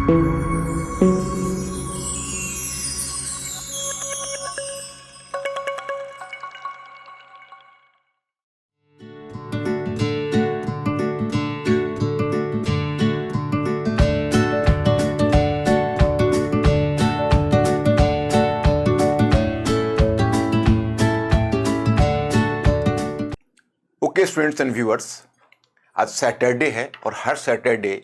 Okay students and viewers, आज Saturday है और हर सैटरडे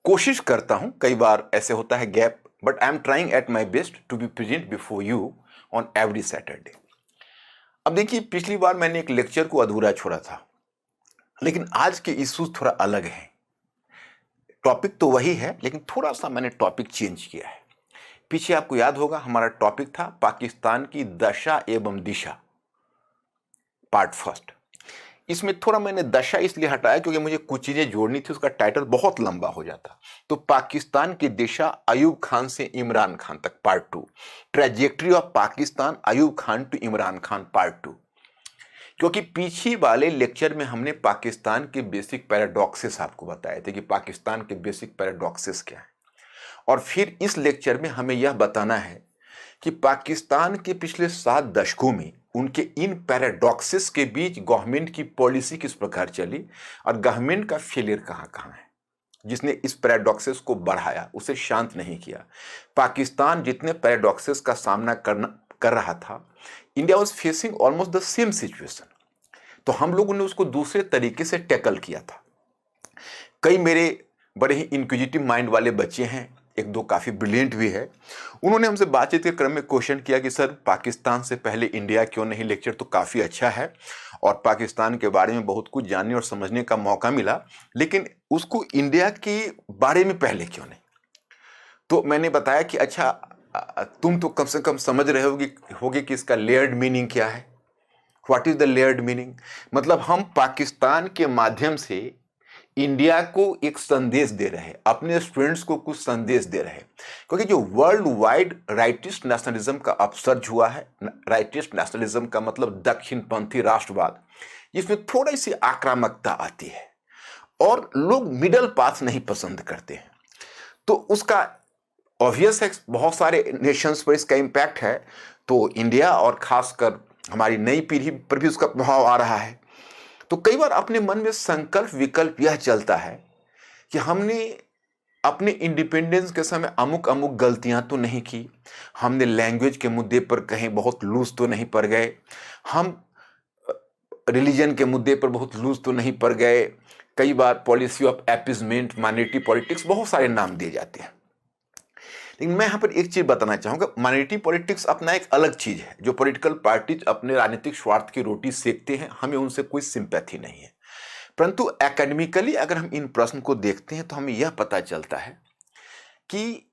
कोशिश करता हूं, कई बार ऐसे होता है gap, but I am trying at my best to be present before you on every Saturday. अब देखिए, पिछली बार मैंने एक लेक्चर को अधूरा छोड़ा था, लेकिन आज के इश्यूज थोड़ा अलग हैं। टॉपिक तो वही है, लेकिन थोड़ा सा मैंने टॉपिक चेंज किया है। पीछे आपको याद होगा हमारा टॉपिक था पाकिस्तान की दशा एवं दिशा, पार्ट फर्स्ट। इसमें थोड़ा मैंने दशा इसलिए हटाया क्योंकि मुझे कुछ चीजें जोड़नी थी, उसका टाइटल बहुत लंबा हो जाता। तो पाकिस्तान की दिशा अयूब खान से इमरान खान तक, part 2। Trajectory of Pakistan Ayub Khan to Imran Khan, part 2। क्योंकि पीछे वाले लेक्चर में हमने पाकिस्तान के बेसिक पैराडॉक्सेस आपको बताए थे कि पाकिस्तान के बेसिक पैराडॉक्सेस क्या है, और फिर इस लेक्चर में हमें यह बताना है कि पाकिस्तान के पिछले 7 दशकों में उनके इन पैराडॉक्सेस के बीच गवर्नमेंट की पॉलिसी किस प्रकार चली और गवर्नमेंट का फेलियर कहाँ कहाँ है, जिसने इस पैराडॉक्सेस को बढ़ाया, उसे शांत नहीं किया। पाकिस्तान जितने पैराडॉक्सेस का सामना कर रहा था, India was facing almost the same situation. तो हम लोगों ने उसको दूसरे तरीके से टैकल किया था। कई मेरे बड़े ही इंक्विजिटिव माइंड वाले बच्चे हैं, एक दो काफ़ी ब्रिलियंट भी है, उन्होंने हमसे बातचीत के क्रम में क्वेश्चन किया कि सर, पाकिस्तान से पहले इंडिया क्यों नहीं। लेक्चर तो काफ़ी अच्छा है और पाकिस्तान के बारे में बहुत कुछ जानने और समझने का मौका मिला, लेकिन उसको इंडिया के बारे में पहले क्यों नहीं। तो मैंने बताया कि अच्छा, तुम तो कम से कम समझ रहे होगे कि इसका लेयर्ड मीनिंग क्या है। What is the layered meaning? मतलब हम पाकिस्तान के माध्यम से इंडिया को एक संदेश दे रहे हैं, अपने स्टूडेंट्स को कुछ संदेश दे रहे हैं। क्योंकि जो वर्ल्ड वाइड राइटिस्ट नेशनलिज्म का अपसर्ज हुआ है, राइटिस्ट नेशनलिज्म का मतलब दक्षिणपंथी राष्ट्रवाद, इसमें थोड़ी सी आक्रामकता आती है और लोग मिडल पाथ नहीं पसंद करते हैं। तो उसका ऑब्वियस है, बहुत सारे नेशंस पर इसका इम्पैक्ट है, तो इंडिया और खासकर हमारी नई पीढ़ी पर भी उसका प्रभाव आ रहा है। तो कई बार अपने मन में संकल्प विकल्प यह चलता है कि हमने अपने इंडिपेंडेंस के समय अमुक अमुक गलतियां तो नहीं की, हमने लैंग्वेज के मुद्दे पर कहीं बहुत लूज तो नहीं पड़ गए, हम रिलीजन के मुद्दे पर बहुत लूज तो नहीं पड़ गए। कई बार पॉलिसी ऑफ एपिजमेंट, माइनॉरिटी पॉलिटिक्स, बहुत सारे नाम दिए जाते हैं। लेकिन मैं यहाँ पर एक चीज बताना चाहूंगा, माइनॉरिटी पॉलिटिक्स अपना एक अलग चीज है। जो पॉलिटिकल पार्टीज अपने राजनीतिक स्वार्थ की रोटी सेकते हैं, हमें उनसे कोई सिंपैथी नहीं है। परंतु एकेडमिकली अगर हम इन प्रश्न को देखते हैं तो हमें यह पता चलता है कि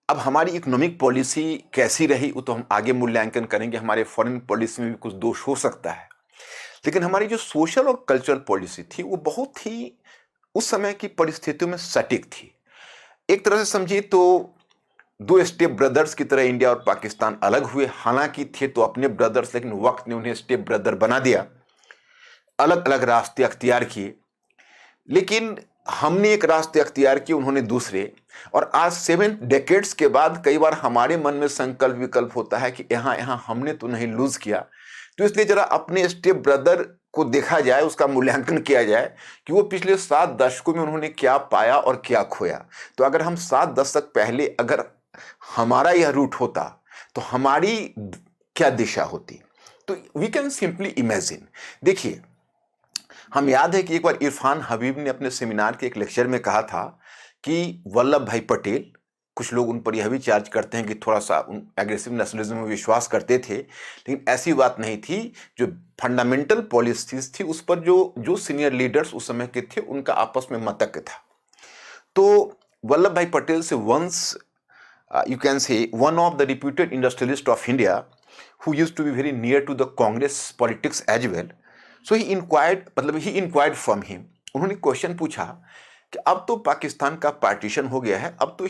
अब हमारी इकोनॉमिक पॉलिसी कैसी रही, वो तो हम आगे मूल्यांकन करेंगे। हमारे फॉरेन पॉलिसी में भी कुछ दोष हो सकता है, लेकिन हमारी जो सोशल और कल्चरल पॉलिसी थी वो बहुत ही उस समय की परिस्थितियों में सटीक थी। एक तरह से समझिए तो 2 स्टेप ब्रदर्स की तरह इंडिया और पाकिस्तान अलग हुए। हालांकि थे तो अपने ब्रदर्स, लेकिन वक्त ने उन्हें स्टेप ब्रदर बना दिया, अलग अलग रास्ते अख्तियार किए। लेकिन हमने एक रास्ते अख्तियार किए, उन्होंने दूसरे। और आज 7 डेकेड्स के बाद कई बार हमारे मन में संकल्प विकल्प होता है कि यहाँ हमने तो नहीं लूज किया। तो इसलिए जरा अपने स्टेप ब्रदर को देखा जाए, उसका मूल्यांकन किया जाए कि वो पिछले 7 दशकों में उन्होंने क्या पाया और क्या खोया। तो अगर हम 7 दशक पहले अगर हमारा यह रूट होता तो हमारी क्या दिशा होती। तो वी कैन सिंपली इमेजिन। देखिए, हम याद है कि एक बार इरफान हबीब ने अपने सेमिनार के एक लेक्चर में कहा था कि वल्लभ भाई पटेल, कुछ लोग उन पर यह भी चार्ज करते हैं कि थोड़ा सा एग्रेसिव नेशनलिज्म में विश्वास करते थे, लेकिन ऐसी बात नहीं थी। जो फंडामेंटल पॉलिसीज थी उस पर जो सीनियर लीडर्स उस समय के थे उनका आपस में मतक था। तो वल्लभ भाई पटेल से once you can say one of the reputed industrialists of India who used to be very near to the Congress politics as well. So he inquired from him. उन्होंने क्वेश्चन पूछा कि अब तो पाकिस्तान का पार्टीशन हो गया है, अब तो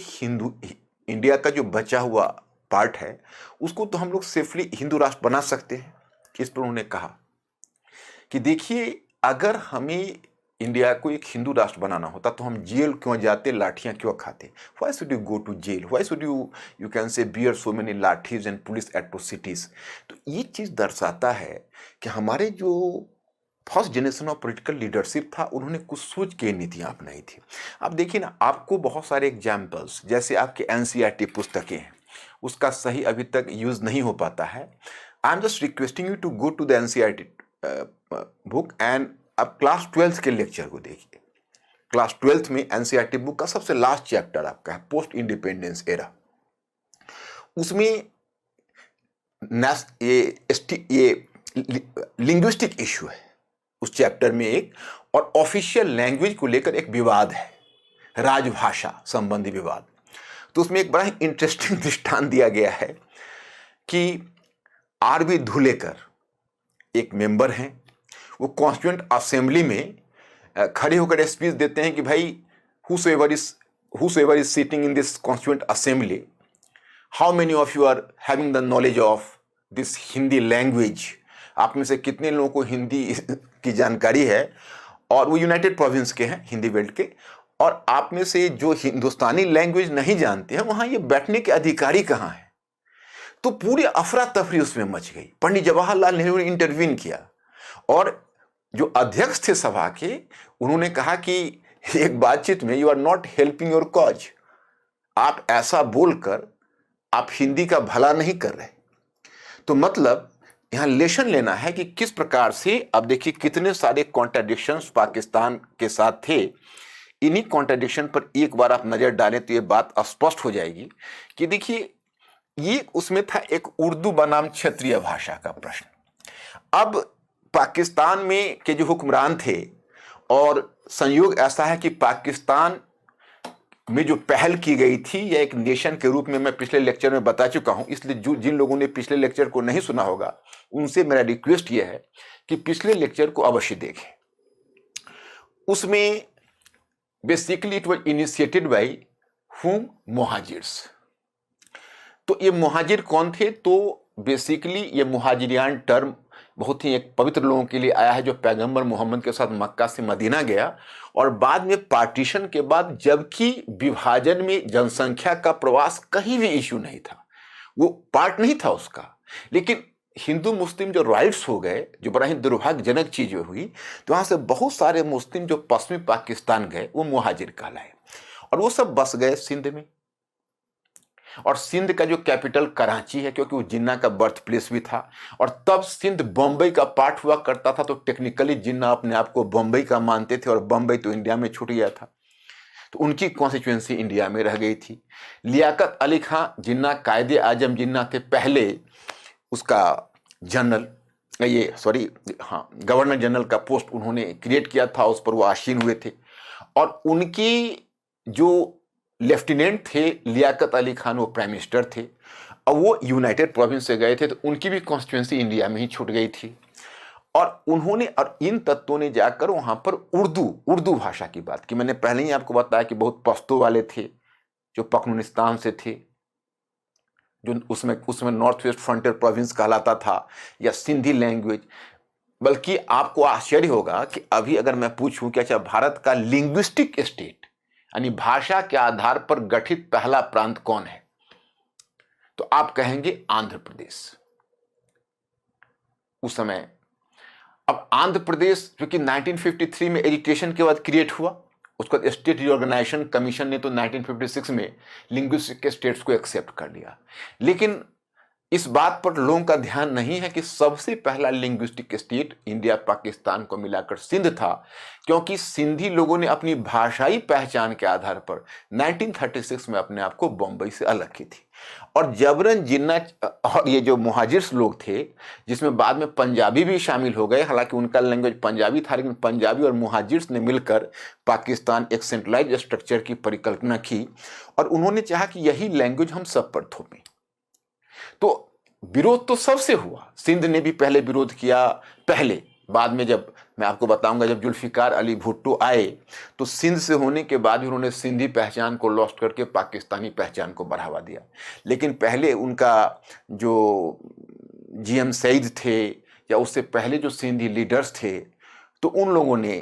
इंडिया का जो बचा हुआ पार्ट है उसको तो हम लोग सेफली हिंदू राष्ट्र बना सकते हैं। इस पर उन्होंने कहा कि देखिए, अगर हमें इंडिया को एक हिंदू राष्ट्र बनाना होता तो हम जेल क्यों जाते, लाठियां क्यों खाते? Why should you go to jail? Why should you can say bear so many lathis and police atrocities? तो ये चीज़ दर्शाता है कि हमारे जो first generation of political leadership था, उन्होंने कुछ सोच के नीतियां अपनाई थी। अब देखिए ना, आपको बहुत सारे एग्जाम्पल्स, जैसे आपके एनसीईआरटी पुस्तकें हैं, उसका सही अभी तक यूज नहीं हो पाता है। I am just requesting you to go to the NCERT book and आप क्लास 12th के लेक्चर को देखिए। क्लास 12th में एनसीईआरटी बुक का सबसे लास्ट चैप्टर आपका है पोस्ट इंडिपेंडेंस एरा। उसमें ये लिंग्विस्टिक इशू है उस चैप्टर में एक, और ऑफिशियल लैंग्वेज को लेकर एक विवाद है, राजभाषा संबंधी विवाद। तो उसमें एक बड़ा ही इंटरेस्टिंग दृष्टांत दिया गया है कि आर.बी. धुलेकर एक मेंबर हैं, वो कॉन्स्टिट्यूएंट असेंबली में खड़े होकर स्पीच देते हैं कि भाई whosoever is sitting in this constituent assembly, how many of you are having the knowledge of this Hindi language? आप में से कितने लोगों को हिंदी की जानकारी है? और वो यूनाइटेड प्रोविंस के हैं, हिंदी बेल्ट के, और आप में से जो हिंदुस्तानी लैंग्वेज नहीं जानते हैं, वहां ये बैठने के अधिकारी कहाँ हैं? तो पूरी अफरा तफरी उसमें मच गई। पंडित जवाहरलाल नेहरू ने इंटरवीन किया और जो अध्यक्ष थे सभा के, उन्होंने कहा कि एक बातचीत में, you are not helping your cause. आप ऐसा बोलकर आप हिंदी का भला नहीं कर रहे। तो मतलब यहां लेसन लेना है कि किस प्रकार से, अब देखिए कितने सारे कॉन्ट्राडिक्शंस पाकिस्तान के साथ थे। इन्हीं कॉन्ट्राडिक्शन पर एक बार आप नजर डालें तो ये बात स्पष्ट हो जाएगी कि देखिए, ये उसमें था एक उर्दू बनाम क्षेत्रीय भाषा का प्रश्न। अब पाकिस्तान में के जो हुक्मरान थे, और संयोग ऐसा है कि पाकिस्तान में जो पहल की गई थी, या एक नेशन के रूप में मैं पिछले लेक्चर में बता चुका हूं, इसलिए जिन लोगों ने पिछले लेक्चर को नहीं सुना होगा, उनसे मेरा रिक्वेस्ट यह है कि पिछले लेक्चर को अवश्य देखें। उसमें basically it was initiated by whom? Muhajirs. तो ये मुहाजिर कौन थे? तो बेसिकली ये मुहाजिरियान टर्म बहुत ही एक पवित्र लोगों के लिए आया है, जो पैगंबर मोहम्मद के साथ मक्का से मदीना गया, और बाद में पार्टीशन के बाद, जबकि विभाजन में जनसंख्या का प्रवास कहीं भी इश्यू नहीं था, वो पार्ट नहीं था उसका, लेकिन हिंदू मुस्लिम जो राइट्स हो गए, जो बड़ा ही दुर्भाग्यजनक चीज हुई, तो वहां से बहुत सारे मुस्लिम जो पश्चिमी पाकिस्तान गए, वो मुहाजिर कहलाए, और वो सब बस गए सिंध में। और सिंध का जो कैपिटल कराची है, क्योंकि वो जिन्ना का बर्थ प्लेस भी था, और तब सिंध बम्बई का पार्ट हुआ करता था, तो टेक्निकली जिन्ना अपने आप को बम्बई का मानते थे, और बम्बई तो इंडिया में छूट गया था, तो उनकी कॉन्स्टिट्यूएंसी इंडिया में रह गई थी। लियाकत अली खां जिन्ना कायदे आजम जिन्ना थे, पहले उसका गवर्नर जनरल का पोस्ट उन्होंने क्रिएट किया था, उस पर वो आसीन हुए थे, और उनकी जो लेफ्टिनेंट थे लियाकत अली खान, वो प्राइम मिनिस्टर थे, और वो यूनाइटेड प्रोविंस से गए थे, तो उनकी भी कॉन्स्टिट्यूएंसी इंडिया में ही छूट गई थी। और उन्होंने, और इन तत्वों ने जाकर वहां पर उर्दू भाषा की बात की। मैंने पहले ही आपको बताया कि बहुत पश्तो वाले थे, जो पख्तूनिस्तान से थे, जो उसमें नॉर्थ वेस्ट फ्रंटियर प्रोविंस कहलाता था, या सिंधी लैंग्वेज। बल्कि आपको आश्चर्य होगा कि अभी अगर मैं पूछूं कि अच्छा, भारत का लिंग्विस्टिक स्टेट, यानी भाषा के आधार पर गठित पहला प्रांत कौन है, तो आप कहेंगे आंध्र प्रदेश उस समय। अब आंध्र प्रदेश क्योंकि 1953 में एजुकेशन के बाद क्रिएट हुआ, उसका स्टेट रिऑर्गेनाइजेशन कमीशन ने तो 1956 में लिंग्विस्टिक स्टेट्स को एक्सेप्ट कर लिया। लेकिन इस बात पर लोगों का ध्यान नहीं है कि सबसे पहला लिंग्विस्टिक स्टेट इंडिया पाकिस्तान को मिलाकर सिंध था, क्योंकि सिंधी लोगों ने अपनी भाषाई पहचान के आधार पर 1936 में अपने आप को बम्बई से अलग की थी। और जबरन जिन्ना और ये जो मुहाजिर्स लोग थे, जिसमें बाद में पंजाबी भी शामिल हो गए, हालांकि उनका लैंग्वेज पंजाबी था, लेकिन पंजाबी और मुहाजिर्स ने मिलकर पाकिस्तान एक सेंट्रलाइज स्ट्रक्चर की परिकल्पना की, और उन्होंने चाहा कि यही लैंग्वेज हम सब पर थोपें। तो विरोध तो सबसे हुआ, सिंध ने भी पहले विरोध किया, बाद में जब मैं आपको बताऊंगा, जब जुल्फिकार अली भुट्टो आए, तो सिंध से होने के बाद उन्होंने सिंधी पहचान को लॉस्ट करके पाकिस्तानी पहचान को बढ़ावा दिया। लेकिन पहले उनका जो जीएम सईद थे, या उससे पहले जो सिंधी लीडर्स थे, तो उन लोगों ने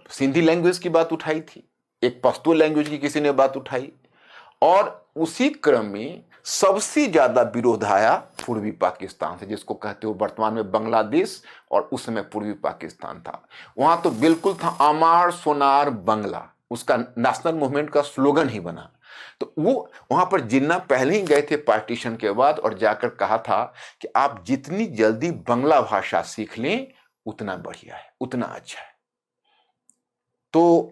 सिंधी लैंग्वेज की बात उठाई थी, एक पश्तो लैंग्वेज की किसी ने बात उठाई, और उसी क्रम में सबसे ज्यादा विरोध आया पूर्वी पाकिस्तान से, जिसको कहते हो वर्तमान में बांग्लादेश और उस समय पूर्वी पाकिस्तान था। वहां तो बिल्कुल था अमार सोनार बंगला, उसका नेशनल मूवमेंट का स्लोगन ही बना। तो वो वहां पर जिन्ना पहले ही गए थे पार्टीशन के बाद और जाकर कहा था कि आप जितनी जल्दी बांग्ला भाषा सीख लें उतना बढ़िया है, उतना अच्छा है। तो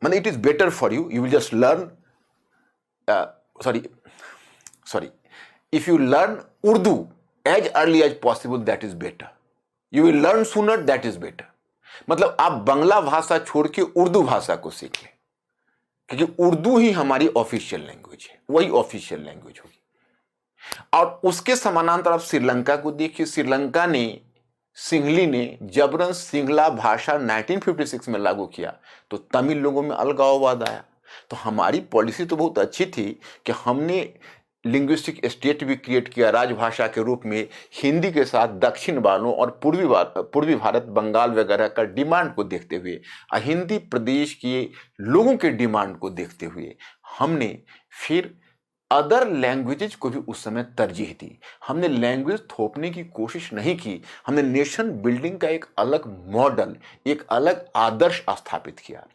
माने it is better for you, you will just learn sorry, if you learn Urdu as early as possible, that is better. You will learn sooner, that is better. मतलब आप बांग्ला भाषा छोड़ के उर्दू भाषा को सीख लें, क्योंकि उर्दू ही हमारी ऑफिशियल लैंग्वेज है, वही ऑफिशियल लैंग्वेज होगी। और उसके समानांतर आप श्रीलंका को देखिए, श्रीलंका ने, सिंहली ने जबरन सिंगला भाषा 1956 में लागू किया तो तमिल लोगों में अलगाववाद आया। तो हमारी पॉलिसी तो बहुत अच्छी थी कि हमने लिंग्विस्टिक स्टेट भी क्रिएट किया राजभाषा के रूप में, हिंदी के साथ दक्षिण वालों और पूर्वी भारत बंगाल वगैरह का डिमांड को देखते हुए, हिंदी प्रदेश के लोगों के डिमांड को देखते हुए हमने फिर अदर लैंग्वेजेज को भी उस समय तरजीह दी। हमने लैंग्वेज थोपने की कोशिश नहीं की, हमने नेशन बिल्डिंग का एक अलग मॉडल, एक अलग आदर्श स्थापित किया।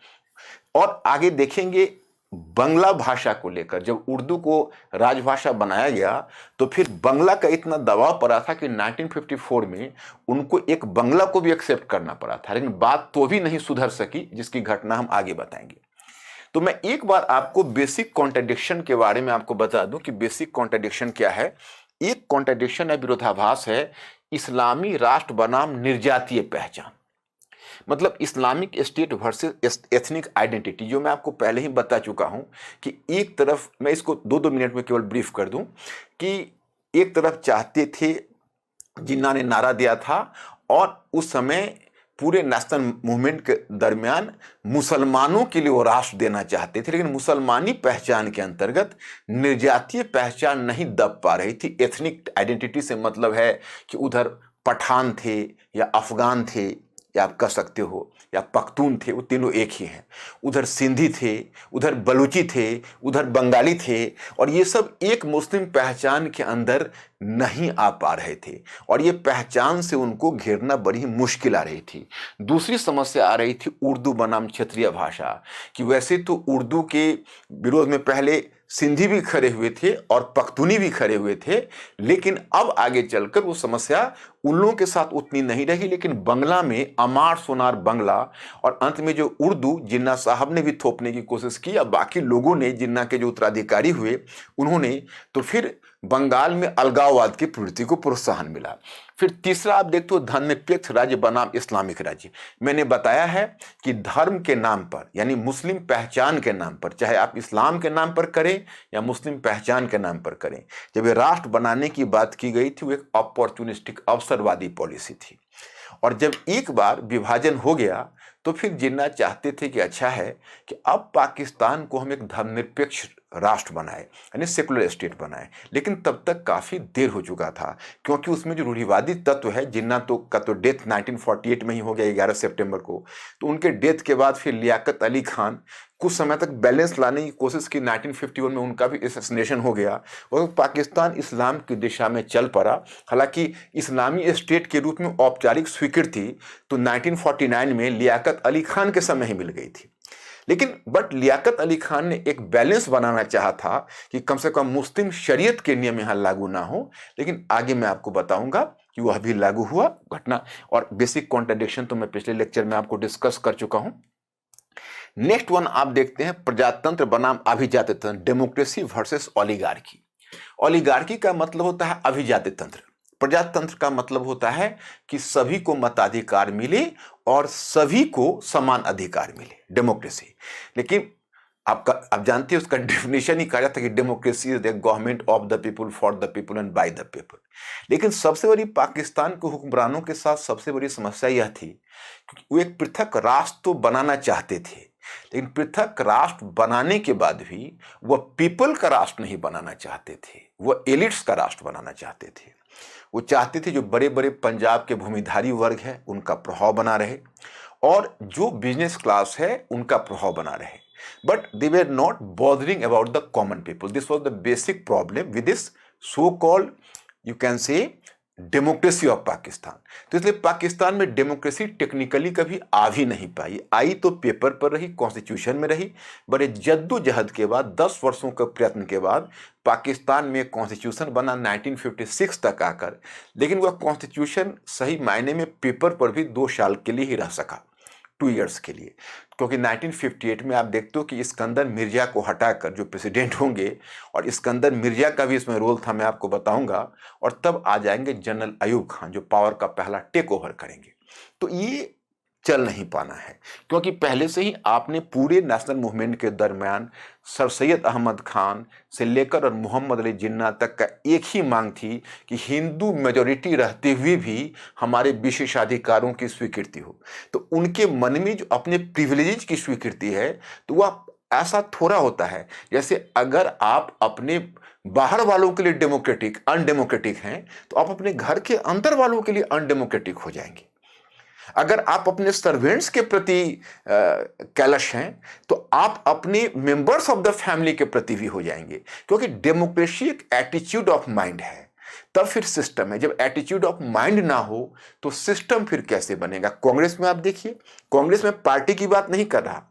और आगे देखेंगे बांग्ला भाषा को लेकर, जब उर्दू को राजभाषा बनाया गया तो फिर बांग्ला का इतना दबाव पड़ा था कि 1954 में उनको एक बांग्ला को भी एक्सेप्ट करना पड़ा था, लेकिन बात तो भी नहीं सुधर सकी, जिसकी घटना हम आगे बताएंगे। तो मैं एक बार आपको बेसिक कॉन्ट्रडिक्शन के बारे में आपको बता दूं कि बेसिक कॉन्ट्रडिक्शन क्या है। एक कॉन्ट्रडिक्शन है, विरोधाभास है, इस्लामी राष्ट्र बनाम निर्जातीय पहचान। मतलब Islamic state versus ethnic identity, जो मैं आपको पहले ही बता चुका हूं कि एक तरफ, मैं इसको 2-2 मिनट में केवल ब्रीफ कर दूं, कि एक तरफ चाहते थे, जिन्ना ने नारा दिया था और उस समय पूरे नेशनल मूवमेंट के दरमियान मुसलमानों के लिए वो राष्ट्र देना चाहते थे, लेकिन मुसलमानी पहचान के अंतर्गत निर्जातीय पहचान नहीं दब पा रही थी। एथनिक आइडेंटिटी से मतलब है कि उधर पठान थे या अफगान थे, या आप कह सकते हो, या पख्तून थे, वो तीनों एक ही हैं। उधर सिंधी थे, उधर बलूची थे, उधर बंगाली थे, और ये सब एक मुस्लिम पहचान के अंदर नहीं आ पा रहे थे, और ये पहचान से उनको घेरना बड़ी मुश्किल आ रही थी। दूसरी समस्या आ रही थी उर्दू बनाम क्षेत्रीय भाषा, कि वैसे तो उर्दू के विरोध में पहले सिंधी भी खड़े हुए थे और पख्तूनी भी खड़े हुए थे, लेकिन अब आगे चलकर वो समस्या उन लोगों के साथ उतनी नहीं रही, लेकिन बंगला में अमार सोनार बंगला, और अंत में जो उर्दू जिन्ना साहब ने भी थोपने की कोशिश की, या बाकी लोगों ने, जिन्ना के जो उत्तराधिकारी हुए उन्होंने, तो फिर बंगाल में अलगाववाद की प्रवृत्ति को प्रोत्साहन मिला। फिर तीसरा आप देखते हो धर्मनिरपेक्ष राज्य बनाम इस्लामिक राज्य। मैंने बताया है कि धर्म के नाम पर, यानी मुस्लिम पहचान के नाम पर, चाहे आप इस्लाम के नाम पर करें या मुस्लिम पहचान के नाम पर करें, जब ये राष्ट्र बनाने की बात की गई थी वो एक अपॉर्चुनिस्टिक अवसरवादी पॉलिसी थी। और जब एक बार विभाजन हो गया तो फिर जिन्ना चाहते थे कि अच्छा है कि अब पाकिस्तान को हम एक धर्मनिरपेक्ष राष्ट्र बनाए, यानी सेकुलर स्टेट बनाए, लेकिन तब तक काफ़ी देर हो चुका था, क्योंकि उसमें जो रूढ़िवादी तत्व है, जिन्ना का तो डेथ 1948 में ही हो गया 11 सितंबर को, तो उनके डेथ के बाद फिर लियाकत अली खान कुछ समय तक बैलेंस लाने की कोशिश की, 1951 में उनका भी असैसिनेशन हो गया और पाकिस्तान इस्लाम की दिशा में चल पड़ा। हालांकि इस्लामी स्टेट के रूप में औपचारिक स्वीकृति तो 1949 में लियाकत अली खान के समय ही मिल गई थी, लेकिन लियाकत अली खान ने एक बैलेंस बनाना चाहा था कि कम से कम मुस्लिम शरीयत के नियम यहाँ लागू ना हो, लेकिन आगे मैं आपको बताऊंगा कि वह भी लागू हुआ घटना। और बेसिक कॉन्ट्रडिक्शन तो मैं पिछले लेक्चर में आपको डिस्कस कर चुका हूं। नेक्स्ट वन आप देखते हैं प्रजातंत्र बनाम अभिजात्य तंत्र, डेमोक्रेसी वर्सेस ओलिगार्की। ओलिगार्की का मतलब होता है अभिजात्य तंत्र, प्रजातंत्र का मतलब होता है कि सभी को मताधिकार मिले और सभी को समान अधिकार मिले, डेमोक्रेसी। लेकिन आप जानते हैं उसका डेफिनेशन ही कहा जाता है कि democracy is the government of the people for the people and by the people. लेकिन सबसे बड़ी पाकिस्तान के हुक्मरानों के साथ सबसे बड़ी समस्या यह थी कि वो एक पृथक राष्ट्र तो बनाना चाहते थे, लेकिन पृथक राष्ट्र बनाने के बाद भी वह पीपल का राष्ट्र नहीं बनाना चाहते थे, वह एलिट्स का राष्ट्र बनाना चाहते थे। वो चाहते थे जो बड़े बड़े पंजाब के भूमिधारी वर्ग है उनका प्रभाव बना रहे और जो बिजनेस क्लास है उनका प्रभाव बना रहे, but they were not bothering about the common people. This was the basic problem with this so called, you can से, डेमोक्रेसी ऑफ पाकिस्तान. तो इसलिए पाकिस्तान में डेमोक्रेसी टेक्निकली कभी आ भी नहीं पाई, आई तो पेपर पर रही, कॉन्स्टिट्यूशन में रही. बड़े जद्दोजहद के बाद 10 वर्षों के प्रयत्न के बाद पाकिस्तान में कॉन्स्टिट्यूशन बना 1956 तक आकर, लेकिन वह कॉन्स्टिट्यूशन सही मायने में पेपर पर भी 2 साल के लिए ही रह सका, 2 ईयर्स के लिए. क्योंकि 1958 में आप देखते हो कि इस्कंदर मिर्जा को हटाकर जो प्रेसिडेंट होंगे, और इस्कंदर मिर्जा का भी इसमें रोल था, मैं आपको बताऊंगा, और तब आ जाएंगे जनरल अयूब खान जो पावर का पहला टेक ओवर करेंगे. तो ये चल नहीं पाना है, क्योंकि पहले से ही आपने पूरे नेशनल मूवमेंट के दरमियान सर सैयद अहमद खान से लेकर और मोहम्मद अली जिन्ना तक का एक ही मांग थी कि हिंदू मेजॉरिटी रहते हुए भी हमारे विशेषाधिकारों की स्वीकृति हो. तो उनके मन में जो अपने प्रिविलेजेज की स्वीकृति है, तो वह ऐसा थोड़ा होता है जैसे अगर आप अपने बाहर वालों के लिए डेमोक्रेटिक अनडेमोक्रेटिक हैं, तो आप अपने घर के अंदर वालों के लिए अनडेमोक्रेटिक हो जाएंगे. अगर आप अपने सर्वेंट्स के प्रति कैलश हैं, तो आप अपने मेंबर्स ऑफ द फैमिली के प्रति भी हो जाएंगे, क्योंकि डेमोक्रेसी एक एटीट्यूड ऑफ माइंड है, तब फिर सिस्टम है. जब एटीट्यूड ऑफ माइंड ना हो तो सिस्टम फिर कैसे बनेगा. कांग्रेस में आप देखिए, कांग्रेस में पार्टी की बात नहीं कर रहा,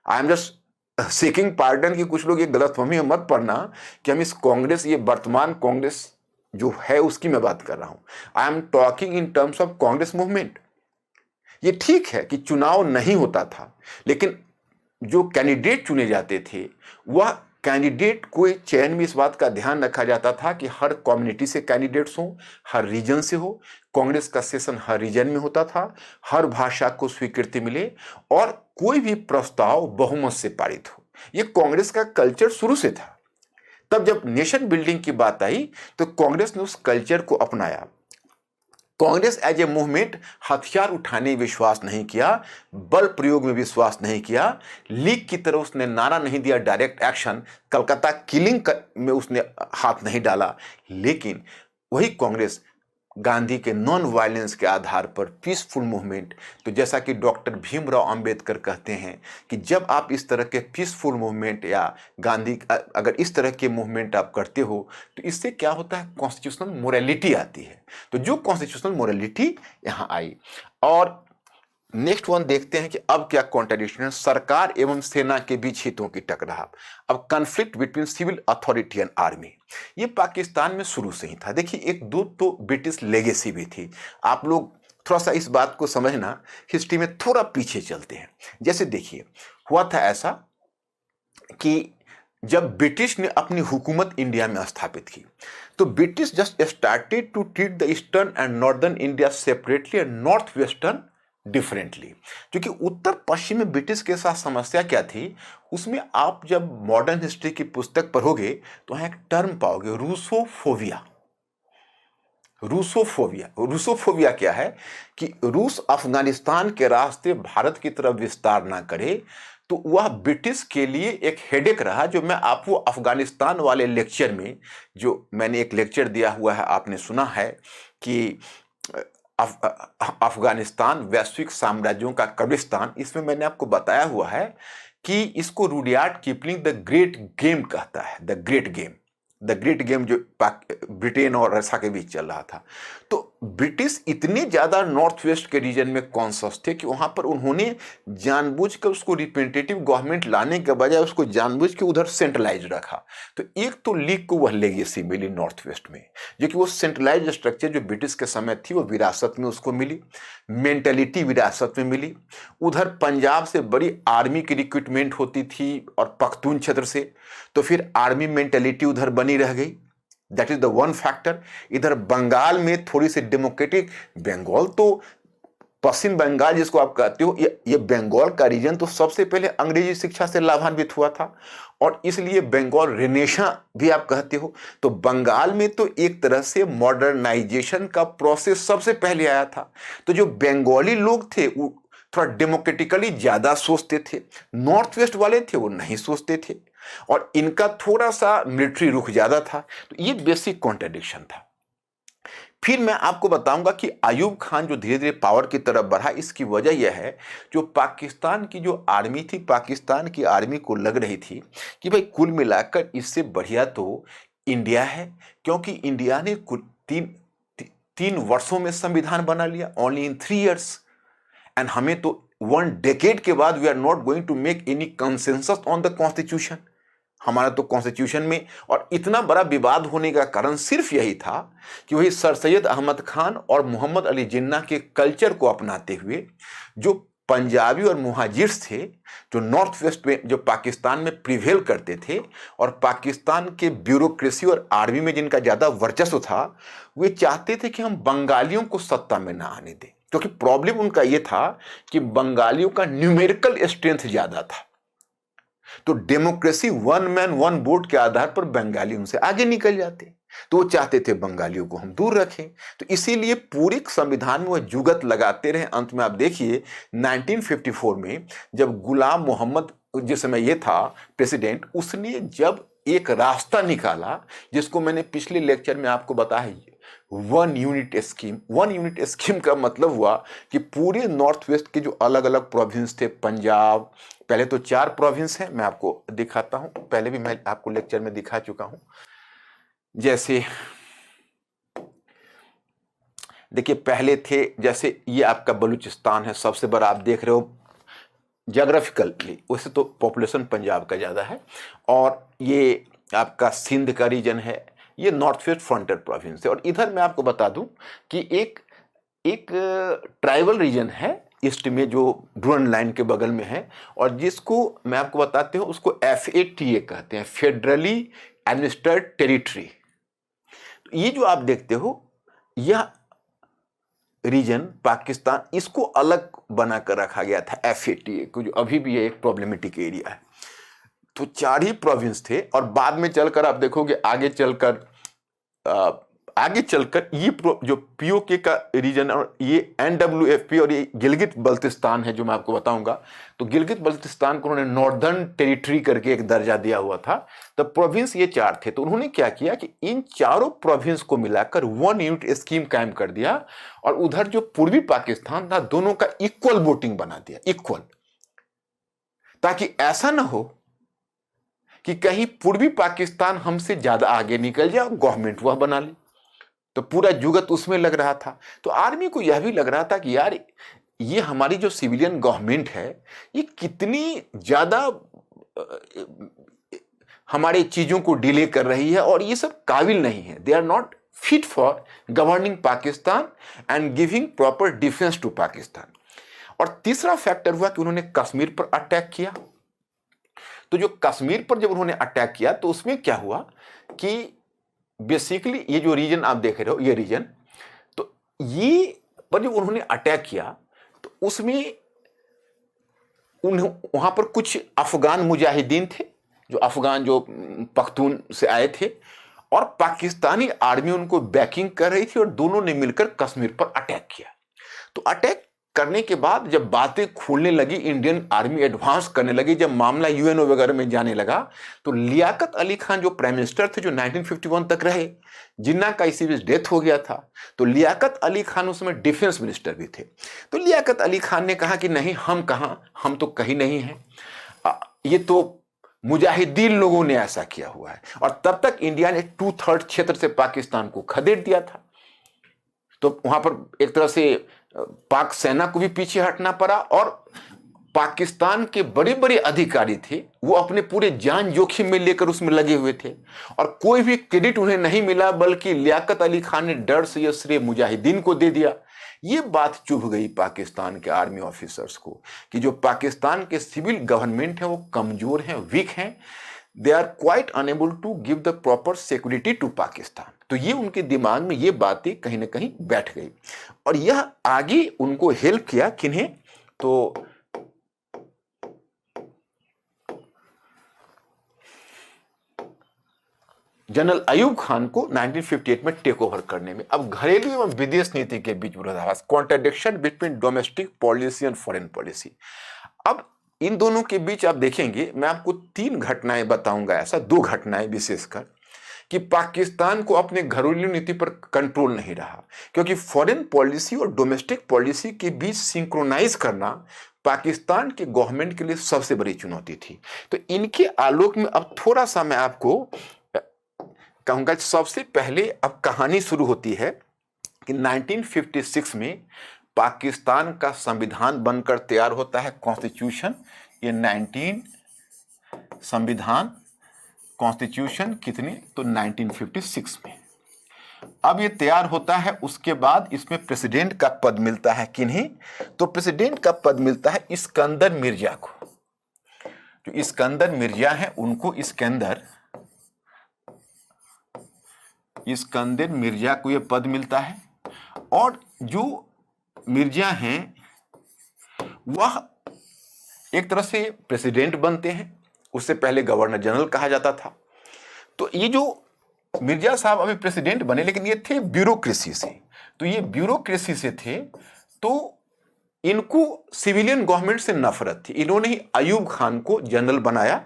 आई एम जस्ट सीकिंग पार्डन की कुछ लोग ये गलतफहमी में मत पड़ना कि हम इस कांग्रेस, ये वर्तमान कांग्रेस जो है उसकी मैं बात कर रहा हूं. I am talking in terms of Congress movement. ये ठीक है कि चुनाव नहीं होता था, लेकिन जो कैंडिडेट चुने जाते थे वह कैंडिडेट को चयन में इस बात का ध्यान रखा जाता था कि हर कम्युनिटी से कैंडिडेट्स हों, हर रीजन से हो. कांग्रेस का सेशन हर रीजन में होता था, हर भाषा को स्वीकृति मिले और कोई भी प्रस्ताव बहुमत से पारित हो. ये कांग्रेस का कल्चर शुरू से था. तब जब नेशन बिल्डिंग की बात आई तो कांग्रेस ने उस कल्चर को अपनाया. कांग्रेस एज ए मूवमेंट हथियार उठाने में विश्वास नहीं किया, बल प्रयोग में विश्वास नहीं किया, लीग की तरह उसने नारा नहीं दिया, डायरेक्ट एक्शन, कलकत्ता किलिंग में उसने हाथ नहीं डाला. लेकिन वही कांग्रेस गांधी के नॉन वायलेंस के आधार पर पीसफुल मूवमेंट, तो जैसा कि डॉक्टर भीमराव अंबेडकर कहते हैं कि जब आप इस तरह के पीसफुल मूवमेंट या गांधी अगर इस तरह के मूवमेंट आप करते हो तो इससे क्या होता है, कॉन्स्टिट्यूशनल मोरालिटी आती है. तो जो कॉन्स्टिट्यूशनल मोरालिटी यहाँ आई. और नेक्स्ट वन देखते हैं कि अब क्या कॉन्ट्रडिक्शन है, सरकार एवं सेना के बीच हितों की टकराव. अब conflict between civil authority and army, ये पाकिस्तान में शुरू से ही था. देखिए, एक दो तो ब्रिटिश लेगेसी भी थी. आप लोग थोड़ा सा इस बात को समझना, हिस्ट्री में थोड़ा पीछे चलते हैं. जैसे देखिए, हुआ था ऐसा कि जब ब्रिटिश ने अपनी हुकूमत इंडिया में स्थापित की, तो British just started to treat the eastern and northern India separately and north western differently. क्योंकि उत्तर पश्चिम में ब्रिटिश के साथ समस्या क्या थी, उसमें आप जब मॉडर्न हिस्ट्री की पुस्तक पढ़ोगे तो वहां एक टर्म पाओगे, रूसोफोबिया. रूसोफोबिया, रूसोफोबिया क्या है कि रूस अफगानिस्तान के रास्ते भारत की तरफ विस्तार ना करे, तो वह ब्रिटिश के लिए एक हेडेक रहा. जो मैं आपको अफगानिस्तान वाले लेक्चर में, जो मैंने एक लेक्चर दिया हुआ है, आपने सुना है कि अफगानिस्तान वैश्विक साम्राज्यों का कब्रिस्तान, इसमें मैंने आपको बताया हुआ है कि इसको Rudyard Kipling the great game कहता है. The great game, the great game जो ब्रिटेन और रशिया के बीच चल रहा था. तो ब्रिटिश इतने ज़्यादा नॉर्थ वेस्ट के रीजन में कॉन्शियस थे कि वहाँ पर उन्होंने जानबूझकर उसको रिप्रेजेंटेटिव गवर्नमेंट लाने के बजाय उसको जानबूझ के उधर सेंट्रलाइज रखा. तो एक तो लीग को वह लेगेसी मिली नॉर्थ वेस्ट में, जो कि वो सेंट्रलाइज स्ट्रक्चर जो ब्रिटिश के समय थी वो विरासत में उसको मिली, मेंटेलिटी विरासत में मिली. उधर पंजाब से बड़ी आर्मी की रिक्रूटमेंट होती थी और पख्तून क्षेत्र से, तो फिर आर्मी मेंटेलिटी उधर बनी रह गई. That is the one factor. इधर बंगाल में थोड़ी सी डेमोक्रेटिक, बंगाल तो पश्चिम बंगाल जिसको आप कहते हो, ये बंगाल का रीजन तो सबसे पहले अंग्रेजी शिक्षा से लाभान्वित हुआ था, और इसलिए बंगाल रेनेसा भी आप कहते हो. तो बंगाल में तो एक तरह से मॉडर्नाइजेशन का प्रोसेस सबसे पहले आया था. तो जो बंगाली लोग थे वो थोड़ा डेमोक्रेटिकली ज्यादा सोचते थे, नॉर्थ वेस्ट वाले थे वो नहीं सोचते थे, और इनका थोड़ा सा मिलिट्री रुख ज्यादा था. तो ये बेसिक कॉन्ट्रडिक्शन था. फिर मैं आपको बताऊंगा कि अयूब खान जो धीरे धीरे पावर की तरफ बढ़ा, इसकी वजह यह है जो पाकिस्तान की जो आर्मी थी, पाकिस्तान की आर्मी को लग रही थी कि भाई कुल मिलाकर इससे बढ़िया तो इंडिया है, क्योंकि इंडिया ने कुल 3 वर्षों में संविधान बना लिया, ओनली इन 3 years। एंड हमें तो 1 decade के बाद we are not going to make any consensus on the constitution. हमारा तो कॉन्स्टिट्यूशन में, और इतना बड़ा विवाद होने का कारण सिर्फ यही था कि वही सर सैयद अहमद खान और मोहम्मद अली जिन्ना के कल्चर को अपनाते हुए जो पंजाबी और मुहाजिर्स थे, जो नॉर्थ वेस्ट में जो पाकिस्तान में प्रिवेल करते थे, और पाकिस्तान के ब्यूरोक्रेसी और आर्मी में जिनका ज़्यादा वर्चस्व था, वे चाहते थे कि हम बंगालियों को सत्ता में ना आने दें, क्योंकि प्रॉब्लम उनका यह था कि बंगालियों का न्यूमेरिकल स्ट्रेंथ ज़्यादा था। तो डेमोक्रेसी 1 मैन 1 वोट के आधार पर बंगाली उनसे आगे निकल जाते, तो वो चाहते थे बंगालियों को हम दूर रखें। तो इसीलिए पूरे संविधान में वो जुगत लगाते रहे। अंत में आप देखिए 1954 में जब गुलाम मोहम्मद जिस समय ये था प्रेसिडेंट, उसने जब एक रास्ता निकाला जिसको मैंने पिछले लेक्चर में आपको बताया, 1 यूनिट स्कीम। 1 यूनिट स्कीम का मतलब हुआ कि पूरे नॉर्थ वेस्ट के जो अलग अलग प्रोविंस थे, पंजाब, पहले तो 4 प्रोविंस हैं, मैं आपको दिखाता हूं, पहले भी मैं आपको लेक्चर में दिखा चुका हूं। जैसे देखिए पहले थे, जैसे ये आपका बलूचिस्तान है, सबसे बड़ा आप देख रहे हो ज्योग्राफिकली, वैसे तो पॉपुलेशन पंजाब का ज़्यादा है, और ये आपका सिंध का रीजन है, ये नॉर्थ वेस्ट फ्रंटियर प्रोविंस है। और इधर मैं आपको बता दूं कि एक ट्राइबल रीजन है ईस्ट में जो ड्यूरन लाइन के बगल में है, और जिसको मैं आपको बताते हूँ उसको FATA कहते हैं, फेडरली एडमिनिस्ट्रेटेड टेरिटरी। ये जो आप देखते हो यह रीजन पाकिस्तान, इसको अलग बनाकर रखा गया था FATA को, जो अभी भी एक प्रॉब्लमेटिक एरिया है। तो 4 ही प्रोविंस थे, और बाद में चलकर आप देखोगे आगे चलकर ये जो POK का रीजन और ये NWFP और ये गिलगित बल्तिस्तान है जो मैं आपको बताऊंगा। तो गिलगित बल्तिस्तान को उन्होंने नॉर्दर्न टेरिटरी करके एक दर्जा दिया हुआ था। तो प्रोविंस ये 4 थे, तो उन्होंने क्या किया कि इन चारों प्रोविंस को मिलाकर 1 यूनिट स्कीम कायम कर दिया, और उधर जो पूर्वी पाकिस्तान था दोनों का इक्वल वोटिंग बना दिया, इक्वल, ताकि ऐसा ना हो कि कहीं पूर्वी पाकिस्तान हमसे ज्यादा आगे निकल जाए और गवर्नमेंट वह बना ले। तो पूरा जुगत उसमें लग रहा था। तो आर्मी को यह भी लग रहा था कि यार ये हमारी जो सिविलियन गवर्नमेंट है ये कितनी ज्यादा हमारी चीजों को डिले कर रही है, और ये सब काबिल नहीं है, they are not fit for governing Pakistan and giving proper defence to Pakistan. और तीसरा फैक्टर हुआ कि उन्होंने कश्मीर पर अटैक किया। तो जो कश्मीर पर जब उन्होंने अटैक किया तो उसमें क्या हुआ कि बेसिकली ये जो रीजन आप देख रहे हो, ये रीजन, तो ये पर जब उन्होंने अटैक किया तो उसमें वहां पर कुछ अफगान मुजाहिदीन थे, जो अफगान जो पख्तून से आए थे, और पाकिस्तानी आर्मी उनको बैकिंग कर रही थी, और दोनों ने मिलकर कश्मीर पर अटैक किया। तो अटैक करने के बाद जब बातें खुलने लगी, इंडियन आर्मी एडवांस करने लगी, जब मामला UNO वगैरह में जाने लगा, तो लियाकत अली खान जो प्राइम मिनिस्टर थे, जो 1951 तक रहे, जिन्ना का इसी बीच डेथ हो गया था, तो लियाकत अली खान उसमें डिफेंस मिनिस्टर भी थे। तो लियाकत अली खान ने कहा कि नहीं, हम कहां, हम तो कहीं नहीं हैं, ये तो मुजाहिदीन लोगों ने ऐसा किया हुआ है। और तब तक इंडिया ने 2/3 क्षेत्र से पाकिस्तान को खदेड़ दिया था। तो वहां पर एक तरह से पाक सेना को भी पीछे हटना पड़ा, और पाकिस्तान के बड़े बड़े अधिकारी थे वो अपने पूरे जान जोखिम में लेकर उसमें लगे हुए थे, और कोई भी क्रेडिट उन्हें नहीं मिला, बल्कि लियाकत अली खान ने डर से यह श्रेय मुजाहिदीन को दे दिया। ये बात चुभ गई पाकिस्तान के आर्मी ऑफिसर्स को कि जो पाकिस्तान के सिविल गवर्नमेंट है वो कमजोर है, वीक है, they are quite unable to give the proper security to Pakistan. तो ये उनके दिमाग में ये बातें कहीं ना कहीं बैठ गई, और यह आगे उनको हेल्प किया किन्हें, तो जनरल अयूब खान को 1958 में टेक ओवर करने में। अब घरेलू एवं विदेश नीति के बीच विरोधाभास, contradiction between domestic policy and foreign policy. अब इन दोनों के बीच आप देखेंगे, मैं आपको 3 घटनाएं बताऊंगा, ऐसा 2 घटनाएं विशेषकर, कि पाकिस्तान को अपने घरेलू नीति पर कंट्रोल नहीं रहा, क्योंकि फॉरेन पॉलिसी और डोमेस्टिक पॉलिसी के बीच सिंक्रोनाइज करना पाकिस्तान के गवर्नमेंट के लिए सबसे बड़ी चुनौती थी। तो इनके आलोक में अब थोड़ा सा मैं आपको कहूंगा। सबसे पहले अब कहानी शुरू होती है कि 1956 में पाकिस्तान का संविधान बनकर तैयार होता है, कॉन्स्टिट्यूशन। ये 19 संविधान कॉन्स्टिट्यूशन कितने, तो 1956 में अब ये तैयार होता है। उसके बाद इसमें प्रेसिडेंट का पद मिलता है किन्हीं, तो प्रेसिडेंट का पद मिलता है इस्कंदर मिर्जा को। जो इस्कंदर मिर्जा है उनको इस्कंदर मिर्जा को ये पद मिलता है। और जो मिर्जा हैं वह एक तरह से प्रेसिडेंट बनते हैं, उससे पहले गवर्नर जनरल कहा जाता था। तो ये जो मिर्जा साहब अभी प्रेसिडेंट बने, लेकिन ये थे ब्यूरोक्रेसी से। तो ये ब्यूरोक्रेसी से थे, तो इनको सिविलियन गवर्नमेंट से नफरत थी। इन्होंने ही अयूब खान को जनरल बनाया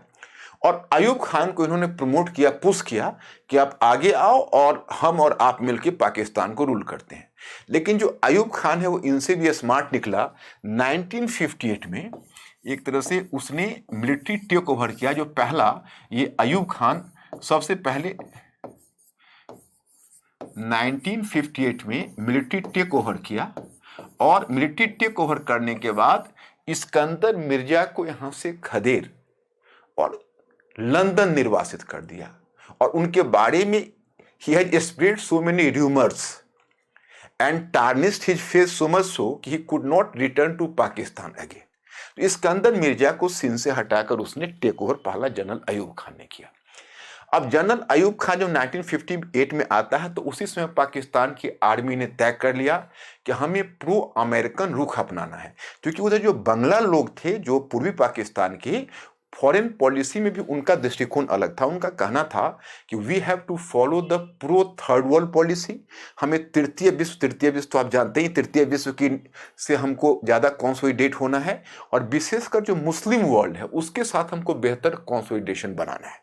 और अयूब खान को इन्होंने प्रमोट किया, पुश किया कि आप आगे आओ और हम और आप मिलकर पाकिस्तान को रूल करते हैं। लेकिन जो अयूब खान है वो इनसे भी स्मार्ट निकला। 1958 में एक तरह से उसने मिलिट्री टेक ओवर किया। जो पहला ये अयूब खान सबसे पहले 1958 में मिलिट्री टेक ओवर किया, और मिलिट्री टेक ओवर करने के बाद इस्कंदर मिर्जा को यहां से खदेड़ और लंदन निर्वासित कर दिया। और उनके बारे में he has spread so many rumours and tarnished his face so much so कि he could not return to Pakistan again. तो इस्कंदर मिर्जा को सिंध से हटाकर उसने टेक ओवर पहला जनरल अयूब खान ने किया। अब जनरल अयूब खान जब 1958 में आता है तो उसी समय पाकिस्तान की आर्मी ने तय कर लिया कि हमें प्रो अमेरिकन रुख अपनाना है, क्योंकि उधर जो बंगला लोग थे, जो पूर्वी पाकिस्तान की, फॉरेन पॉलिसी में भी उनका दृष्टिकोण अलग था। उनका कहना था कि we have to follow the pro third world policy. हमें तृतीय विश्व तो आप जानते ही, तृतीय विश्व की से हमको ज़्यादा कंसोलिडेट होना है, और विशेषकर जो मुस्लिम वर्ल्ड है उसके साथ हमको बेहतर कंसोलिडेशन बनाना है।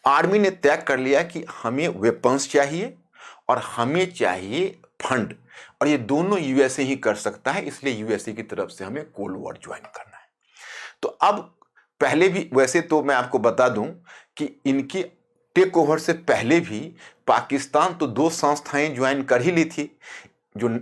आर्मी ने तय कर लिया कि हमें वेपन्स चाहिए और हमें चाहिए फंड, और ये दोनों यूएसए ही कर सकता है, इसलिए यूएसए की तरफ से हमें कोल्ड वॉर ज्वाइन करना है। तो अब पहले भी, वैसे तो मैं आपको बता दूं कि इनकी टेक ओवर से पहले भी पाकिस्तान तो 2 संस्थाएं ज्वाइन कर ही ली थी। जो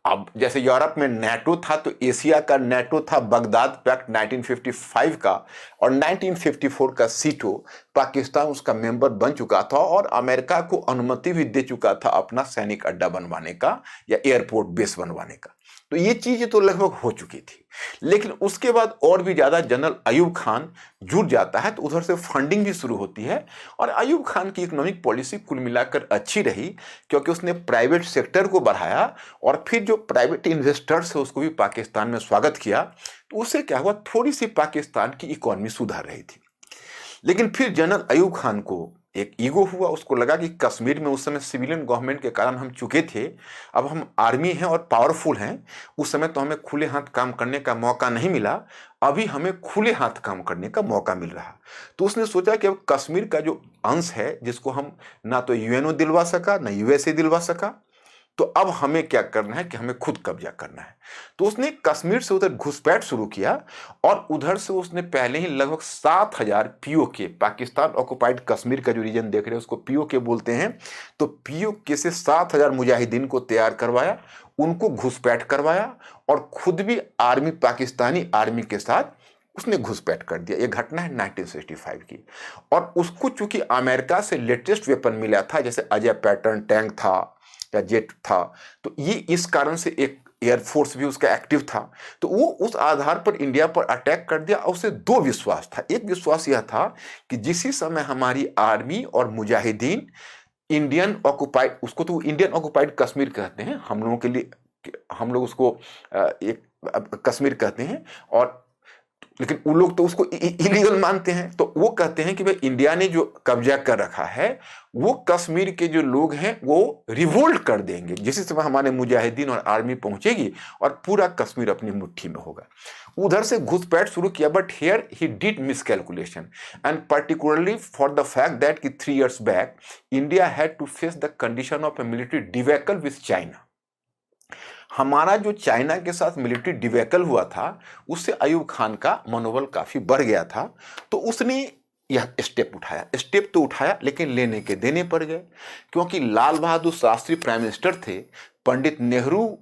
अब जैसे यूरोप में नेटो था, तो एशिया का नेटो था बगदाद पैक्ट 1955 का, और 1954 का सीटो पाकिस्तान उसका मेंबर बन चुका था, और अमेरिका को अनुमति भी दे चुका था अपना सैनिक अड्डा बनवाने का या एयरपोर्ट बेस बनवाने का। तो ये चीजें तो लगभग हो चुकी थी। लेकिन उसके बाद और भी ज्यादा जनरल अयूब खान जुट जाता है, तो उधर से फंडिंग भी शुरू होती है। और अयूब खान की इकोनॉमिक पॉलिसी कुल मिलाकर अच्छी रही, क्योंकि उसने प्राइवेट सेक्टर को बढ़ाया, और फिर जो प्राइवेट इन्वेस्टर्स है उसको भी पाकिस्तान में स्वागत किया। तो उससे क्या हुआ, थोड़ी सी पाकिस्तान की इकोनॉमी सुधर रही थी। लेकिन फिर जनरल अयूब खान को एक ईगो हुआ। उसको लगा कि कश्मीर में उस समय सिविलियन गवर्नमेंट के कारण हम चुके थे, अब हम आर्मी हैं और पावरफुल हैं। उस समय तो हमें खुले हाथ काम करने का मौका नहीं मिला, अभी हमें खुले हाथ काम करने का मौका मिल रहा। तो उसने सोचा कि अब कश्मीर का जो अंश है, जिसको हम ना तो यूएनओ दिलवा सका ना यूएसए दिलवा सका, तो अब हमें क्या करना है कि हमें खुद कब्जा करना है। तो उसने कश्मीर से उधर घुसपैठ शुरू किया, और उधर से उसने पहले ही लगभग 7000 पीओके, पाकिस्तान ऑक्युपाइड कश्मीर का जो रीजन देख रहे हैं उसको पीओके बोलते हैं, तो पीओके से 7000 मुजाहिदीन को तैयार करवाया, उनको घुसपैठ करवाया, और खुद भी आर्मी, पाकिस्तानी आर्मी के साथ उसने घुसपैठ कर दिया। यह घटना है 1965 की। और उसको चूंकि अमेरिका से लेटेस्ट वेपन मिला था, जैसे अजय पैटर्न टैंक था या जेट था, तो ये इस कारण से एक एयरफोर्स भी उसका एक्टिव था, तो वो उस आधार पर इंडिया पर अटैक कर दिया। और उसे 2 विश्वास था। एक विश्वास यह था कि जिस समय हमारी आर्मी और मुजाहिदीन इंडियन ऑक्युपाइड, उसको तो इंडियन ऑक्युपाइड कश्मीर कहते हैं, हम लोगों के लिए, हम लोग उसको एक कश्मीर कहते हैं, और लेकिन वो लोग तो उसको इलीगल मानते हैं। तो वो कहते हैं कि भाई इंडिया ने जो कब्जा कर रखा है वो कश्मीर के जो लोग हैं वो रिवोल्ट कर देंगे, जिस समय हमारे मुजाहिदीन और आर्मी पहुंचेगी और पूरा कश्मीर अपनी मुट्ठी में होगा। उधर से घुसपैठ शुरू किया, but here he did miscalculation and particularly for the fact that कि 3 years back India had to face the condition of a military debacle with China. हमारा जो चाइना के साथ मिलिट्री डिवेकल हुआ था उससे अयूब खान का मनोबल काफी बढ़ गया था। तो उसने यह स्टेप उठाया, स्टेप तो उठाया लेकिन लेने के देने पड़ गए, क्योंकि लाल बहादुर शास्त्री प्राइम मिनिस्टर थे। पंडित नेहरू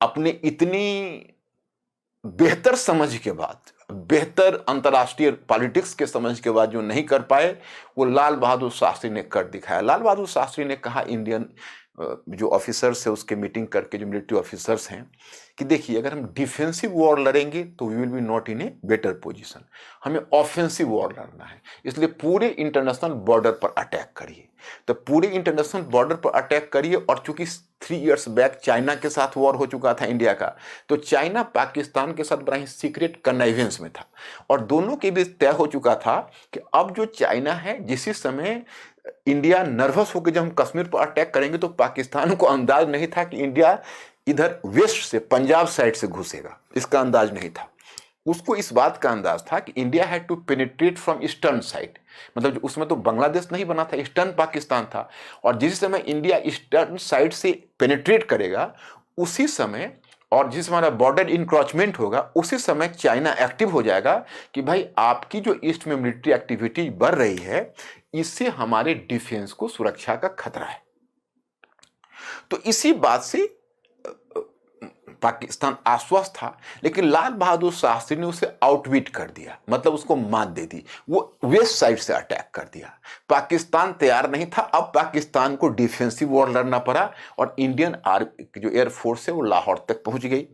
अपने इतनी बेहतर समझ के बाद, बेहतर अंतर्राष्ट्रीय पॉलिटिक्स के समझ के बाद जो नहीं कर पाए वो लाल बहादुर शास्त्री ने कर दिखाया। लाल बहादुर शास्त्री ने कहा इंडियन जो ऑफिसर्स है उसके मीटिंग करके, जो मिलिट्री ऑफिसर्स हैं, कि देखिए अगर हम डिफेंसिव वॉर लड़ेंगे तो we will be not in a better position, हमें ऑफेंसिव वॉर लड़ना है, इसलिए पूरे इंटरनेशनल बॉर्डर पर अटैक करिए। तो पूरे इंटरनेशनल बॉर्डर पर अटैक करिए। और चूंकि 3 years बैक चाइना के साथ वॉर हो चुका था इंडिया का, तो चाइना पाकिस्तान के साथ बड़ा ही सीक्रेट कन्नाइवेंस में था और दोनों के बीच तय हो चुका था कि अब जो चाइना है, जिस समय इंडिया नर्वस होकर जब हम कश्मीर पर अटैक करेंगे तो पाकिस्तान को अंदाज नहीं था कि इंडिया इधर वेस्ट से, पंजाब साइड से घुसेगा, इसका अंदाज नहीं था। उसको इस बात का अंदाज था कि India had to penetrate from eastern side, मतलब उसमें तो बांग्लादेश नहीं बना था, ईस्टर्न पाकिस्तान था। और जिस समय इंडिया ईस्टर्न साइड से पेनिट्रेट करेगा उसी समय, और जिस हमारा बॉर्डर इंक्रोचमेंट होगा उसी समय चाइना एक्टिव हो जाएगा कि भाई आपकी जो ईस्ट में मिलिट्री एक्टिविटी बढ़ रही है, इससे हमारे डिफेंस को सुरक्षा का खतरा है। तो इसी बात से पाकिस्तान आश्वस्त था, लेकिन लाल बहादुर शास्त्री ने उसे आउटविट कर दिया, मतलब उसको मात दे दी। वो वेस्ट साइड से अटैक कर दिया। पाकिस्तान तैयार नहीं था, अब पाकिस्तान को डिफेंसिव वॉर लड़ना पड़ा और इंडियन आर्मी जो एयरफोर्स है वो लाहौर तक पहुंच गई।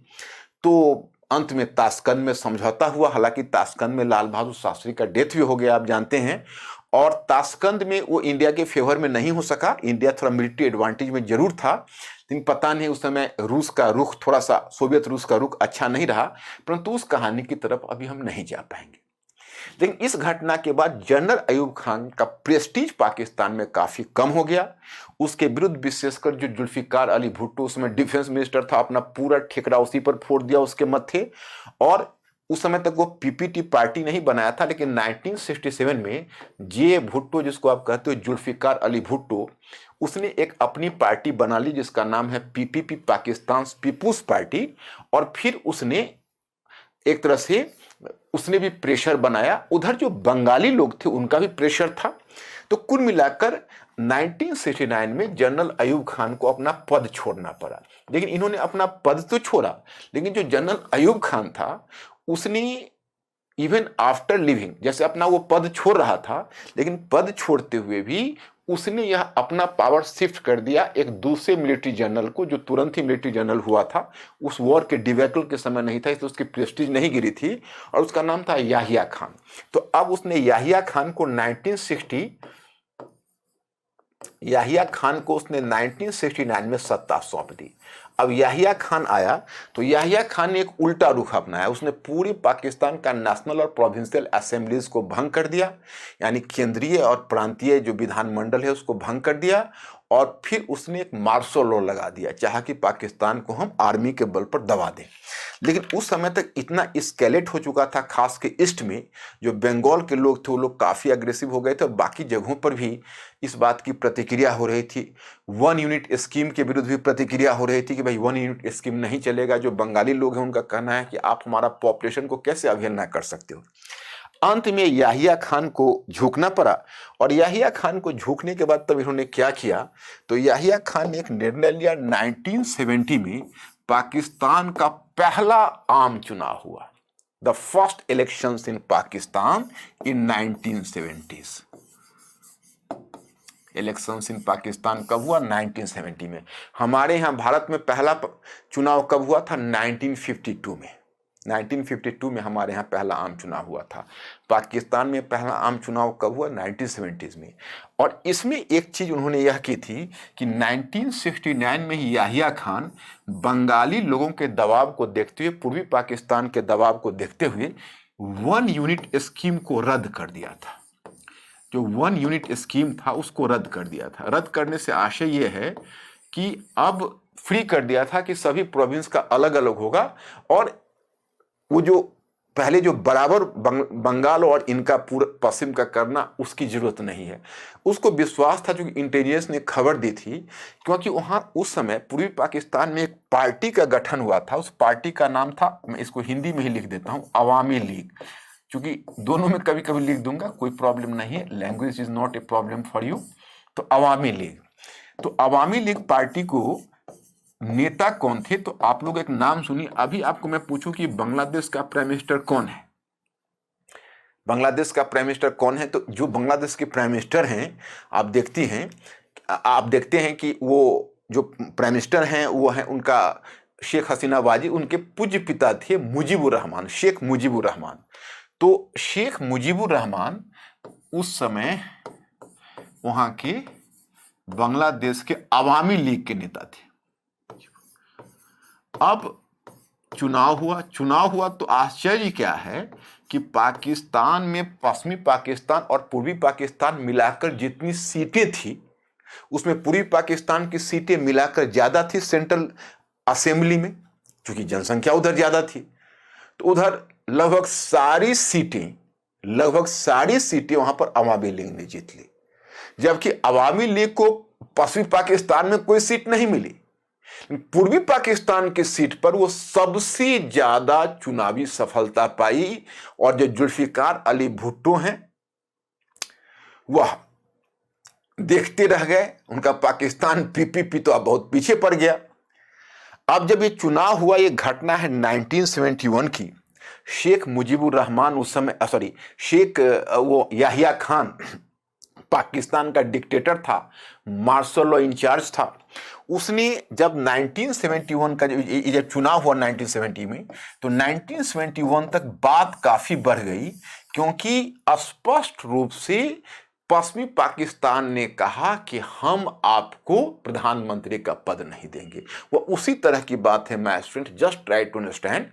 तो अंत में ताशकंद में समझौता हुआ, हालांकि ताशकंद में लाल बहादुर शास्त्री का डेथ भी हो गया, आप जानते हैं। और ताशकंद में वो इंडिया के फेवर में नहीं हो सका, इंडिया थोड़ा मिलिट्री एडवांटेज में जरूर था, लेकिन पता नहीं उस समय रूस का रुख, थोड़ा सा सोवियत रूस का रुख अच्छा नहीं रहा। परंतु उस कहानी की तरफ अभी हम नहीं जा पाएंगे। लेकिन इस घटना के बाद जनरल अयूब खान का प्रेस्टीज पाकिस्तान में काफी कम हो गया। उसके विरुद्ध विशेषकर जो जुल्फिकार अली भुट्टो, उसमें डिफेंस मिनिस्टर था, अपना पूरा ठेकरा उसी पर फोड़ दिया उसके मत्थे। और उस समय तक वो पीपीटी पार्टी नहीं बनाया था, लेकिन 1967 में जे भुट्टो, जिसको आप कहते हो जुल्फिकार अली भुट्टो, उसने एक अपनी पार्टी बना ली जिसका नाम है पीपीपी, पाकिस्तान पीपुल्स पार्टी। और फिर उसने एक तरह से उसने भी प्रेशर बनाया, उधर जो बंगाली लोग थे उनका भी प्रेशर था। तो कुल मिलाकर 1969 में जनरल अयूब खान को अपना पद छोड़ना पड़ा। लेकिन इन्होंने अपना पद तो छोड़ा, लेकिन जो जनरल अयूब खान था उसने इवन आफ्टर लिविंग, जैसे अपना वो पद छोड़ रहा था, लेकिन पद छोड़ते हुए भी उसने यह अपना पावर शिफ्ट कर दिया एक दूसरे मिलिट्री जनरल को, जो तुरंत ही मिलिट्री जनरल हुआ था। उस वॉर के डिवेकल के समय नहीं था, इसलिए उसकी प्रेस्टीज नहीं गिरी थी, और उसका नाम था याहिया खान। तो अब उसने याहिया खान को 1969 में सत्ता सौंप दी। अब याहिया खान आया तो याहिया खान ने एक उल्टा रुख अपनाया। उसने पूरी पाकिस्तान का नेशनल और प्रोविंशियल असेंबलीज को भंग कर दिया, यानी केंद्रीय और प्रांतीय जो विधानमंडल है उसको भंग कर दिया। और फिर उसने एक मार्शल लॉ लगा दिया, चाहा कि पाकिस्तान को हम आर्मी के बल पर दबा दें। लेकिन उस समय तक इतना स्केलेट हो चुका था, खास के ईस्ट में जो बंगाल के लोग थे वो लोग काफ़ी अग्रेसिव हो गए थे, और बाकी जगहों पर भी इस बात की प्रतिक्रिया हो रही थी। 1 यूनिट स्कीम के विरुद्ध भी प्रतिक्रिया हो रही थी कि भाई 1 यूनिट स्कीम नहीं चलेगा। जो बंगाली लोग हैं उनका कहना है कि आप हमारा पॉपुलेशन को कैसे अवहेलना कर सकते हो। अंत में याहिया खान को झुकना पड़ा, और याहिया खान को झुकने के बाद तब इन्होंने क्या किया, तो याहिया खान ने एक निर्णय लिया। 1970 में पाकिस्तान का पहला आम चुनाव हुआ, the first elections in Pakistan in 1970s। Elections in Pakistan कब हुआ? 1970 में। हमारे यहाँ भारत में पहला चुनाव कब हुआ था? 1952 में। 1952 में हमारे यहाँ पहला आम चुनाव हुआ था। पाकिस्तान में पहला आम चुनाव कब हुआ? 1970s में। और इसमें एक चीज़ उन्होंने यह की थी कि 1969 में ही याहिया खान बंगाली लोगों के दबाव को देखते हुए, पूर्वी पाकिस्तान के दबाव को देखते हुए 1 यूनिट स्कीम को रद्द कर दिया था। जो 1 यूनिट स्कीम था उसको रद्द कर दिया था। रद्द करने से आशय ये है कि अब फ्री कर दिया था कि सभी प्रोविंस का अलग अलग होगा, और वो जो पहले जो बराबर बंगाल और इनका पूरा पश्चिम का करना, उसकी जरूरत नहीं है। उसको विश्वास था, क्योंकि इंटेलिजेंस ने खबर दी थी, क्योंकि वहां उस समय पूर्वी पाकिस्तान में एक पार्टी का गठन हुआ था। उस पार्टी का नाम था, मैं इसको हिंदी में ही लिख देता हूं, अवामी लीग। क्योंकि दोनों में कभी कभी लिख दूंगा, कोई प्रॉब्लम नहीं है, language is not a problem for you. तो अवामी लीग, तो अवामी लीग पार्टी को नेता कौन थे? तो आप लोग एक नाम सुनिए। अभी आपको मैं पूछूं कि बांग्लादेश का प्राइम मिनिस्टर कौन है? बांग्लादेश का प्राइम मिनिस्टर कौन है? तो जो बांग्लादेश के प्राइम मिनिस्टर हैं, आप देखते हैं कि वो जो प्राइम मिनिस्टर हैं वो है उनका शेख हसीना वाजी। उनके पूज्य पिता थे मुजीबुर रहमान, शेख मुजीबुर रहमान। तो शेख मुजीबुर रहमान उस समय वहां के बांग्लादेश के अवामी लीग के नेता थे। अब चुनाव हुआ तो आश्चर्य क्या है कि पाकिस्तान में पश्चिमी पाकिस्तान और पूर्वी पाकिस्तान मिलाकर जितनी सीटें थी, उसमें पूर्वी पाकिस्तान की सीटें मिलाकर ज्यादा थी सेंट्रल असेंबली में, क्योंकि जनसंख्या उधर ज्यादा थी। तो उधर लगभग सारी सीटें वहां पर अवामी लीग ने जीत ली, जबकि अवामी लीग को पश्चिमी पाकिस्तान में कोई सीट नहीं मिली। पूर्वी पाकिस्तान की सीट पर वो सबसे ज्यादा चुनावी सफलता पाई, और जो जुल्फिकार अली भुट्टो हैं वह देखते रह गए। उनका पाकिस्तान पीपीपी तो अब बहुत पीछे पड़ गया। अब जब ये चुनाव हुआ, ये घटना है 1971 की। शेख मुजीबुर रहमान उस समय वो याहिया खान पाकिस्तान का डिक्टेटर था, मार्शल लॉ इंचार्ज था। उसने जब 1971 का जब चुनाव हुआ 1970 में, तो 1971 तक बात काफी बढ़ गई, क्योंकि स्पष्ट रूप से पश्चिमी पाकिस्तान ने कहा कि हम आपको प्रधानमंत्री का पद नहीं देंगे। वो उसी तरह की बात है my student, just try to understand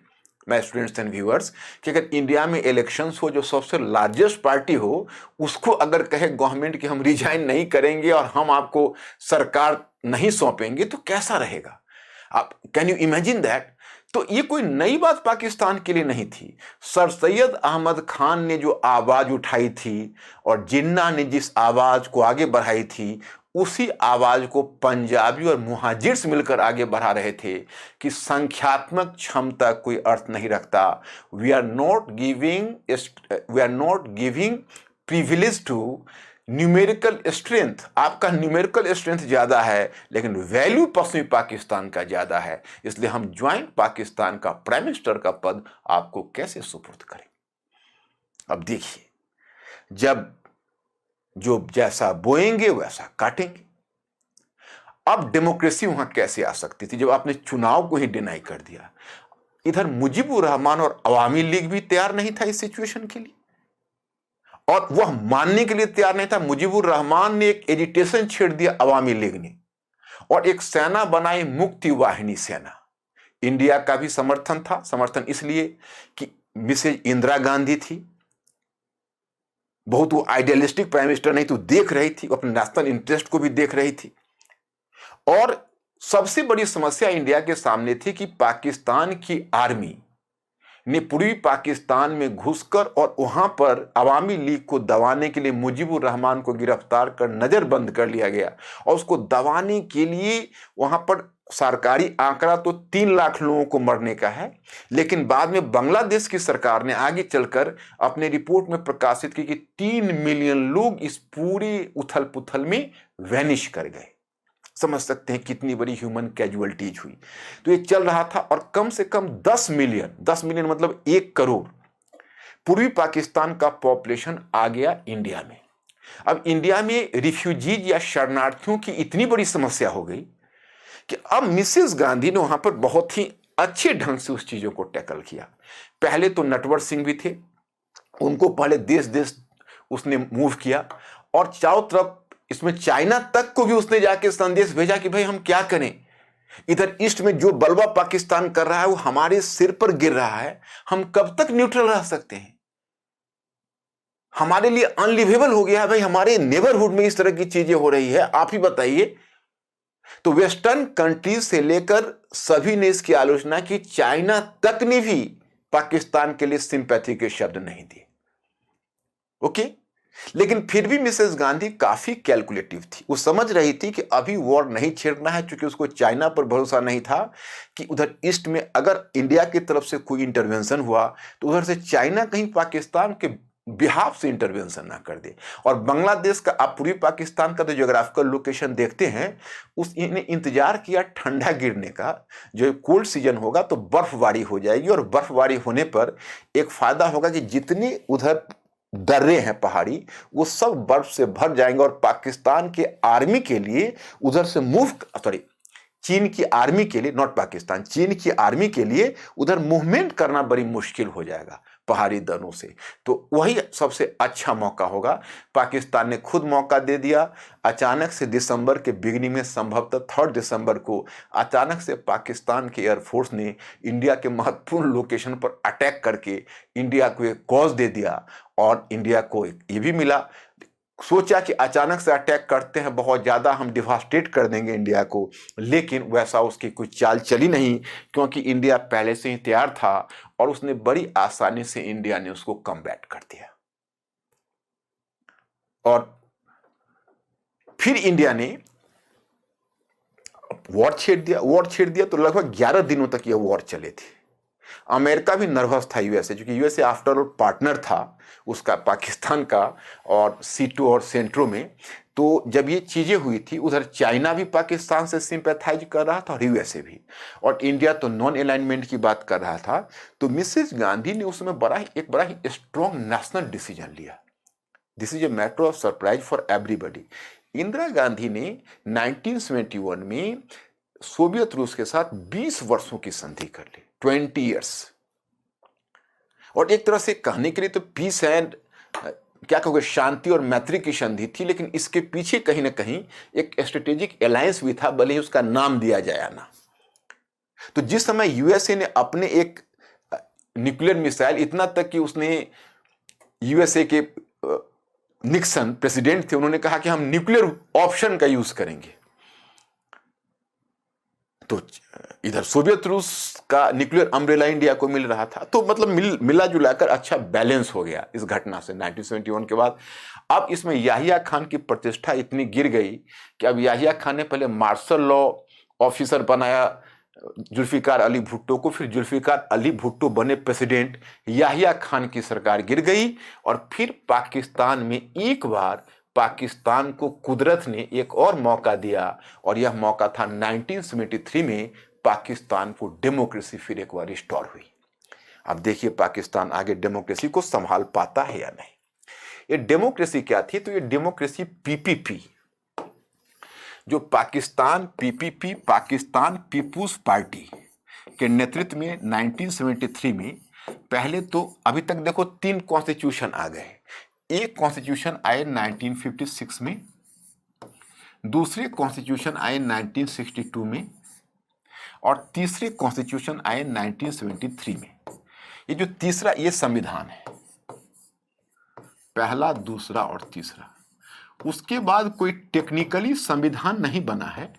my students and viewers, कि अगर इंडिया में इलेक्शंस हो, जो सबसे लार्जेस्ट पार्टी हो, उसको अगर कहे गवर्नमेंट कि हम रिजाइन नहीं करेंगे और हम आपको सरकार नहीं सौंपेंगे, तो कैसा रहेगा? आप कैन यू इमेजिन दैट? तो ये कोई नई बात पाकिस्तान के लिए नहीं थी। सर सैयद अहमद खान ने जो आवाज उठाई थी और जिन्ना ने जिस आवाज को आगे बढ़ाई थी, उसी आवाज को पंजाबी और मुहाजिर्स मिलकर आगे बढ़ा रहे थे कि संख्यात्मक क्षमता कोई अर्थ नहीं रखता। We are not giving privilege to numerical strength. आपका न्यूमेरिकल स्ट्रेंथ ज्यादा है, लेकिन वैल्यू पश्चिमी पाकिस्तान का ज्यादा है, इसलिए हम ज्वाइंट पाकिस्तान का प्राइम मिनिस्टर का पद आपको कैसे सुपुर्द करें? अब देखिए, जब जो जैसा बोएंगे वैसा काटेंगे। अब डेमोक्रेसी वहां कैसे आ सकती थी जब आपने चुनाव को ही डिनाई कर दिया? इधर मुजीबुर रहमान और अवामी लीग भी तैयार नहीं था इस सिचुएशन के लिए, और वह मानने के लिए तैयार नहीं था। मुजीबुर रहमान ने एक एजिटेशन छेड़ दिया अवामी लीग ने, और एक सेना बनाई, मुक्ति वाहिनी सेना। इंडिया का भी समर्थन था। समर्थन इसलिए कि मिसेज इंदिरा गांधी थी, बहुत वो आइडियलिस्टिक प्राइम मिनिस्टर नहीं तो देख रही थी, अपने नेशनल इंटरेस्ट को भी देख रही थी। और सबसे बड़ी समस्या इंडिया के सामने थी कि पाकिस्तान की आर्मी ने पूर्वी पाकिस्तान में घुसकर और वहां पर अवामी लीग को दबाने के लिए मुजीबुर रहमान को गिरफ्तार कर नजरबंद कर लिया गया, और उसको दबाने के लिए वहां पर सरकारी आंकड़ा तो 3 लाख लोगों को मरने का है, लेकिन बाद में बांग्लादेश की सरकार ने आगे चलकर अपने रिपोर्ट में प्रकाशित की कि 3 मिलियन लोग इस पूरी उथल पुथल में वैनिश कर गए। समझ सकते हैं कितनी बड़ी ह्यूमन कैजुअलिटीज हुई। तो ये चल रहा था, और कम से कम 10 मिलियन मतलब 1 करोड़ पूर्वी पाकिस्तान का पॉपुलेशन आ गया इंडिया में। अब इंडिया में रिफ्यूजीज या शरणार्थियों की इतनी बड़ी समस्या हो गई कि अब मिसेस गांधी ने वहां पर बहुत ही अच्छे ढंग से उस चीजों को टैकल किया। पहले तो नटवर सिंह भी थे, उनको पहले देश देश उसने मूव किया, और चारों तरफ इसमें चाइना तक को भी उसने जाके संदेश भेजा कि भाई हम क्या करें, इधर ईस्ट में जो बलवा पाकिस्तान कर रहा है वो हमारे सिर पर गिर रहा है, हम कब तक न्यूट्रल रह सकते हैं, हमारे लिए अनलिवेबल हो गया है भाई, हमारे नेबरहुड में इस तरह की चीजें हो रही है, आप ही बताइए। तो वेस्टर्न कंट्रीज से लेकर सभी ने इसकी आलोचना की, चाइना तक ने भी पाकिस्तान के लिए सिंपैथी के शब्द नहीं दिए। ओके, लेकिन फिर भी मिसेस गांधी काफी कैलकुलेटिव थी, वो समझ रही थी कि अभी वॉर नहीं छेड़ना है, क्योंकि उसको चाइना पर भरोसा नहीं था कि उधर ईस्ट में अगर इंडिया की तरफ से कोई इंटरवेंशन हुआ तो उधर से चाइना कहीं पाकिस्तान के बिहाफ से इंटरवेंशन ना कर दे। और बांग्लादेश का, आप पूर्वी पाकिस्तान का तो ज्योग्राफिकल लोकेशन देखते हैं, उस इन्हें इंतजार किया ठंडा गिरने का, जो कोल्ड सीजन होगा तो बर्फबारी हो जाएगी, और बर्फबारी होने पर एक फायदा होगा कि जितनी उधर दर्रे हैं पहाड़ी, वो सब बर्फ से भर जाएंगे, और पाकिस्तान के आर्मी के लिए उधर से चीन की आर्मी के लिए, नॉट पाकिस्तान, चीन की आर्मी के लिए उधर मूवमेंट करना बड़ी मुश्किल हो जाएगा पहाड़ी दर्रों से। तो वही सबसे अच्छा मौका होगा। पाकिस्तान ने खुद मौका दे दिया। अचानक से दिसंबर के बिगनिंग में, संभवतः 3 दिसंबर को अचानक से पाकिस्तान के एयरफोर्स ने इंडिया के महत्वपूर्ण लोकेशन पर अटैक करके इंडिया को एक कॉज दे दिया, और इंडिया को ये भी मिला, सोचा कि अचानक से अटैक करते हैं, बहुत ज़्यादा हम डिवास्टेट कर देंगे इंडिया को, लेकिन वैसा उसकी कोई चाल चली नहीं, क्योंकि इंडिया पहले से ही तैयार था, और उसने बड़ी आसानी से इंडिया ने उसको कम्बैट कर दिया। और फिर इंडिया ने वॉर छेड़ दिया तो लगभग 11 दिनों तक यह वॉर चले थे। अमेरिका भी नर्वस था यूएसए, क्योंकि यूएसए आफ्टर ऑल पार्टनर था उसका, पाकिस्तान का, और C2 और सेंट्रो में। तो जब ये चीजें हुई थी, उधर चाइना भी पाकिस्तान से सिंपैथाइज कर रहा था, और यूएसए भी, और इंडिया तो नॉन अलाइनमेंट की बात कर रहा था। तो मिसेस गांधी ने उसमें एक बड़ा ही स्ट्रॉन्ग नेशनल डिसीजन लिया। This is a matter of surprise for everybody. Indira Gandhi ने 1971 में सोवियत रूस के साथ 20 वर्षों की संधि कर ली, 20 ईयर्स। और एक तरह से कहने के लिए तो पीस एंड क्या कहोगे, शांति और मैत्री की संधि थी, लेकिन इसके पीछे कहीं ना कहीं एक स्ट्रेटेजिक अलायंस भी था, भले ही उसका नाम दिया जाए ना। तो जिस समय यूएसए ने अपने एक न्यूक्लियर मिसाइल, इतना तक कि उसने, यूएसए के निक्सन प्रेसिडेंट थे, उन्होंने कहा कि हम न्यूक्लियर ऑप्शन का यूज करेंगे। तो इधर सोवियत रूस का न्यूक्लियर अम्ब्रेला इंडिया को मिल रहा था, तो मतलब मिला जुलाकर अच्छा बैलेंस हो गया इस घटना से 1971 के बाद। अब इसमें याहिया खान की प्रतिष्ठा इतनी गिर गई कि अब याहिया खान ने पहले मार्शल लॉ ऑफिसर बनाया जुल्फिकार अली भुट्टो को, फिर जुल्फिकार अली भुट्टो बने प्रेसिडेंट, याहिया खान की सरकार गिर गई, और फिर पाकिस्तान में एक बार पाकिस्तान को कुदरत ने एक और मौका दिया, और यह मौका था 1973 में पाकिस्तान को डेमोक्रेसी फिर एक बार रिस्टोर हुई। अब देखिए पाकिस्तान आगे डेमोक्रेसी को संभाल पाता है या नहीं। ये डेमोक्रेसी क्या थी? तो ये डेमोक्रेसी पीपीपी, जो पाकिस्तान पीपीपी, पाकिस्तान पीपुल्स पार्टी के नेतृत्व में 1973 में, पहले तो अभी तक देखो 3 कॉन्स्टिट्यूशन आ गए। एक कॉन्स्टिट्यूशन आए 1956 में, दूसरे कॉन्स्टिट्यूशन आए 1962 में, और तीसरे कॉन्स्टिट्यूशन आए 1973 में। ये जो तीसरा, ये संविधान है, पहला, दूसरा और तीसरा। उसके बाद कोई टेक्निकली संविधान नहीं बना है,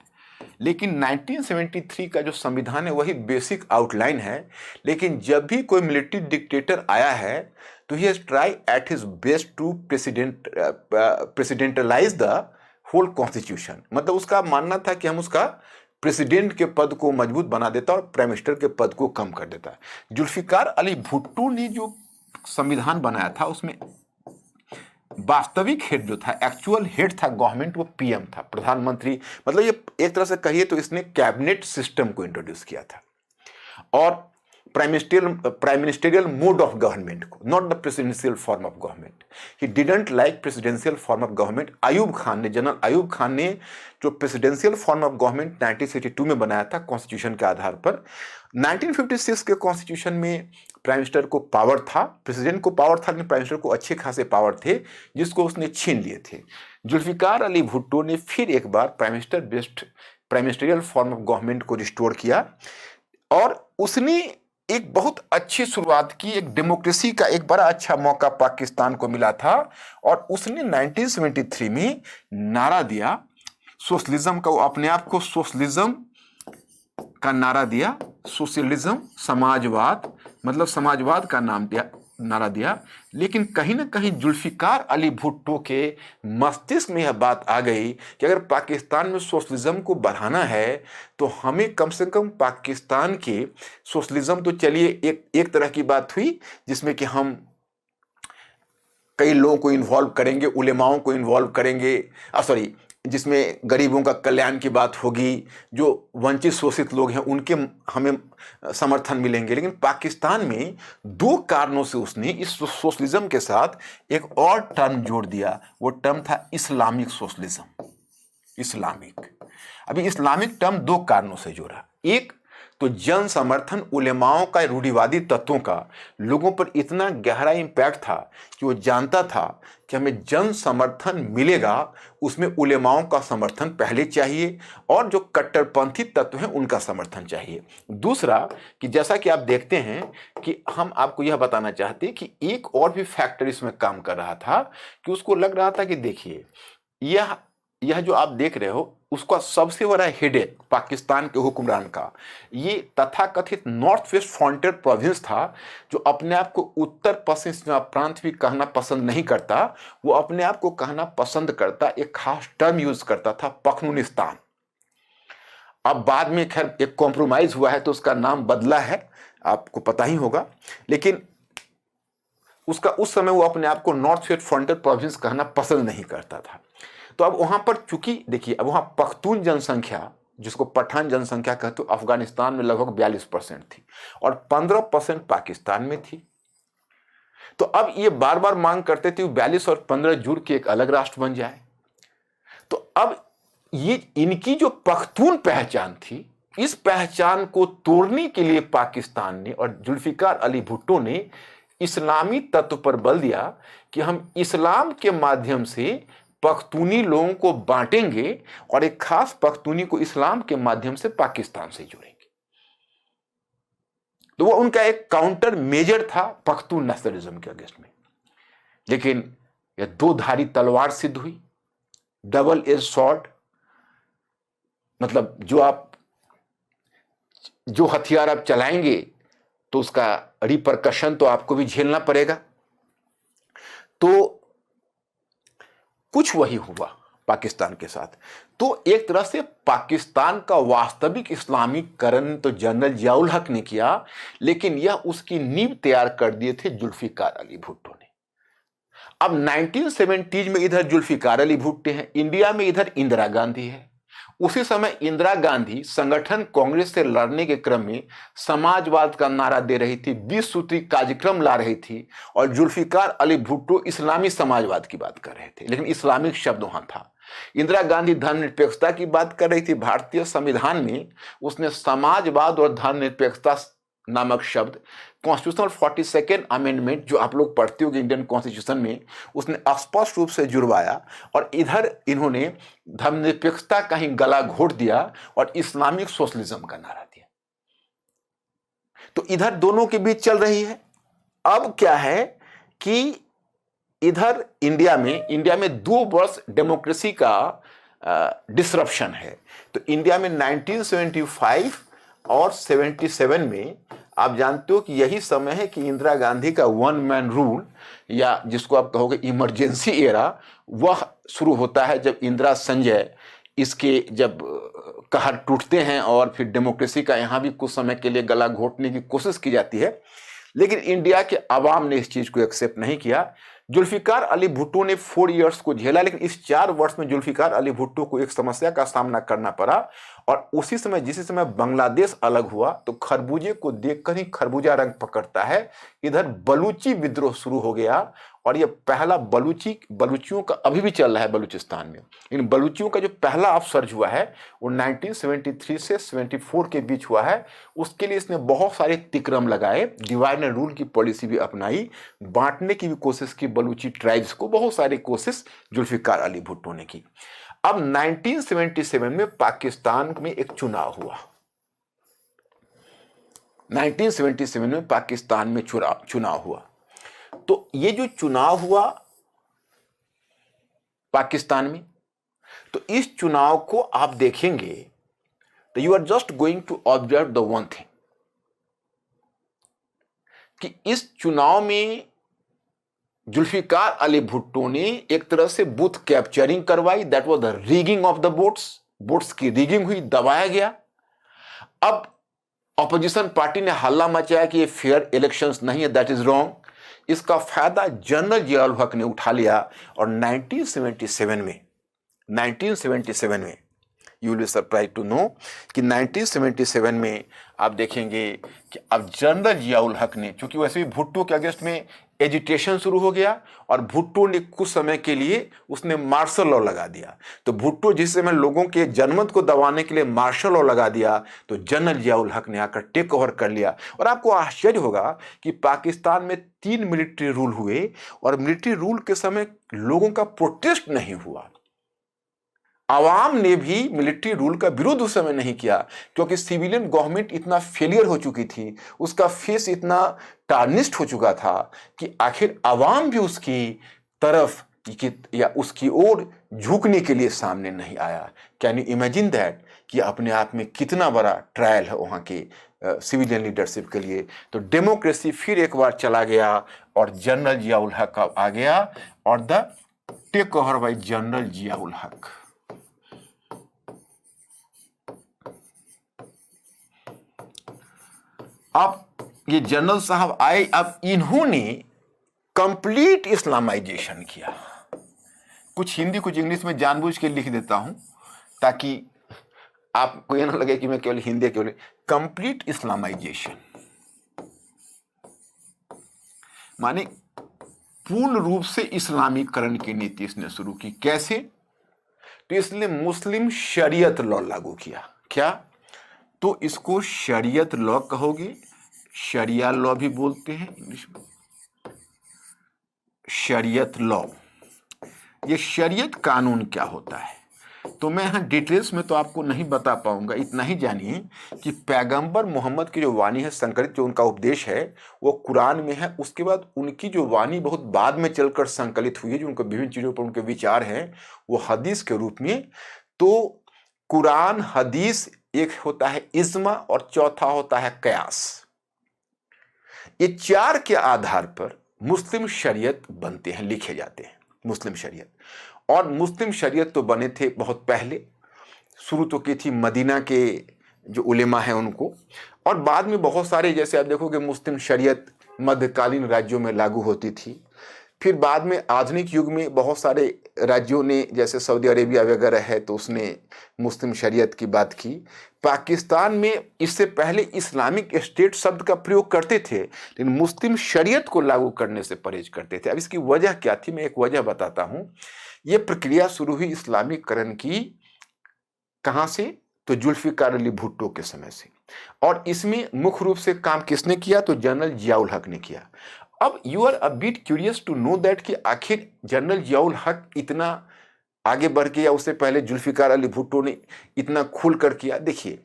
लेकिन 1973 का जो संविधान है वही बेसिक आउटलाइन है। लेकिन जब भी कोई मिलिट्री डिक्टेटर आया है तो he has try at his best to presidentialize the whole constitution. मतलब उसका मानना था कि हम उसका प्रेसिडेंट के पद को मजबूत बना देता और प्राइम मिनिस्टर के पद को कम कर देता। जुल्फिकार अली भुट्टो ने जो संविधान बनाया था उसमें वास्तविक हेड जो था, एक्चुअल हेड था गवर्नमेंट, वो पीएम था, प्रधानमंत्री। मतलब ये एक तरह से कहिए तो इसने कैबिनेट सिस्टम को इंट्रोड्यूस किया था। और prime ministerial mode of government को, not the presidential form of government. He didn't like presidential form of government. Ayub Khan ने, जनरल अयूब खान ने जो प्रेसिडेंशियल फॉर्म ऑफ गवर्नमेंट 1962 में बनाया था कॉन्स्टिट्यूशन के आधार पर, 1956 के कॉन्स्टिट्यूशन में प्राइम मिनिस्टर को पावर था, प्रेसिडेंट को पावर था, लेकिन प्राइम मिनिस्टर को अच्छे खासे पावर थे जिसको उसने छीन लिए थे। जुल्फिकार अली भुट्टो ने फिर एक बार prime minister based prime ministerial form of government को रिस्टोर किया और उसने एक बहुत अच्छी शुरुआत की। एक डेमोक्रेसी का एक बड़ा अच्छा मौका पाकिस्तान को मिला था और उसने 1973 में नारा दिया सोशलिज्म का। वो अपने आप को सोशलिज्म का नारा दिया, सोशलिज्म समाजवाद, मतलब समाजवाद का नारा दिया। लेकिन कहीं ना कहीं जुल्फिकार अली भुट्टो के मस्तिष्क में यह बात आ गई कि अगर पाकिस्तान में सोशलिज्म को बढ़ाना है तो हमें कम से कम पाकिस्तान के सोशलिज्म, तो चलिए एक तरह की बात हुई जिसमें कि हम कई लोगों को इन्वॉल्व करेंगे, उलेमाओं को इन्वॉल्व करेंगे, जिसमें गरीबों का कल्याण की बात होगी, जो वंचित शोषित लोग हैं उनके हमें समर्थन मिलेंगे। लेकिन पाकिस्तान में दो कारणों से उसने इस सोशलिज्म के साथ एक और टर्म जोड़ दिया। वो टर्म था इस्लामिक सोशलिज्म। इस्लामिक, अभी इस्लामिक टर्म दो कारणों से जोड़ा। एक तो जन समर्थन, उलेमाओं का, रूढ़िवादी तत्वों का लोगों पर इतना गहरा इम्पैक्ट था कि वो जानता था कि हमें जन समर्थन मिलेगा, उसमें उलेमाओं का समर्थन पहले चाहिए और जो कट्टरपंथी तत्व हैं उनका समर्थन चाहिए। दूसरा कि जैसा कि आप देखते हैं कि हम आपको यह बताना चाहते हैं कि एक और भी फैक्टर इसमें काम कर रहा था कि उसको लग रहा था कि देखिए यह जो आप देख रहे हो उसका सबसे बड़ा हेडेक पाकिस्तान के हुक्मरान का ये तथाकथित नॉर्थ वेस्ट फ्रंटियर प्रोविंस था, जो अपने आप को उत्तर पश्चिम सीमा प्रांत भी कहना पसंद नहीं करता। वो अपने आप को कहना पसंद करता, एक खास टर्म यूज करता था, पख्तूनिस्तान। अब बाद में खैर एक कॉम्प्रोमाइज हुआ है तो उसका नाम बदला है, आपको पता ही होगा। लेकिन उसका उस समय वो अपने आप को नॉर्थ वेस्ट फ्रंटियर प्रोविंस कहना पसंद नहीं करता था। तो अब वहां पर चूंकि देखिए, अब वहां पख्तून जनसंख्या, जिसको पठान जनसंख्या कहते हो, अफगानिस्तान में लगभग 42% थी और 15% पाकिस्तान में थी। तो अब ये बार बार मांग करते थे 42 और 15 जुड़ के एक अलग राष्ट्र बन जाए। तो अब ये इनकी जो पख्तून पहचान थी, इस पहचान को तोड़ने के लिए पाकिस्तान ने और जुल्फिकार अली भुट्टो ने इस्लामी तत्व पर बल दिया कि हम इस्लाम के माध्यम से पख्तूनी लोगों को बांटेंगे और एक खास पख्तूनी को इस्लाम के माध्यम से पाकिस्तान से जोड़ेंगे। तो वो उनका एक काउंटर मेजर था पख्तून नेशनलिज्म के अगेंस्ट में। लेकिन यह दो धारी तलवार सिद्ध हुई, डबल एज स्वॉर्ड। मतलब जो हथियार आप चलाएंगे तो उसका रिपरकशन तो आपको भी झेलना पड़ेगा। तो कुछ वही हुआ पाकिस्तान के साथ। तो एक तरह से पाकिस्तान का वास्तविक इस्लामीकरण तो जनरल जियाउल हक ने किया, लेकिन यह उसकी नींव तैयार कर दिए थे जुल्फिकार अली भुट्टो ने। अब 1970s में इधर जुल्फिकार अली भुट्टो हैं, इंडिया में इधर इंदिरा गांधी है। उसी समय इंदिरा गांधी संगठन कांग्रेस से लड़ने के क्रम में समाजवाद का नारा दे रही थी, 20 सूत्री कार्यक्रम ला रही थी और जुल्फिकार अली भुट्टो इस्लामी समाजवाद की बात कर रहे थे, लेकिन इस्लामिक शब्द वहां था। इंदिरा गांधी धर्मनिरपेक्षता की बात कर रही थी। भारतीय संविधान में उसने समाजवाद और धर्मनिरपेक्षता नामक शब्द कॉन्स्टिट्यूशनल 42nd अमेंडमेंट, जो आप लोग पढ़ते हो इंडियन कॉन्स्टिट्यूशन में, उसने स्पष्ट रूप से जुड़वाया और इधर इन्होंने धर्मनिरपेक्षता का ही गला घोट दिया और इस्लामिक सोशलिज्म का नारा दिया। तो इधर दोनों के बीच चल रही है। अब क्या है कि इधर इंडिया में 2 वर्ष डेमोक्रेसी का डिसरप्शन है। तो इंडिया में 1975 और 77 में आप जानते हो कि यही समय है कि इंदिरा गांधी का 1 मैन रूल, या जिसको आप कहोगे इमरजेंसी एरा, वह शुरू होता है जब इंदिरा संजय इसके जब कहर टूटते हैं और फिर डेमोक्रेसी का यहाँ भी कुछ समय के लिए गला घोटने की कोशिश की जाती है। लेकिन इंडिया के अवाम ने इस चीज को एक्सेप्ट नहीं किया। जुल्फिकार अली भुट्टो ने 4 इयर्स को झेला, लेकिन इस 4 वर्ष में जुल्फिकार अली भुट्टो को एक समस्या का सामना करना पड़ा और उसी समय जिस समय बांग्लादेश अलग हुआ तो खरबूजे को देखकर ही खरबूजा रंग पकड़ता है, इधर बलूची विद्रोह शुरू हो गया। और ये पहला बलूचियों का अभी भी चल रहा है बलूचिस्तान में। इन बलूचियों का जो पहला अपसर्ज हुआ है वो 1973 से 74 के बीच हुआ है। उसके लिए इसने बहुत सारे तिक्रम लगाए, डिवाइड एंड रूल की पॉलिसी भी अपनाई, बांटने की भी कोशिश की बलूची ट्राइब्स को, बहुत सारी कोशिश जुल्फिकार अली भुट्टो ने की। अब 1977 में पाकिस्तान में एक चुनाव हुआ। 1977 में पाकिस्तान में चुनाव हुआ। तो ये जो चुनाव हुआ पाकिस्तान में, तो इस चुनाव को आप देखेंगे तो you are just going to observe the one thing कि इस चुनाव में जुल्फिकार अली भुट्टो ने एक तरह से बूथ कैप्चरिंग करवाई। That was the rigging of the votes की रिगिंग हुई, दबाया गया। अब ऑपोजिशन पार्टी ने हल्ला मचाया कि ये फेयर इलेक्शंस नहीं है, दैट इज रॉन्ग। इसका फायदा जनरल जियाउल हक ने उठा लिया और 1977 में you will be surprise to know कि 1977 में आप देखेंगे कि अब जनरल जियाउल हक ने, चूंकि वैसे भी भुट्टो के अगेंस्ट में एजिटेशन शुरू हो गया और भुट्टो ने कुछ समय के लिए उसने मार्शल लॉ लगा दिया। तो भुट्टो जिस समय लोगों के जनमत को दबाने के लिए मार्शल लॉ लगा दिया तो जनरल जियाउल हक ने आकर टेक ओवर कर लिया। और आपको आश्चर्य होगा कि पाकिस्तान में 3 मिलिट्री रूल हुए और मिलिट्री रूल के समय लोगों का प्रोटेस्ट नहीं हुआ। आवाम ने भी मिलिट्री रूल का विरोध उस समय नहीं किया, क्योंकि सिविलियन गवर्नमेंट इतना फेलियर हो चुकी थी, उसका फेस इतना टार्निश्ड हो चुका था कि आखिर आवाम भी उसकी तरफ या उसकी ओर झुकने के लिए सामने नहीं आया। कैन यू इमेजिन दैट कि अपने आप में कितना बड़ा ट्रायल है वहाँ के सिविलियन लीडरशिप के लिए। तो डेमोक्रेसी फिर एक बार चला गया और जनरल जियाउल हक आ गया और the take over by general Ziaul Haq. अब ये जनरल साहब आए, अब इन्होंने कंप्लीट इस्लामाइजेशन किया। कुछ हिंदी कुछ इंग्लिश में जानबूझ के लिख देता हूं ताकि आपको ये ना लगे कि मैं केवल हिंदी केवल। कंप्लीट इस्लामाइजेशन माने पूर्ण रूप से इस्लामीकरण की नीति इसने शुरू की। कैसे? तो इसलिए मुस्लिम शरीयत लॉ लागू किया। क्या? तो इसको शरीयत लॉ कहोगे, शरिया लॉ भी बोलते हैं इंग्लिश में, शरीयत लॉ। ये शरीयत कानून क्या होता है तो मैं यहाँ डिटेल्स में तो आपको नहीं बता पाऊंगा। इतना ही जानिए कि पैगंबर मोहम्मद की जो वाणी है, संकलित जो उनका उपदेश है वो कुरान में है। उसके बाद उनकी जो वाणी बहुत बाद में चलकर संकलित हुई है, जो उनके विभिन्न चीज़ों पर उनके विचार हैं, वो हदीस के रूप में। तो कुरान, हदीस, एक होता है इज्मा और चौथा होता है कयास। ये 4 के आधार पर मुस्लिम शरीयत बनते हैं, लिखे जाते हैं मुस्लिम शरीयत। और मुस्लिम शरीयत तो बने थे बहुत पहले, शुरू तो की थी मदीना के जो उलेमा हैं उनको, और बाद में बहुत सारे, जैसे आप देखोगे मुस्लिम शरीयत मध्यकालीन राज्यों में लागू होती थी। फिर बाद में आधुनिक युग में बहुत सारे राज्यों ने, जैसे सऊदी अरेबिया वगैरह है, तो उसने मुस्लिम शरीयत की बात की। पाकिस्तान में इससे पहले इस्लामिक स्टेट शब्द का प्रयोग करते थे, लेकिन मुस्लिम शरीयत को लागू करने से परहेज करते थे। अब इसकी वजह क्या थी, मैं एक वजह बताता हूँ। ये प्रक्रिया शुरू हुई इस्लामीकरण की कहाँ से? तो जुल्फिकार अली भुट्टो के समय से। और इसमें मुख्य रूप से काम किसने किया? तो जनरल जियाउल हक ने किया। अब you are a bit curious to know that कि आखिर जनरल जियाउल हक इतना आगे बढ़ गया, उससे पहले जुल्फिकार अली भुट्टो ने इतना खुल कर किया। देखिए,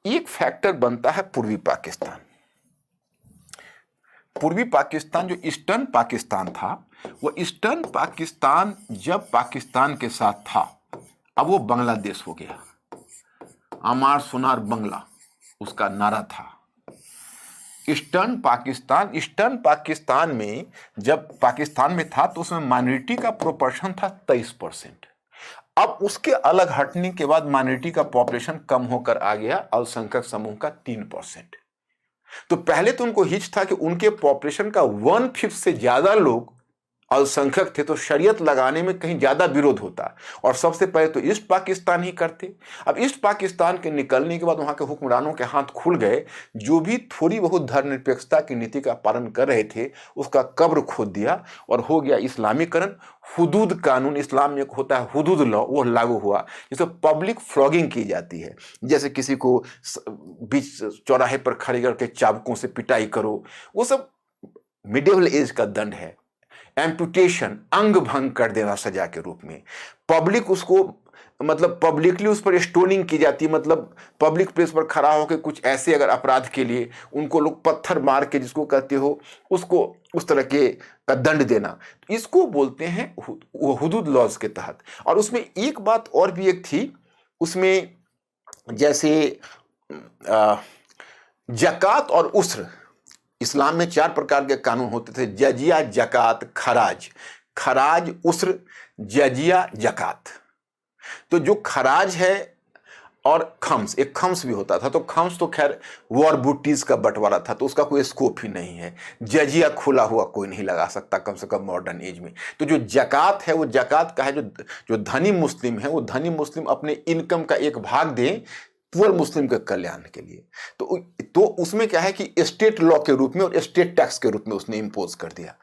एक फैक्टर बनता है पूर्वी पाकिस्तान। पूर्वी पाकिस्तान जो ईस्टर्न पाकिस्तान था, वो ईस्टर्न पाकिस्तान जब पाकिस्तान के साथ था, अब वो बांग्लादेश हो गया। अमार सुनार बंगला उसका नारा था। ईस्टर्न पाकिस्तान में जब पाकिस्तान में था तो उसमें माइनॉरिटी का प्रोपोर्शन था 23%। अब उसके अलग हटने के बाद माइनॉरिटी का पॉपुलेशन कम होकर आ गया अल्पसंख्यक समूह का 3%। तो पहले तो उनको हिच था कि उनके पॉपुलेशन का 1/5 से ज्यादा लोग अल्पसंख्यक थे तो शरीयत लगाने में कहीं ज़्यादा विरोध होता, और सबसे पहले तो ईस्ट पाकिस्तान ही करते। अब ईस्ट पाकिस्तान के निकलने के बाद वहाँ के हुक्मरानों के हाथ खुल गए, जो भी थोड़ी बहुत धर्मनिरपेक्षता की नीति का पालन कर रहे थे उसका कब्र खोद दिया और हो गया इस्लामीकरण। हुदूद कानून, इस्लाम में एक होता है हुदूद लॉ, वो लागू हुआ, जिसमें पब्लिक फ्लॉगिंग की जाती है, जैसे किसी को बीच चौराहे पर खड़े करके चाबुकों से पिटाई करो, वो सब मिडिवल एज का दंड है। एम्पुटेशन, अंग भंग कर देना सजा के रूप में, पब्लिक उसको मतलब पब्लिकली उस पर स्टोनिंग की जाती है, मतलब पब्लिक प्लेस पर खड़ा होकर कुछ ऐसे अगर अपराध के लिए उनको लोग पत्थर मार के, जिसको कहते हो, उसको उस तरह के का दंड देना, इसको बोलते हैं हुदूद लॉज के तहत। और उसमें एक बात और भी एक थी, उसमें जैसे जकात और उस्र, इस्लाम में 4 प्रकार के कानून होते थे, जजिया, जकात, खराज। खराज, उस्र, जजिया, जकात। तो जो खराज है और खम्स, एक खम्स भी होता था, तो खम्स तो खैर वॉर बूटीज का बंटवारा था, तो उसका कोई स्कोप ही नहीं है। जजिया खुला हुआ कोई नहीं लगा सकता, कम से कम मॉडर्न एज में। तो जो जकात है वो जकात का है, जो धनी मुस्लिम है वो धनी मुस्लिम अपने इनकम का एक भाग दें पुअर मुस्लिम के कल्याण के लिए। तो उसमें क्या है कि स्टेट लॉ के रूप में और स्टेट टैक्स के रूप में उसने इम्पोज कर दिया।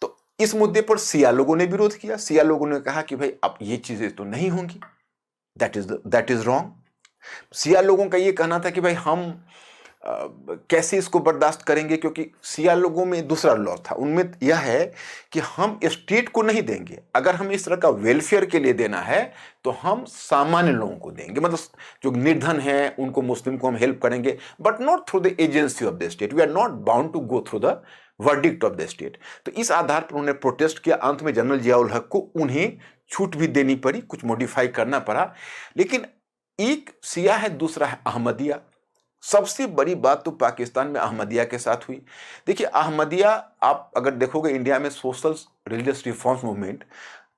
तो इस मुद्दे पर सिया लोगों ने विरोध किया। सिया लोगों ने कहा कि भाई अब ये चीजें तो नहीं होंगी, दैट इज रॉन्ग। सिया लोगों का ये कहना था कि भाई हम कैसे इसको बर्दाश्त करेंगे, क्योंकि सिया लोगों में दूसरा लॉ था, उनमें यह है कि हम स्टेट को नहीं देंगे, अगर हम इस तरह का वेलफेयर के लिए देना है तो हम सामान्य लोगों को देंगे, मतलब जो निर्धन हैं उनको, मुस्लिम को हम हेल्प करेंगे, but not through the agency of the state, we are not bound to go through the verdict of the state. तो इस आधार पर उन्होंने प्रोटेस्ट किया। अंत में जनरल जियाउल हक को उन्हें छूट भी देनी पड़ी, कुछ मॉडिफाई करना पड़ा। लेकिन एक सिया है, दूसरा है अहमदिया। सबसे बड़ी बात तो पाकिस्तान में अहमदिया के साथ हुई। देखिए अहमदिया, आप अगर देखोगे इंडिया में सोशल रिलीजियस रिफॉर्म्स मूवमेंट,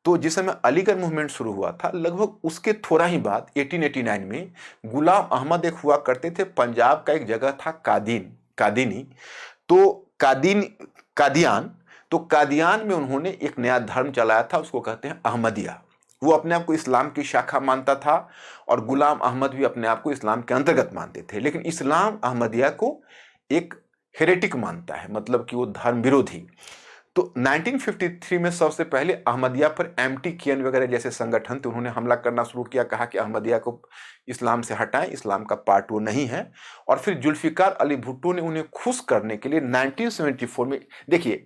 तो जिस समय अलीगढ़ मूवमेंट शुरू हुआ था, लगभग उसके थोड़ा ही बाद 1889 में गुलाम अहमद एक हुआ करते थे, पंजाब का एक जगह था कादिनी, तो कादियान, तो कादियान में उन्होंने एक नया धर्म चलाया था, उसको कहते हैं अहमदिया। वो अपने आप को इस्लाम की शाखा मानता था और गुलाम अहमद भी अपने आप को इस्लाम के अंतर्गत मानते थे, लेकिन इस्लाम अहमदिया को एक हेरेटिक मानता है, मतलब कि वो धर्म विरोधी। तो 1953 में सबसे पहले अहमदिया पर MTKN वगैरह जैसे संगठन थे, उन्होंने हमला करना शुरू किया, कहा कि अहमदिया को इस्लाम से हटाएं, इस्लाम का पार्ट वो नहीं है। और फिर जुल्फिकार अली भुट्टो ने उन्हें खुश करने के लिए 1974 में, देखिए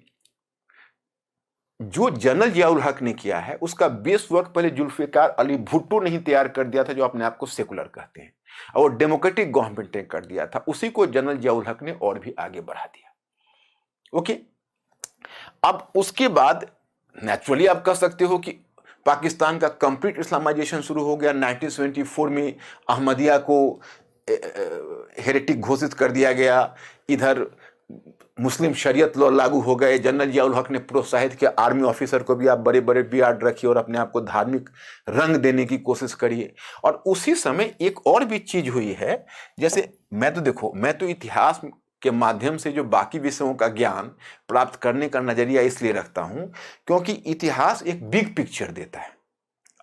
जो जनरल जियाउल हक ने किया है उसका बेस वर्क पहले जुल्फिकार अली भुट्टो ने ही तैयार कर दिया था, जो अपने आप को सेकुलर कहते हैं, और वो डेमोक्रेटिक गवर्नमेंट ने कर दिया था, उसी को जनरल जियाउल हक ने और भी आगे बढ़ा दिया। ओके, अब उसके बाद नेचुरली आप कह सकते हो कि पाकिस्तान का कंप्लीट इस्लामाइजेशन शुरू हो गया। 1974 में अहमदिया को हेरेटिक घोषित कर दिया गया, इधर मुस्लिम शरीयत लॉ लागू हो गए। जनरल जियाउल हक ने प्रोत्साहित किया आर्मी ऑफिसर को भी, आप बड़े बड़े बियार्ड रखिए और अपने आप को धार्मिक रंग देने की कोशिश करिए। और उसी समय एक और भी चीज हुई है, जैसे मैं तो इतिहास के माध्यम से जो बाकी विषयों का ज्ञान प्राप्त करने का नजरिया इसलिए रखता हूं क्योंकि इतिहास एक बिग पिक्चर देता है।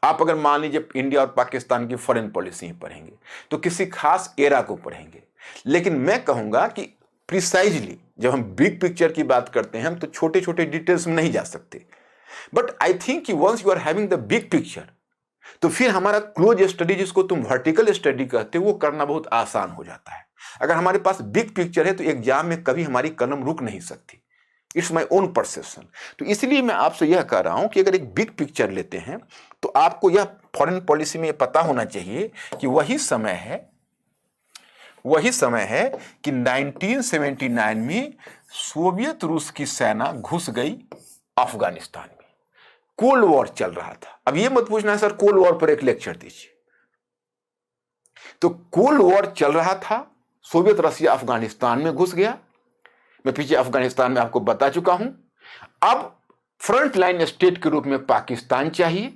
आप अगर मान लीजिए इंडिया और पाकिस्तान की फॉरेन पॉलिसी ही पढ़ेंगे तो किसी खास एरा को पढ़ेंगे, लेकिन मैं कहूंगा कि प्रिसाइजली जब हम बिग पिक्चर की बात करते हैं हम तो छोटे छोटे डिटेल्स में नहीं जा सकते, बट आई थिंक कि once you are having the big picture तो फिर हमारा क्लोज स्टडी, जिसको तुम वर्टिकल स्टडी कहते हो, वो करना बहुत आसान हो जाता है। अगर हमारे पास बिग पिक्चर है तो एग्जाम में कभी हमारी कलम रुक नहीं सकती। It's my own perception. तो इसलिए मैं आपसे यह कह रहा हूं कि अगर एक बिग पिक्चर लेते हैं तो आपको यह फॉरेन पॉलिसी में पता होना चाहिए कि वही समय है कि 1979 में सोवियत रूस की सेना घुस गई अफगानिस्तान में। कोल्ड वॉर चल रहा था। अब यह मत पूछना है सर कोल्ड वॉर पर एक लेक्चर दीजिए। तो कोल्ड वॉर चल रहा था, सोवियत रसिया अफगानिस्तान में घुस गया। मैं पीछे अफगानिस्तान में आपको बता चुका हूं। अब फ्रंट लाइन स्टेट के रूप में पाकिस्तान चाहिए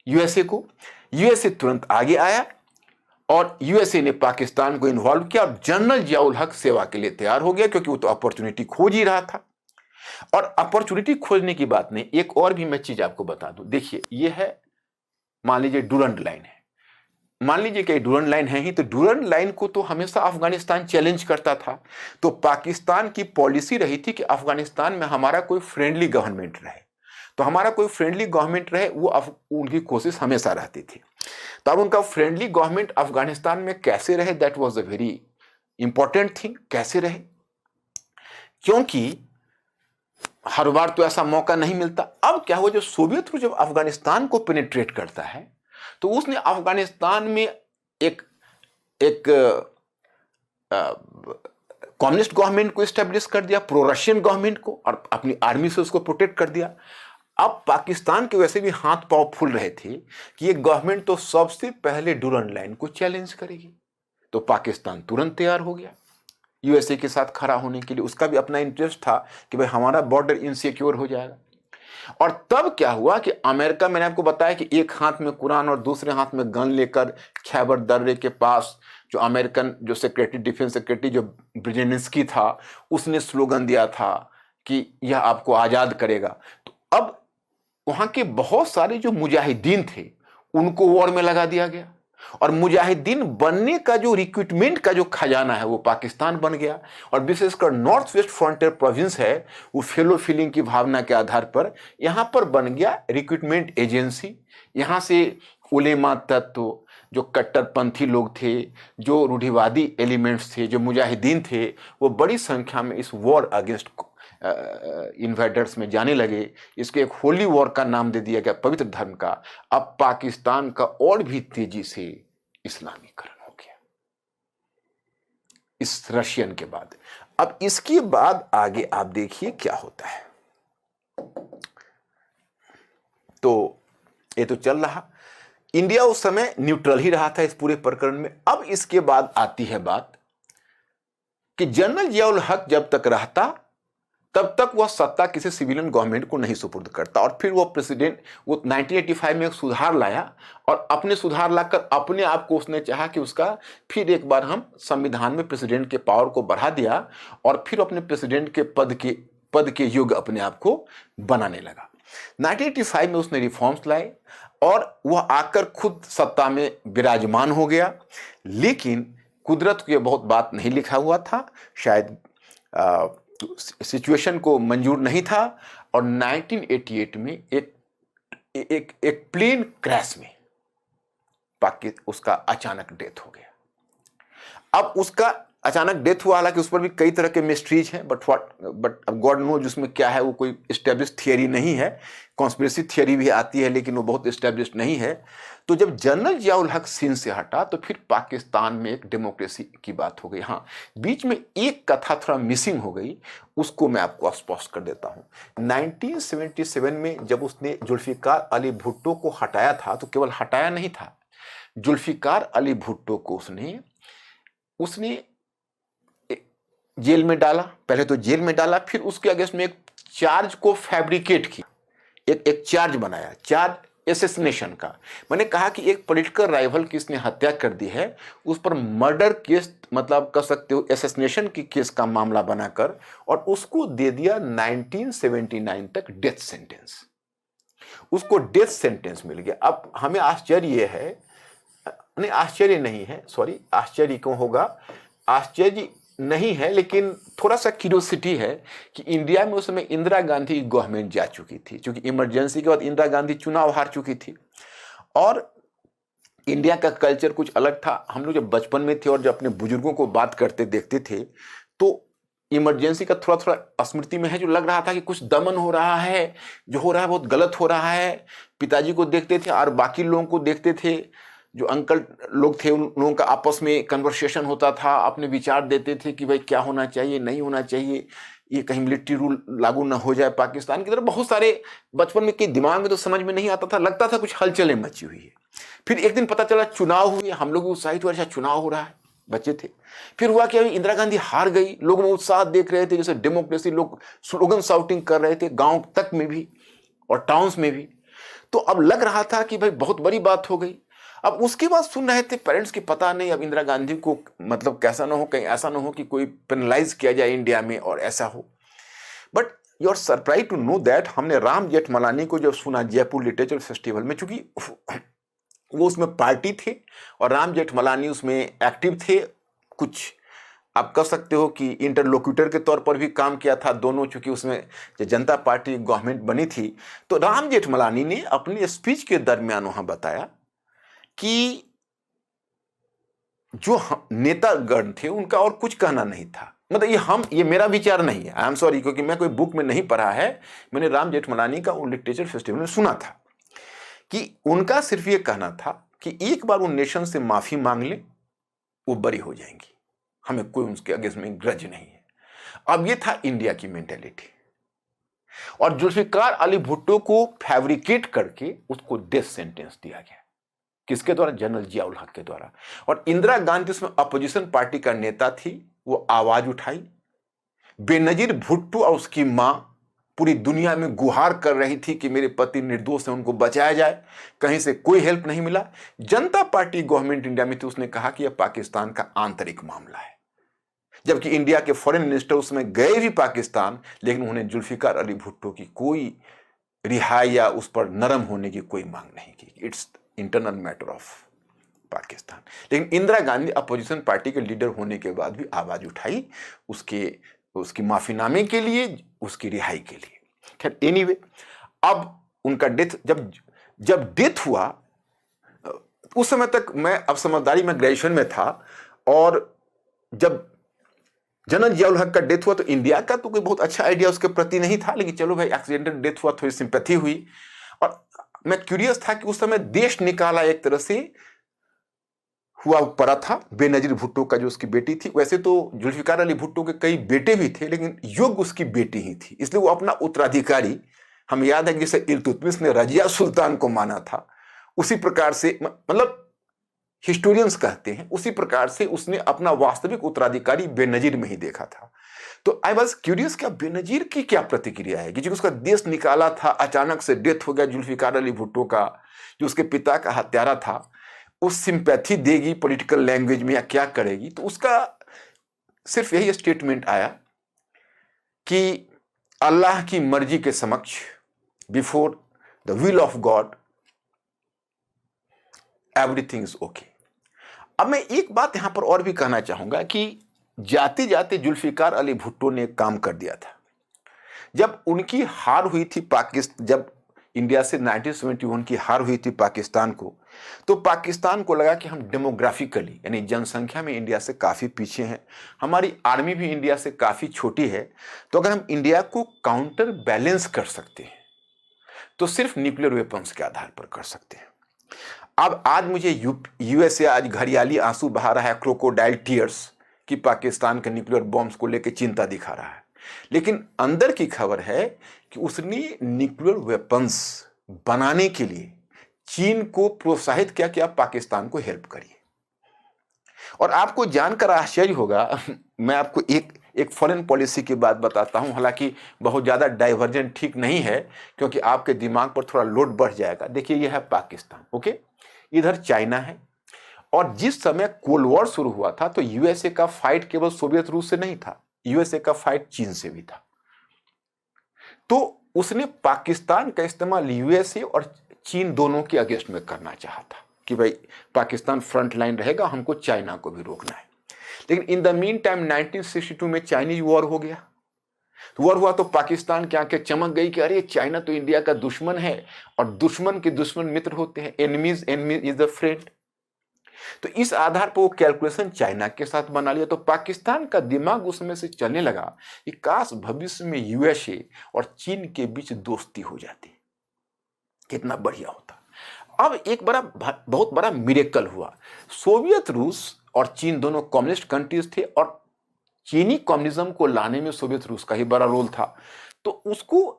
यूएसए को। यूएसए तुरंत आगे आया और यूएसए ने पाकिस्तान को इन्वॉल्व किया और जनरल जियाउल हक सेवा के लिए तैयार हो गया, क्योंकि वो तो अपॉर्चुनिटी खोज ही रहा था। और अपॉर्चुनिटी खोजने की बात नहीं, एक और भी मैं चीज आपको बता दूं। देखिए, ये है, मान लीजिए डूरंड लाइन है, मान लीजिए कि डूरंड लाइन है ही, तो डूरंड लाइन को तो हमेशा अफगानिस्तान चैलेंज करता था। तो पाकिस्तान की पॉलिसी रही थी कि अफगानिस्तान में हमारा कोई फ्रेंडली गवर्नमेंट रहे, तो हमारा कोई फ्रेंडली गवर्नमेंट रहे, वो उनकी कोशिश हमेशा रहती थी। तो अब उनका फ्रेंडली गवर्नमेंट अफगानिस्तान में कैसे रहे, that was a very important thing. कैसे रहे, क्योंकि हर बार तो ऐसा मौका नहीं मिलता। अब क्या हुआ, जो सोवियत जब अफगानिस्तान को पेनिट्रेट करता है, तो उसने अफगानिस्तान में एक एक कम्युनिस्ट गवर्नमेंट को स्टैब्लिश कर दिया, प्रो रशियन गवर्नमेंट को, और अपनी आर्मी से उसको प्रोटेक्ट कर दिया। अब पाकिस्तान के वैसे भी हाथ पांव फूल रहे थे कि ये गवर्नमेंट तो सबसे पहले डूरंड लाइन को चैलेंज करेगी। तो पाकिस्तान तुरंत तैयार हो गया यूएसए के साथ खड़ा होने के लिए। उसका भी अपना इंटरेस्ट था कि भाई हमारा बॉर्डर इनसिक्योर हो जाएगा। और तब क्या हुआ कि अमेरिका, मैंने आपको बताया कि एक हाथ में कुरान और दूसरे हाथ में गन लेकर खैबर दर्रे के पास जो अमेरिकन जो सेक्रेटरी, डिफेंस सेक्रेटरी जो ब्रेजेनिस्की था, उसने स्लोगन दिया था कि यह आपको आजाद करेगा। तो अब वहां के बहुत सारे जो मुजाहिदीन थे उनको वॉर में लगा दिया गया, और मुजाहिदीन बनने का जो रिक्रूटमेंट का जो खजाना है वो पाकिस्तान बन गया। और विशेषकर नॉर्थ वेस्ट फ्रंटियर प्रोविंस है, वो फेलो फीलिंग की भावना के आधार पर यहां पर बन गया रिक्रूटमेंट एजेंसी। यहां से उलेमा तत्व, जो कट्टरपंथी लोग थे, जो रूढ़िवादी एलिमेंट्स थे, जो मुजाहिदीन थे, वो बड़ी संख्या में इस वॉर अगेंस्ट इन्वेडर्स में जाने लगे। इसको एक होली वॉर का नाम दे दिया गया, पवित्र धर्म का। अब पाकिस्तान का और भी तेजी से इस्लामीकरण हो गया इस रशियन के बाद। अब इसके बाद आगे आप देखिए क्या होता है। तो ये तो चल रहा, इंडिया उस समय न्यूट्रल ही रहा था इस पूरे प्रकरण में। अब इसके बाद आती है बात कि जनरल जियाउल हक जब तक रहता तब तक वह सत्ता किसी सिविलियन गवर्नमेंट को नहीं सुपुर्द करता। और फिर वो प्रेसिडेंट, वो 1985 में एक सुधार लाया, और अपने सुधार लाकर अपने आप को उसने चाहा कि उसका फिर एक बार हम संविधान में प्रेसिडेंट के पावर को बढ़ा दिया, और फिर अपने प्रेसिडेंट के पद के युग अपने आप को बनाने लगा। 1985 में उसने रिफॉर्म्स लाए, और वह आकर खुद सत्ता में विराजमान हो गया। लेकिन कुदरत को यह बहुत बात नहीं लिखा हुआ था, शायद सिचुएशन को मंजूर नहीं था, और 1988 में एक प्लेन क्रैश में उसका अचानक डेथ हो गया। अब उसका अचानक डेथ हुआ, हालांकि उस पर भी कई तरह के मिस्ट्रीज हैं, बट गॉड नोज उसमें क्या है, वो कोई एस्टेब्लिश थियरी नहीं है। कॉन्स्पिरेसी थियरी भी आती है, लेकिन वो बहुत एस्टेब्लिश नहीं है। तो जब जनरल जियाउल हक सीन से हटा, तो फिर पाकिस्तान में एक डेमोक्रेसी की बात हो गई। हाँ, बीच में एक कथा थोड़ा मिसिंग हो गई, उसको मैं आपको स्पष्ट कर देता हूँ। 1977 में जब उसने जुल्फिकार अली भुट्टो को हटाया था, तो केवल हटाया नहीं था, जुल्फिकार अली भुट्टो को उसने जेल में डाला। पहले तो जेल में डाला, फिर उसके अगेंस्ट में एक चार्ज को फैब्रिकेट किया, एक चार्ज बनाया, चार्ज एसेसिनेशन का। मैंने कहा कि एक पॉलिटिकल राइवल की इसने हत्या कर दी है, उस पर मर्डर केस, मतलब कर सकते हो एसेसिनेशन की केस का मामला बनाकर, और उसको दे दिया 1979 तक डेथ सेंटेंस। उसको डेथ सेंटेंस मिल गया। अब हमें आश्चर्य है, नहीं आश्चर्य नहीं है, सॉरी, आश्चर्य क्यों होगा, आश्चर्य नहीं है, लेकिन थोड़ा सा क्यूरियोसिटी है कि इंडिया में उस समय इंदिरा गांधी गवर्नमेंट जा चुकी थी, क्योंकि इमरजेंसी के बाद इंदिरा गांधी चुनाव हार चुकी थी, और इंडिया का कल्चर कुछ अलग था। हम लोग जब बचपन में थे और जब अपने बुजुर्गों को बात करते देखते थे, तो इमरजेंसी का थोड़ा थोड़ा स्मृति में है, जो लग रहा था कि कुछ दमन हो रहा है, जो हो रहा है बहुत गलत हो रहा है। पिताजी को देखते थे और बाकी लोगों को देखते थे, जो अंकल लोग थे, उन लोगों का आपस में कन्वर्सेशन होता था, अपने विचार देते थे कि भाई क्या होना चाहिए, नहीं होना चाहिए, ये कहीं मिलिट्री रूल लागू ना हो जाए पाकिस्तान की तरफ। बहुत सारे बचपन में के दिमाग में तो समझ में नहीं आता था, लगता था कुछ हलचलें मची हुई है। फिर एक दिन पता चला चुनाव हुए, हम लोग उत्साहित हुए, अच्छा चुनाव हो रहा है, बच्चे थे। फिर हुआ क्या, इंदिरा गांधी हार गई, लोग में उत्साह देख रहे थे, जैसे डेमोक्रेसी, लोग स्लोगन शाउटिंग कर रहे थे गांव तक में भी और टाउन्स में भी। तो अब लग रहा था कि भाई बहुत बड़ी बात हो गई। अब उसके बाद सुन रहे थे पेरेंट्स की, पता नहीं अब इंदिरा गांधी को मतलब कैसा ना हो, कहीं ऐसा ना हो कि कोई पेनलाइज किया जाए इंडिया में और ऐसा हो। But you are surprise to know that हमने राम जेठमलानी को जब सुना जयपुर लिटरेचर फेस्टिवल में, चूंकि वो उसमें पार्टी थे और राम जेठमलानी उसमें एक्टिव थे, कुछ आप कह सकते हो कि इंटरलोक्यूटर के तौर पर भी काम किया था दोनों, चूंकि उसमें जो जनता पार्टी गवर्नमेंट बनी थी। तो राम जेठमलानी ने अपनी स्पीच के दरमियान वहां बताया कि जो नेतागण थे उनका और कुछ कहना नहीं था। मतलब ये मेरा विचार नहीं है, आई एम सॉरी, क्योंकि मैं कोई बुक में नहीं पढ़ा है, मैंने राम जेठमलानी का वो लिटरेचर फेस्टिवल में सुना था कि उनका सिर्फ ये कहना था कि एक बार उन नेशन से माफी मांग ले, वो बरी हो जाएंगी, हमें कोई उनके अगेंस्ट में ग्रज नहीं है। अब ये था इंडिया की मेंटेलिटी, और जुल्फिकार अली भुट्टो को फैब्रिकेट करके उसको डेथ सेंटेंस दिया गया। किसके द्वारा? जनरल जियाउल हक के द्वारा। और इंदिरा गांधी उसमें अपोजिशन पार्टी का नेता थी, वो आवाज उठाई। बेनजीर भुट्टो और उसकी मां पूरी दुनिया में गुहार कर रही थी कि मेरे पति निर्दोष हैं, उनको बचाया जाए, कहीं से कोई हेल्प नहीं मिला। जनता पार्टी गवर्नमेंट इंडिया में थी, उसने कहा कि यह पाकिस्तान का आंतरिक मामला है, जबकि इंडिया के फॉरेन मिनिस्टर उसमें गए भी पाकिस्तान, लेकिन उन्होंने जुल्फिकार अली भुट्टो की कोई रिहाई या उस पर नरम होने की कोई मांग नहीं की। It's internal matter of Pakistan. लेकिन इंदिरा गांधी अपोजिशन पार्टी के लीडर होने के बाद भी आवाज उठाई उसकी माफीनामे के लिए, उसकी रिहाई के लिए। खैर एनीवे, अब उनका डेथ जब डेथ हुआ, उस समय तक मैं, अब समझदारी में ग्रेजुएशन में था, और जब जनरल जियाउल हक का डेथ हुआ तो इंडिया का तो कोई बहुत अच्छा आइडिया उसके प्रति नहीं था, लेकिन चलो भाई एक्सीडेंटल डेथ हुआ, थोड़ी सिंपैथी हुई। और मैं क्यूरियस था कि उस समय देश निकाला एक तरह से हुआ पड़ा था बेनजीर भुट्टो का, जो उसकी बेटी थी। वैसे तो जुल्फिकार अली भुट्टो के कई बेटे भी थे, लेकिन योग्य उसकी बेटी ही थी, इसलिए वो अपना उत्तराधिकारी, हमें याद है कि जैसे इल्तुतमिश ने रजिया सुल्तान को माना था, उसी प्रकार से, मतलब हिस्टोरियंस कहते हैं, उसी प्रकार से उसने अपना वास्तविक उत्तराधिकारी बेनजीर में ही देखा था। तो आई वॉज क्यूरियस, क्या बेनजीर की क्या प्रतिक्रिया है, कि उसका देश निकाला था, अचानक से डेथ हो गया जुल्फिकार अली भुट्टो का, जो उसके पिता का हत्यारा था, उस सिंपैथी देगी पॉलिटिकल लैंग्वेज में या क्या करेगी? तो उसका सिर्फ यही स्टेटमेंट आया कि अल्लाह की मर्जी के समक्ष, before the will of God, everything is okay. अब मैं एक बात यहां पर और भी कहना चाहूंगा कि जाते जाते जुल्फिकार अली भुट्टो ने एक काम कर दिया था। जब उनकी हार हुई थी पाकिस्तान, जब इंडिया से 1971 की हार हुई थी पाकिस्तान को, तो पाकिस्तान को लगा कि हम डेमोग्राफिकली, यानी जनसंख्या में इंडिया से काफी पीछे हैं, हमारी आर्मी भी इंडिया से काफी छोटी है, तो अगर हम इंडिया को काउंटर बैलेंस कर सकते हैं तो सिर्फ न्यूक्लियर वेपन्स के आधार पर कर सकते हैं। अब आज मुझे यूएसए आज घड़ियाली आंसू बहा रहा है, क्रोकोडाइल टीयर्स, कि पाकिस्तान के न्यूक्लियर बॉम्ब्स को लेकर चिंता दिखा रहा है, लेकिन अंदर की खबर है कि उसने न्यूक्लियर वेपन्स बनाने के लिए चीन को प्रोत्साहित किया कि आप पाकिस्तान को हेल्प करिए। और आपको जानकर आश्चर्य होगा, मैं आपको एक फॉरेन पॉलिसी की बात बताता हूं, हालांकि बहुत ज्यादा डाइवर्जेंट ठीक नहीं है, क्योंकि आपके दिमाग पर थोड़ा लोड बढ़ जाएगा। देखिए, यह है पाकिस्तान, ओके, इधर चाइना है, और जिस समय कोल्ड वॉर शुरू हुआ था तो यूएसए का फाइट केवल सोवियत रूस से नहीं था, यूएसए का फाइट चीन से भी था। तो उसने पाकिस्तान का इस्तेमाल यूएसए और चीन दोनों के अगेंस्ट में करना चाहा था कि भाई पाकिस्तान फ्रंट लाइन रहेगा, हमको चाइना को भी रोकना है। लेकिन इन द मीन टाइम 1962 में चाइनीज वॉर हो गया। वॉर हुआ तो पाकिस्तान की आंखें चमक गई कि अरे चाइना तो इंडिया का दुश्मन है, और दुश्मन के दुश्मन मित्र होते हैं, एनिमीज इज द फ्रेंड। तो इस आधार पर वो कैलकुलेशन चाइना के साथ बना लिया। तो पाकिस्तान का दिमाग उसमें से चलने लगा कि काश भविष्य में यूएसए और चीन के बीच दोस्ती हो जाती, कितना बढ़िया होता। अब एक बहुत बड़ा मिरेकल हुआ। सोवियत रूस और चीन दोनों कम्युनिस्ट कंट्रीज थे, और चीनी कम्युनिज्म को लाने में सोवियत रूस का ही बड़ा रोल था। तो उसको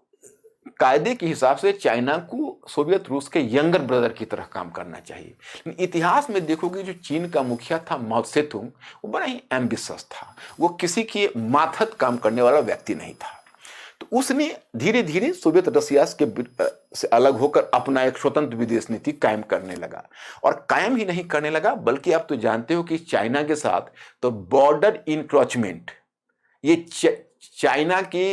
कायदे के हिसाब से चाइना को सोवियत रूस के यंगर ब्रदर की तरह काम करना चाहिए। लेकिन इतिहास में देखोगे, जो चीन का मुखिया था माओ त्से-तुंग, वो बड़ा ही एम्बिशियस था, वो किसी के माथत काम करने वाला व्यक्ति नहीं था। तो उसने धीरे धीरे सोवियत रसिया से अलग होकर अपना एक स्वतंत्र विदेश नीति कायम करने लगा। और कायम ही नहीं करने लगा, बल्कि आप तो जानते हो कि चाइना के साथ तो बॉर्डर इंक्रोचमेंट, ये चाइना के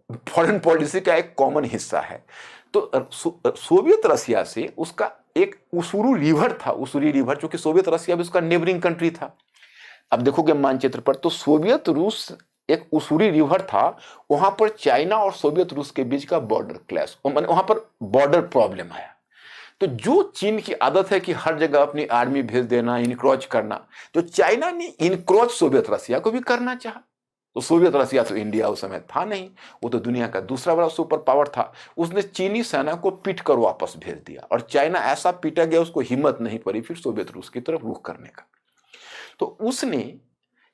फॉरेन पॉलिसी का एक कॉमन हिस्सा है। तो सोवियत रसिया से उसका एक उसूरी रिवर था, उसूरी रिवर, जो कि सोवियत रसिया भी उसका नेबरिंग कंट्री था। अब देखोगे मानचित्र पर तो सोवियत रूस एक उसूरी रिवर था, वहां पर चाइना और सोवियत रूस के बीच का बॉर्डर क्लैश, वहां पर बॉर्डर प्रॉब्लम आया। तो जो चीन की आदत है कि हर जगह अपनी आर्मी भेज देना, इनक्रोच करना, तो चाइना ने इनक्रोच सोवियत रसिया को भी करना चाहा। तो सोवियत रसिया तो इंडिया उस समय था नहीं, वो तो दुनिया का दूसरा बड़ा सुपर पावर था। उसने चीनी सेना को पीट कर वापस भेज दिया और चाइना ऐसा पीटा गया, उसको हिम्मत नहीं पड़ी फिर सोवियत रूस की तरफ रुख करने का। तो उसने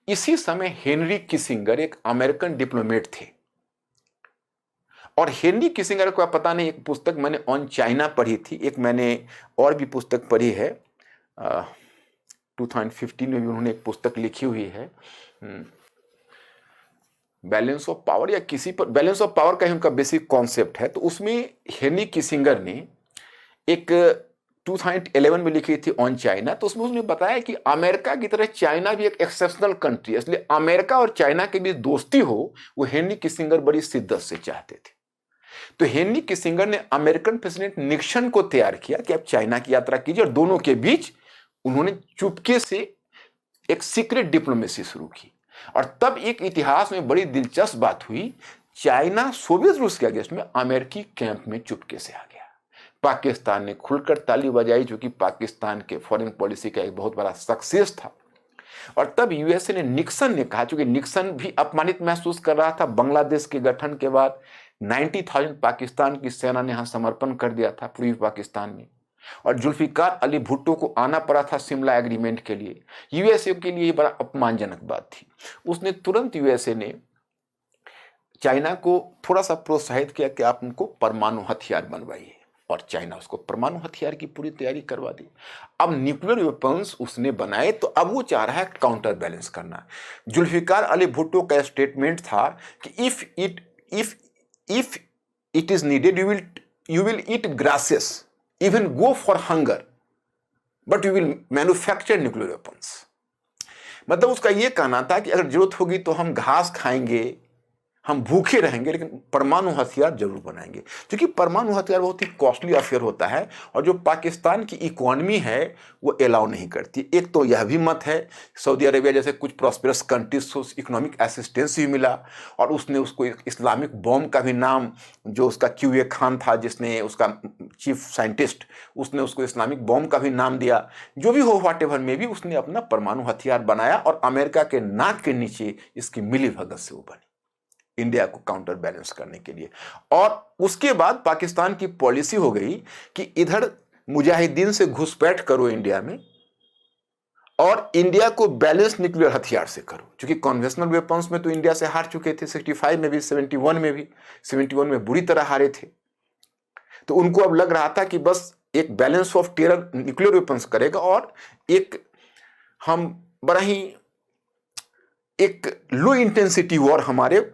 इसी समय हेनरी किसिंगर एक अमेरिकन डिप्लोमेट थे, और हेनरी किसिंगर को पता नहीं, एक पुस्तक मैंने ऑन चाइना पढ़ी थी, एक मैंने और भी पुस्तक पढ़ी है, 2015 में भी उन्होंने एक पुस्तक लिखी हुई है, बैलेंस ऑफ पावर, या किसी पर बैलेंस ऑफ पावर का ही उनका बेसिक कॉन्सेप्ट है। तो उसमें हेनरी किसिंगर ने एक 2011 में लिखी थी ऑन चाइना। तो उसमें उसने बताया कि अमेरिका की तरह चाइना भी एक एक्सेप्शनल कंट्री है, इसलिए अमेरिका और चाइना के बीच दोस्ती हो, वो हेनरी किसिंगर बड़ी शिद्दत से चाहते थे। तो हेनरी किसिंगर ने अमेरिकन प्रेसिडेंट निक्सन को तैयार किया कि आप चाइना की यात्रा कीजिए, और दोनों के बीच उन्होंने चुपके से एक सीक्रेट डिप्लोमेसी शुरू की। और तब एक इतिहास में बड़ी दिलचस्प बात हुई, चाइना सोवियत रूस के अगेंस्ट में अमेरिकी कैंप में चुपके से आ गया। पाकिस्तान ने खुलकर ताली बजाई, जो कि पाकिस्तान के फॉरेन पॉलिसी का एक बहुत बड़ा सक्सेस था। और तब यूएसए ने, निक्सन ने कहा, क्योंकि निक्सन भी अपमानित महसूस कर रहा था, बांग्लादेश के गठन के बाद 90,000 पाकिस्तान की सेना ने यहां समर्पण कर दिया था पूर्वी पाकिस्तान में, और जुल्फिकार अली भुट्टो को आना पड़ा था शिमला एग्रीमेंट के लिए। यूएसए के लिए बड़ा अपमानजनक बात थी। उसने तुरंत, यूएसए ने चाइना को थोड़ा सा प्रोत्साहित किया कि आप उनको परमाणु हथियार बनवाइए, और चाइना उसको परमाणु हथियार की पूरी तैयारी करवा दी। अब न्यूक्लियर वेपन्स उसने बनाए, तो अब वो चाह रहा है काउंटर बैलेंस करना। जुल्फिकार अली भुट्टो का स्टेटमेंट था कि if it is needed you will eat grasses, even go for hunger, but you will manufacture nuclear weapons। मतलब उसका यह कहना था कि अगर जरूरत होगी तो हम घास खाएंगे, हम भूखे रहेंगे, लेकिन परमाणु हथियार जरूर बनाएंगे, क्योंकि परमाणु हथियार बहुत ही कॉस्टली अफेयर होता है, और जो पाकिस्तान की इकोनॉमी है वो अलाउ नहीं करती। एक तो यह भी मत है, सऊदी अरेबिया जैसे कुछ प्रॉस्पेरस कंट्रीज को इकोनॉमिक असिस्टेंस भी मिला, और उसने उसको एक इस्लामिक बॉम्ब का भी नाम, जो उसका QA खान था जिसने उसका चीफ साइंटिस्ट, उसने उसको इस्लामिक बॉम्ब का भी नाम दिया। जो भी हो, व्हाट एवर में भी, उसने अपना परमाणु हथियार बनाया, और अमेरिका के नाक के नीचे इसकी मिलीभगत से वो बनी इंडिया को काउंटर बैलेंस करने के लिए। और उसके बाद पाकिस्तान की पॉलिसी हो गई कि इधर मुजाहिदीन से घुसपैठ करो इंडिया में, और इंडिया को बैलेंस न्यूक्लियर हथियार से करो, क्योंकि कन्वेंशनल वेपन्स में तो इंडिया से हार चुके थे, 65 में भी, 71 में भी, 71 में बुरी तरह हारे थे। तो उनको अब लग रहा था कि बस एक balance of terror nuclear weapons करेगा, और एक हम बड़ा ही एक लो इंटेंसिटी वॉर हमारे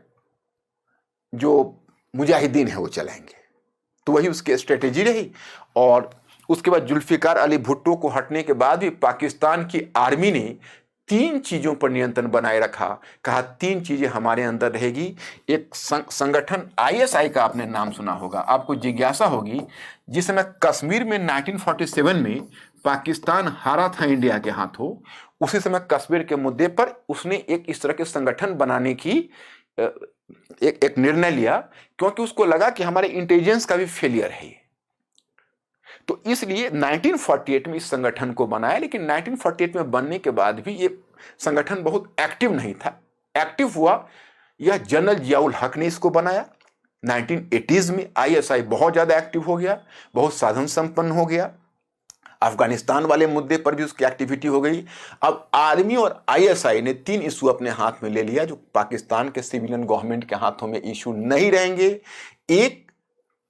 जो मुजाहिदीन है वो चलाएंगे। तो वही उसकी स्ट्रेटेजी रही। और उसके बाद जुल्फिकार अली भुट्टो को हटने के बाद भी पाकिस्तान की आर्मी ने 3 चीजों पर नियंत्रण बनाए रखा। कहा 3 चीजें हमारे अंदर रहेगी। एक संगठन ISI का आपने नाम सुना होगा, आपको जिज्ञासा होगी, जिस समय कश्मीर में 1947 में पाकिस्तान हारा था इंडिया के हाथों, उसी समय कश्मीर के मुद्दे पर उसने एक इस तरह के संगठन बनाने की एक निर्णय लिया, क्योंकि उसको लगा कि हमारे इंटेलिजेंस का भी फेलियर है। तो इसलिए 1948 में इस संगठन को बनाया, लेकिन 1948 में बनने के बाद भी ये संगठन बहुत एक्टिव नहीं था। एक्टिव हुआ यह जनरल जियाउल हक ने इसको बनाया। 1980s में ISI बहुत ज्यादा एक्टिव हो गया, बहुत साधन संपन्न हो गया। अफगानिस्तान वाले मुद्दे पर भी उसकी एक्टिविटी हो गई। अब आर्मी और ISI ने 3 इशू अपने हाथ में ले लिया, जो पाकिस्तान के सिविलियन गवर्नमेंट के हाथों में इशू नहीं रहेंगे। एक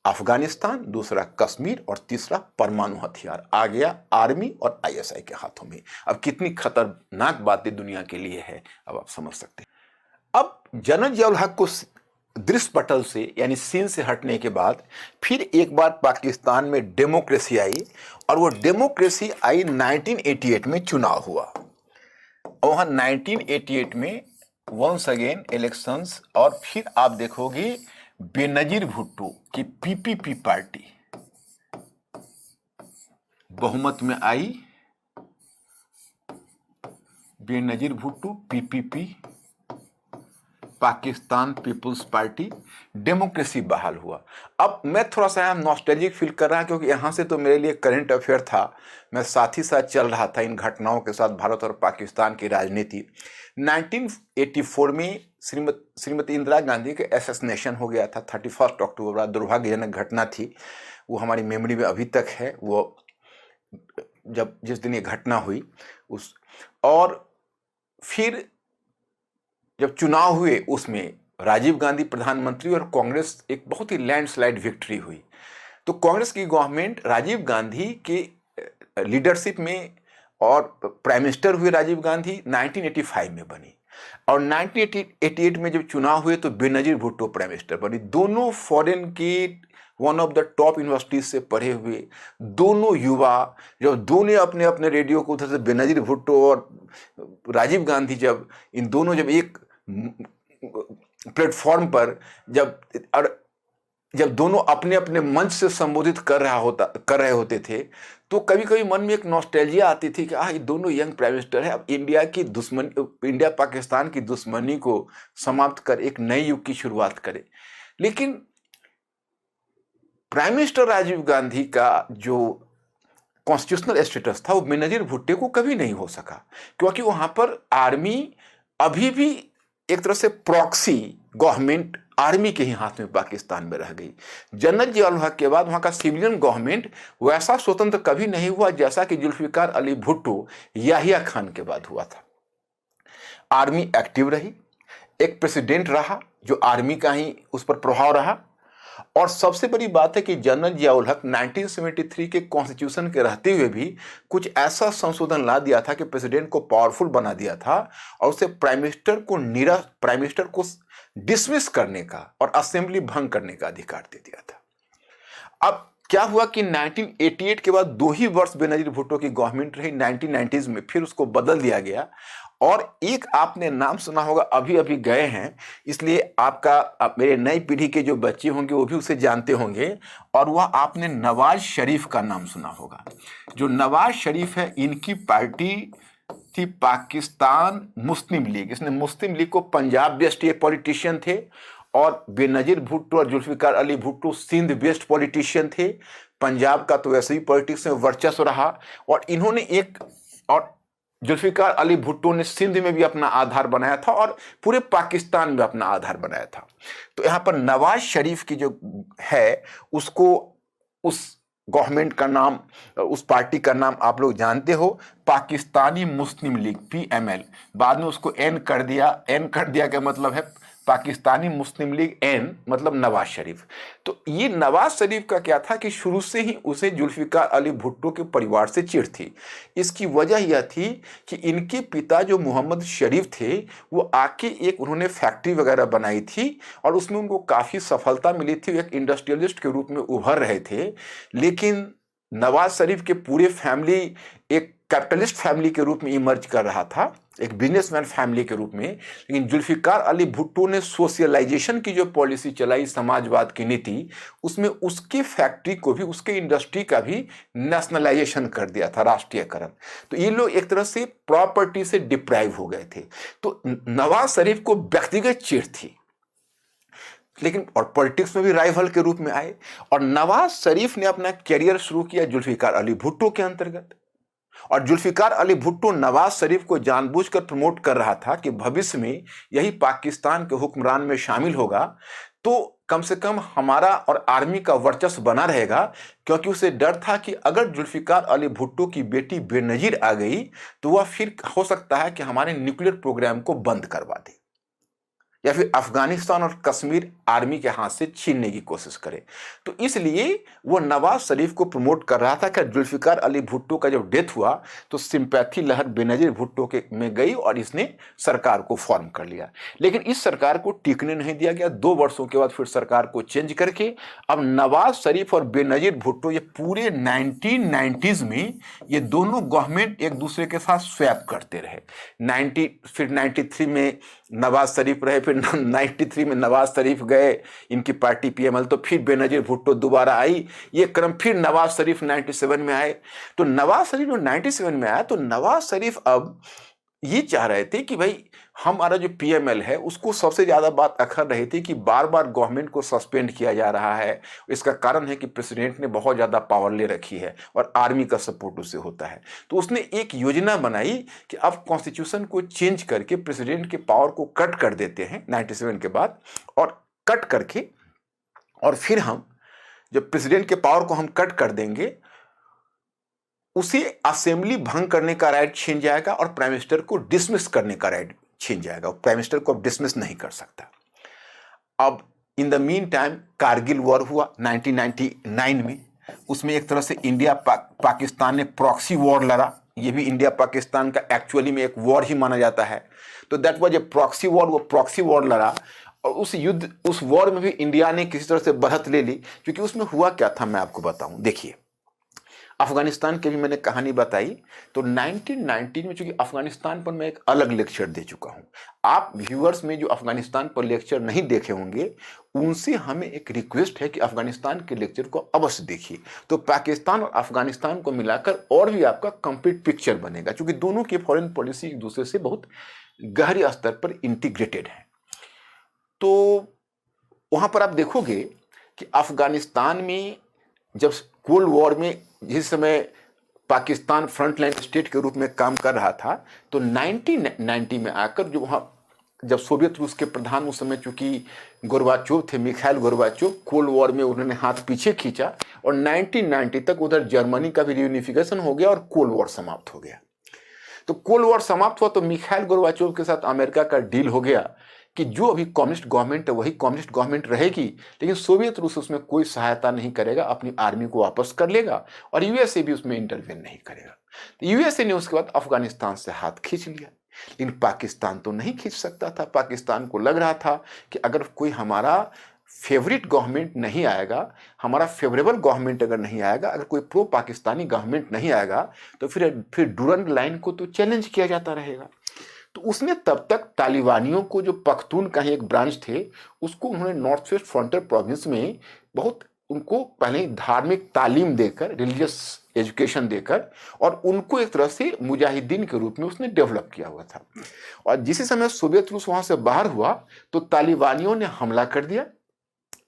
अफगानिस्तान, दूसरा कश्मीर, और तीसरा परमाणु हथियार आ गया आर्मी और ISI के हाथों में। अब कितनी खतरनाक बातें दुनिया के लिए है, अब आप समझ सकते हैं। अब जनरल जियाउल हक को दृश्य पटल से यानी सीन से हटने के बाद फिर एक बार पाकिस्तान में डेमोक्रेसी आई, और वो डेमोक्रेसी आई 1988 में चुनाव हुआ। वहां 1988 में वंस अगेन इलेक्शंस, और फिर आप देखोगे बेनजीर भुट्टो की पीपीपी पार्टी बहुमत में आई। Benazir Bhutto PPP, Pakistan people's Party, democracy बहाल हुआ। अब मैं थोड़ा सा यहाँ नॉस्टैल्जिक फील कर रहा क्योंकि यहाँ से तो मेरे लिए करंट अफेयर था, मैं साथ ही साथ चल रहा था इन घटनाओं के साथ भारत और पाकिस्तान की राजनीति। 1984 में श्रीमती इंदिरा गांधी के असैसिनेशन हो गया था 31 अक्टूबर, बड़ा दुर्भाग्यजनक घटना थी, वो हमारी मेमोरी में अभी तक है। वो जिस दिन ये घटना हुई और फिर जब चुनाव हुए उसमें राजीव गांधी प्रधानमंत्री और कांग्रेस एक बहुत ही लैंडस्लाइड विक्ट्री हुई। तो कांग्रेस की गवर्नमेंट राजीव गांधी के लीडरशिप में और प्राइम मिनिस्टर हुए राजीव गांधी 1985 में बनी और 1988 में जब चुनाव हुए तो बेनजीर भुट्टो प्राइम मिनिस्टर बनी। दोनों फॉरेन की one of the top universities से पढ़े हुए दोनों युवा, जब दोनों अपने अपने रेडियो को उधर से बेनजीर भुट्टो और राजीव गांधी जब इन दोनों जब एक प्लेटफॉर्म पर जब दोनों अपने अपने मंच से संबोधित कर रहे होते थे तो कभी कभी मन में एक नॉस्टैल्जिया आती थी कि ये दोनों यंग प्राइम मिनिस्टर है, अब इंडिया पाकिस्तान की दुश्मनी को समाप्त कर एक नए युग की शुरुआत करे। लेकिन प्राइम मिनिस्टर राजीव गांधी का जो कॉन्स्टिट्यूशनल स्टेटस था वो बेनजीर भुट्टो को कभी नहीं हो सका, क्योंकि वहां पर आर्मी अभी भी एक तरह से प्रॉक्सी गवर्नमेंट आर्मी के ही हाथ में पाकिस्तान में रह गई। जनरल जियाउल हक के बाद वहां का सिविलियन गवर्नमेंट वैसा स्वतंत्र कभी नहीं हुआ जैसा कि जुल्फिकार अली भुट्टो याहिया खान के बाद हुआ था। आर्मी एक्टिव रही, एक प्रेसिडेंट रहा जो आर्मी का ही उस पर प्रभाव रहा, और सबसे बड़ी बात है कि जनरल जियाउल हक 1973 के कॉन्स्टिट्यूशन के रहते हुए भी कुछ ऐसा संशोधन ला दिया था कि प्रेसिडेंट को पावरफुल बना दिया था और उसे प्राइम मिनिस्टर को डिसमिस करने का और असेंबली भंग करने का अधिकार दे दिया था। अब क्या हुआ कि 1988 के बाद 2 ही वर्ष बेनजीर भुट्टो की गवर्नमेंट रही, 1990s में फिर उसको बदल दिया गया। और एक आपने नाम सुना होगा, अभी अभी गए हैं इसलिए मेरे नई पीढ़ी के जो बच्चे होंगे वो भी उसे जानते होंगे, और वह आपने नवाज शरीफ का नाम सुना होगा। जो नवाज शरीफ है इनकी पार्टी थी पाकिस्तान मुस्लिम लीग। इसने मुस्लिम लीग को पंजाब बेस्ड ये पॉलिटिशियन थे, और बेनजीर भुट्टो और जुल्फिकार अली भुट्टो सिंध बेस्ड पॉलिटिशियन थे। पंजाब का तो वैसे ही पॉलिटिक्स में वर्चस्व रहा, और जुल्फिकार अली भुट्टो ने सिंध में भी अपना आधार बनाया था और पूरे पाकिस्तान में अपना आधार बनाया था। तो यहाँ पर नवाज शरीफ की जो है उसको उस गवर्नमेंट का नाम, उस पार्टी का नाम आप लोग जानते हो, पाकिस्तानी मुस्लिम लीग PML। बाद में उसको N कर दिया का मतलब है पाकिस्तानी मुस्लिम लीग, N मतलब नवाज शरीफ। तो ये नवाज शरीफ का क्या था कि शुरू से ही उसे जुल्फिकार अली भुट्टो के परिवार से चिढ़ थी। इसकी वजह यह थी कि इनके पिता जो मोहम्मद शरीफ थे वो आके उन्होंने फैक्ट्री वगैरह बनाई थी और उसमें उनको काफ़ी सफलता मिली थी, एक इंडस्ट्रियलिस्ट के रूप में उभर रहे थे। लेकिन नवाज शरीफ के पूरे फैमिली एक कैपिटलिस्ट फैमिली के रूप में इमर्ज कर रहा था, एक बिजनेसमैन फैमिली के रूप में। लेकिन जुल्फिकार अली भुट्टो ने सोशलाइजेशन की जो पॉलिसी चलाई, समाजवाद की नीति, उसमें उसके फैक्ट्री को भी, उसके इंडस्ट्री का भी नेशनलाइजेशन कर दिया था, राष्ट्रीयकरण। तो ये लोग एक तरह से प्रॉपर्टी से डिप्राइव हो गए थे। तो नवाज शरीफ को व्यक्तिगत चिढ़ थी, लेकिन और पॉलिटिक्स में भी राइवल के रूप में आए, और नवाज शरीफ ने अपना कैरियर शुरू किया जुल्फिकार अली भुट्टो के अंतर्गत। और जुल्फिकार अली भुट्टो नवाज शरीफ को जानबूझकर प्रमोट कर रहा था कि भविष्य में यही पाकिस्तान के हुक्मरान में शामिल होगा तो कम से कम हमारा और आर्मी का वर्चस्व बना रहेगा, क्योंकि उसे डर था कि अगर जुल्फिकार अली भुट्टो की बेटी बेनजीर आ गई तो वह फिर हो सकता है कि हमारे न्यूक्लियर प्रोग्राम को बंद करवा दे या फिर अफगानिस्तान और कश्मीर आर्मी के हाथ से छीनने की कोशिश करे। तो इसलिए वो नवाज शरीफ को प्रमोट कर रहा था कि जुल्फिकार अली भुट्टो का जब डेथ हुआ तो सिंपैथी लहर बेनजीर भुट्टो के में गई और इसने सरकार को फॉर्म कर लिया। लेकिन इस सरकार को टिकने नहीं दिया गया। 2 वर्षों के बाद फिर सरकार को चेंज करके अब नवाज शरीफ और बेनजीर भुट्टो ये पूरे 1990s में ये दोनों गवर्नमेंट एक दूसरे के साथ स्वैप करते रहे। फिर 93 में नवाज शरीफ रहे, फिर फिर 93 में नवाज शरीफ गए, इनकी पार्टी पीएमएल, तो फिर बेनजीर भुट्टो दोबारा आई, ये क्रम फिर नवाज शरीफ 97 में आए। तो नवाज शरीफ जो 97 में आया, तो नवाज शरीफ अब ये चाह रहे थे कि भाई हमारा जो पीएमएल है उसको सबसे ज्यादा बात अखर रही थी कि बार बार गवर्नमेंट को सस्पेंड किया जा रहा है। इसका कारण है कि प्रेसिडेंट ने बहुत ज्यादा पावर ले रखी है और आर्मी का सपोर्ट उससे होता है। तो उसने एक योजना बनाई कि अब कॉन्स्टिट्यूशन को चेंज करके प्रेसिडेंट के पावर को कट कर देते हैं 97 के बाद, और कट करके और फिर हम जब प्रेसिडेंट के पावर को हम कट कर देंगे, उसे असेंबली भंग करने का राइट छीन जाएगा और प्राइम मिनिस्टर को डिसमिस करने का राइट छीन जाएगा। प्राइम मिनिस्टर को अब डिसमिस नहीं कर सकता। अब in the mean time Kargil war हुआ 1999 में। उसमें एक तरह से इंडिया पाकिस्तान ने प्रॉक्सी वॉर लड़ा। ये भी इंडिया पाकिस्तान का एक्चुअली में एक वॉर ही माना जाता है। तो that was a proxy war. वो प्रॉक्सी वॉर लड़ा और उस वॉर में भी इंडिया ने किसी तरह से बढ़त ले ली। क्योंकि उसमें हुआ क्या था मैं आपको बताऊं। देखिए, अफगानिस्तान की भी मैंने कहानी बताई। तो 1990 में, चूंकि अफगानिस्तान पर मैं एक अलग लेक्चर दे चुका हूं, आप व्यूअर्स में जो अफगानिस्तान पर लेक्चर नहीं देखे होंगे उनसे हमें एक रिक्वेस्ट है कि अफगानिस्तान के लेक्चर को अवश्य देखिए। तो पाकिस्तान और अफगानिस्तान को मिलाकर और भी आपका कंप्लीट पिक्चर बनेगा, क्योंकि दोनों की फॉरेन पॉलिसी एक दूसरे से बहुत गहरे स्तर पर इंटीग्रेटेड है। तो वहां पर आप देखोगे कि अफगानिस्तान में जब कोल्ड वॉर में जिस समय पाकिस्तान फ्रंटलाइन स्टेट के रूप में काम कर रहा था, तो 1990 में आकर जो वहाँ जब सोवियत रूस के प्रधान उस समय चूंकि गोर्बाचोव थे, मिखाइल गोर्बाचोव, कोल्ड वॉर में उन्होंने हाथ पीछे खींचा और 1990 तक उधर जर्मनी का भी रियूनिफिकेशन हो गया और कोल्ड वॉर समाप्त हो गया। तो कोल्ड वॉर समाप्त हुआ तो मिखाइल गोर्बाचोव के साथ अमेरिका का डील हो गया कि जो अभी कम्युनिस्ट गवर्नमेंट है वही कम्युनिस्ट गवर्नमेंट रहेगी, लेकिन सोवियत रूस उसमें कोई सहायता नहीं करेगा, अपनी आर्मी को वापस कर लेगा और यूएसए भी उसमें इंटरवेन नहीं करेगा। तो यूएसए ने उसके बाद अफगानिस्तान से हाथ खींच लिया, लेकिन पाकिस्तान तो नहीं खींच सकता था। पाकिस्तान को लग रहा था कि अगर कोई हमारा फेवरेट गवर्नमेंट नहीं आएगा, हमारा फेवरेबल गवर्नमेंट अगर नहीं आएगा, अगर कोई प्रो पाकिस्तानी गवर्नमेंट नहीं आएगा, तो फिर डूरंड लाइन को तो चैलेंज किया जाता रहेगा। तो उसने तब तक तालिबानियों को, जो पख्तून का ही एक ब्रांच थे, उसको उन्होंने नॉर्थ वेस्ट फ्रंटियर प्रोविंस में बहुत उनको पहले धार्मिक तालीम देकर, रिलीजियस एजुकेशन देकर, और उनको एक तरह से मुजाहिदीन के रूप में उसने डेवलप किया हुआ था। और जिस समय सोवियत रूस वहां से बाहर हुआ तो तालिबानियों ने हमला कर दिया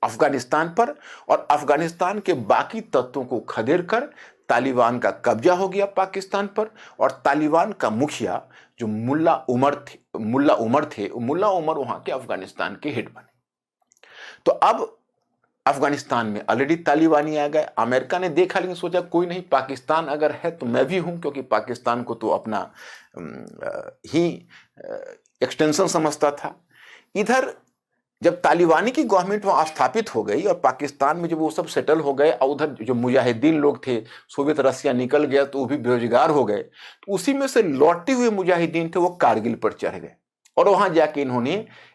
अफगानिस्तान पर और अफगानिस्तान के बाकी तत्वों को खदेड़ कर तालिबान का कब्जा हो गया पाकिस्तान पर। और तालिबान का मुखिया जो मुल्ला उमर थे, मुल्ला उमर वहां के अफगानिस्तान के हेड बने। तो अब अफगानिस्तान में ऑलरेडी तालिबानी आ गए। अमेरिका ने देखा, लेकिन सोचा कोई नहीं, पाकिस्तान अगर है तो मैं भी हूं, क्योंकि पाकिस्तान को तो अपना ही एक्सटेंशन समझता था। इधर जब तालिबानी की गवर्नमेंट वहां स्थापित हो गई और पाकिस्तान में जब वो सब सेटल हो गए और उधर जो मुजाहिदीन लोग थे, सोवियत रसिया निकल गया तो वो भी बेरोजगार हो गए, तो उसी में से लौटे हुए मुजाहिदीन थे वो कारगिल पर चढ़ गए और वहां जाके इन्होंने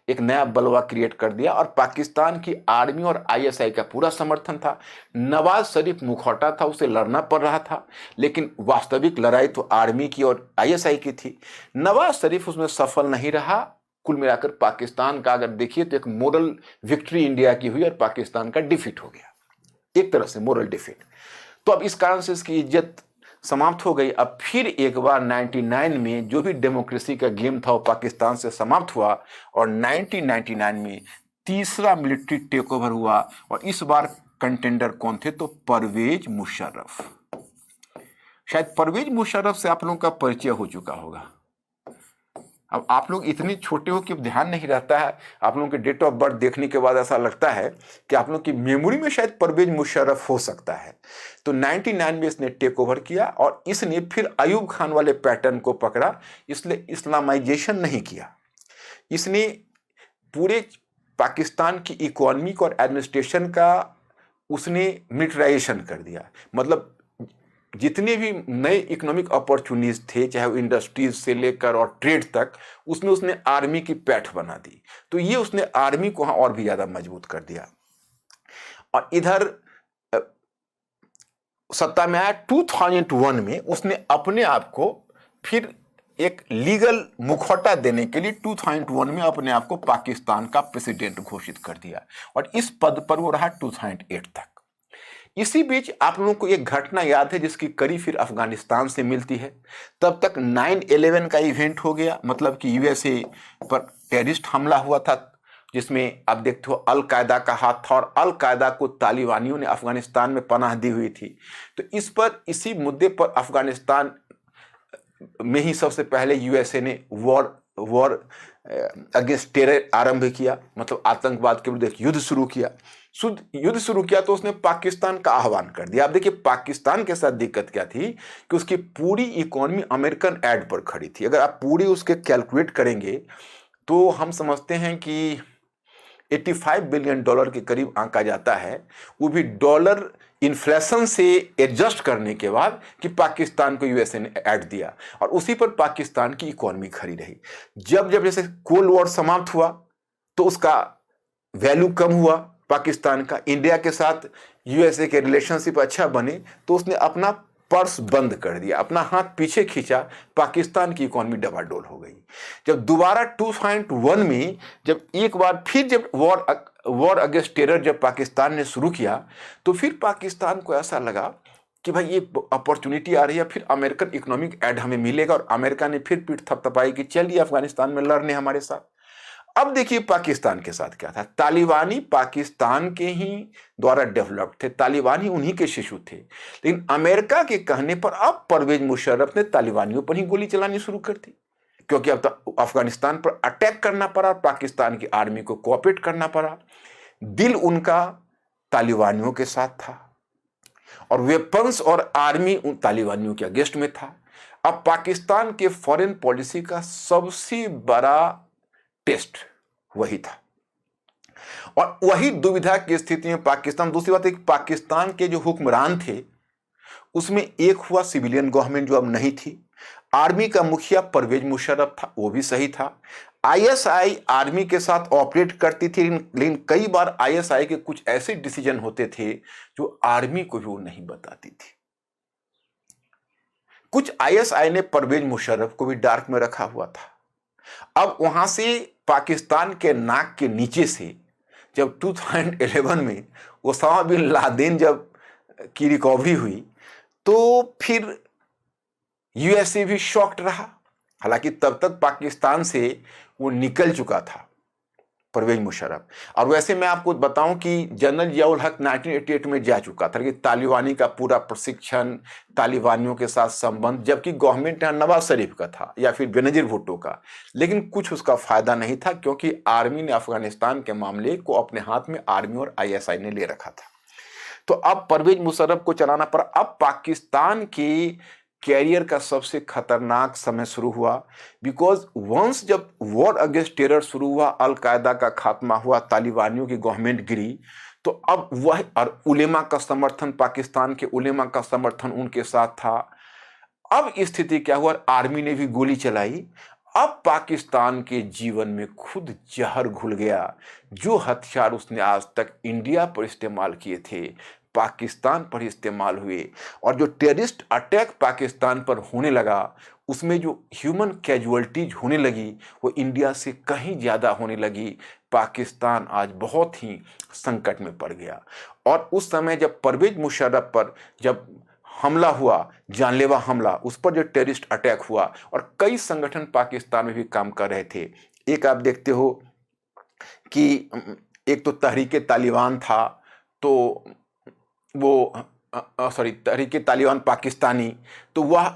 एक नया बलवा क्रिएट कर दिया। और पाकिस्तान की आर्मी और आईएसआई का पूरा समर्थन था। नवाज शरीफ मुखौटा था, उसे लड़ना पड़ रहा था, लेकिन वास्तविक लड़ाई तो आर्मी की और आईएसआई की थी। नवाज शरीफ उसमें सफल नहीं रहा। कुल मिलाकर पाकिस्तान का अगर देखिए तो एक मोरल विक्ट्री इंडिया की हुई और पाकिस्तान का डिफीट हो गया, एक तरह से मोरल डिफीट। तो अब इस कारण से इसकी इज्जत समाप्त हो गई। अब फिर एक बार 99 में जो भी डेमोक्रेसी का गेम था वो पाकिस्तान से समाप्त हुआ और 1999 में तीसरा मिलिट्री टेक ओवर हुआ। और इस बार कंटेंडर कौन थे? तो परवेज मुशर्रफ। शायद परवेज मुशर्रफ से आप लोगों का परिचय हो चुका होगा। अब आप लोग इतने छोटे हो कि ध्यान नहीं रहता है, आप लोगों के डेट ऑफ बर्थ देखने के बाद ऐसा लगता है कि आप लोगों की मेमोरी में शायद परवेज मुशर्रफ हो सकता है। तो 99 में इसने टेक ओवर किया और इसने फिर अयूब खान वाले पैटर्न को पकड़ा, इसलिए इस्लामाइजेशन नहीं किया। इसने पूरे पाकिस्तान की इकोनॉमी और एडमिनिस्ट्रेशन का उसने मिलिटराइजेशन कर दिया। मतलब जितने भी नए इकोनॉमिक अपॉर्चुनिटीज थे, चाहे वो इंडस्ट्रीज से लेकर और ट्रेड तक, उसमें उसने आर्मी की पैठ बना दी। तो ये उसने आर्मी को वहां और भी ज्यादा मजबूत कर दिया। और इधर सत्ता में आया 2001 में, उसने अपने आप को फिर एक लीगल मुखौटा देने के लिए 2001 में अपने आप को पाकिस्तान का प्रेसिडेंट घोषित कर दिया और इस पद पर वो रहा 2008 तक। इसी बीच आप लोगों को एक घटना याद है जिसकी कड़ी फिर अफगानिस्तान से मिलती है। तब तक 9/11 का इवेंट हो गया, मतलब कि यूएसए पर टेररिस्ट हमला हुआ था जिसमें आप देखते हो अल कायदा का हाथ था और अल कायदा को तालिबानियों ने अफगानिस्तान में पनाह दी हुई थी। तो इसी मुद्दे पर अफगानिस्तान में ही सबसे पहले यूएसए ने वॉर अगेंस्ट टेरर आरंभ किया, मतलब आतंकवाद के विरुद्ध एक युद्ध शुरू किया। तो उसने पाकिस्तान का आह्वान कर दिया। आप देखिए पाकिस्तान के साथ दिक्कत क्या थी कि उसकी पूरी इकोनॉमी अमेरिकन एड पर खड़ी थी। अगर आप पूरी उसके कैलकुलेट करेंगे तो हम समझते हैं कि $85 बिलियन के करीब आंका जाता है, वो भी डॉलर इन्फ्लेशन से एडजस्ट करने के बाद कि पाकिस्तान को यूएसए ने ऐड दिया और उसी पर पाकिस्तान की इकोनॉमी खड़ी रही। जब जैसे कोल्ड वॉर समाप्त हुआ तो उसका वैल्यू कम हुआ पाकिस्तान का, इंडिया के साथ यूएसए के रिलेशनशिप अच्छा बने तो उसने अपना पर्स बंद कर दिया, अपना हाथ पीछे खींचा, पाकिस्तान की इकोनॉमी डबाडोल हो गई। जब दोबारा 2001 में जब एक बार फिर जब वॉर अगेंस्ट टेरर जब पाकिस्तान ने शुरू किया तो फिर पाकिस्तान को ऐसा लगा कि भाई ये अपॉर्चुनिटी आ रही है, फिर अमेरिकन इकोनॉमिक एड हमें मिलेगा और अमेरिका ने फिर पीठ थपथपाई कि चलिए अफगानिस्तान में लड़ने हमारे साथ। अब देखिए पाकिस्तान के साथ क्या था, तालिबानी पाकिस्तान के ही द्वारा डेवलप थे, तालिबानी उन्हीं के शिशु थे, लेकिन अमेरिका के कहने पर अब परवेज मुशर्रफ ने तालिबानियों पर ही गोली चलानी शुरू कर दी, क्योंकि अब तो अफगानिस्तान पर अटैक करना पड़ा, पाकिस्तान की आर्मी को कोऑपरेट करना पड़ा। दिल उनका तालिबानियों के साथ था और वेपन्स और आर्मी उन तालिबानियों के अगेंस्ट में था। अब पाकिस्तान के फॉरेन पॉलिसी का सबसे बड़ा टेस्ट वही था और वही दुविधा की स्थिति में पाकिस्तान। दूसरी बात है कि पाकिस्तान के जो हुक्मरान थे उसमें एक हुआ सिविलियन गवर्नमेंट जो अब नहीं थी, आर्मी का मुखिया परवेज मुशर्रफ था, वो भी सही था। आईएसआई आर्मी के साथ ऑपरेट करती थी, लेकिन कई बार आईएसआई के कुछ ऐसे डिसीजन होते थे जो आर्मी को भी वो नहीं बताती थी। कुछ आईएसआई ने परवेज मुशर्रफ को भी डार्क में रखा हुआ था। अब वहां से पाकिस्तान के नाक के नीचे से जब 2011 में ओसामा बिन लादेन जब की रिकवरी हुई तो फिर यूएसए भी शॉक्ड रहा। हालांकि तब तक पाकिस्तान से वो निकल चुका था परवेज मुशर्रफ। और वैसे मैं आपको बताऊं कि जनरल जियाउल हक 1988 में जा चुका था कि तालिबानी का पूरा प्रशिक्षण, तालिबानियों के साथ संबंध, जबकि गवर्नमेंट यहाँ नवाज शरीफ का था या फिर बेनजीर भुट्टो का, लेकिन कुछ उसका फायदा नहीं था क्योंकि आर्मी ने अफगानिस्तान के मामले को अपने हाथ में आर्मी और आईएसआई ने ले रखा था। तो अब परवेज मुशर्रफ को चलाना पड़ा। अब पाकिस्तान की कैरियर का सबसे खतरनाक समय शुरू हुआ, बिकॉज वंस जब वॉर अगेंस्ट टेरर शुरू हुआ, अल कायदा का खात्मा हुआ, तालिबानियों की गवर्नमेंट गिरी, तो अब वह और उलेमा का समर्थन, पाकिस्तान के उलेमा का समर्थन उनके साथ था। अब स्थिति क्या हुआ, आर्मी ने भी गोली चलाई। अब पाकिस्तान के जीवन में खुद जहर घुल गया। जो हथियार उसने आज तक इंडिया पर इस्तेमाल किए थे पाकिस्तान पर इस्तेमाल हुए, और जो टेररिस्ट अटैक पाकिस्तान पर होने लगा उसमें जो ह्यूमन कैजुअलिटीज होने लगी वो इंडिया से कहीं ज़्यादा होने लगी। पाकिस्तान आज बहुत ही संकट में पड़ गया। और उस समय जब परवेज मुशर्रफ पर जब हमला हुआ, जानलेवा हमला, उस पर जो टेररिस्ट अटैक हुआ, और कई संगठन पाकिस्तान में भी काम कर रहे थे। एक आप देखते हो कि एक तो तहरीक तालिबान था, तो वो तहरीक तालिबान पाकिस्तानी, तो वह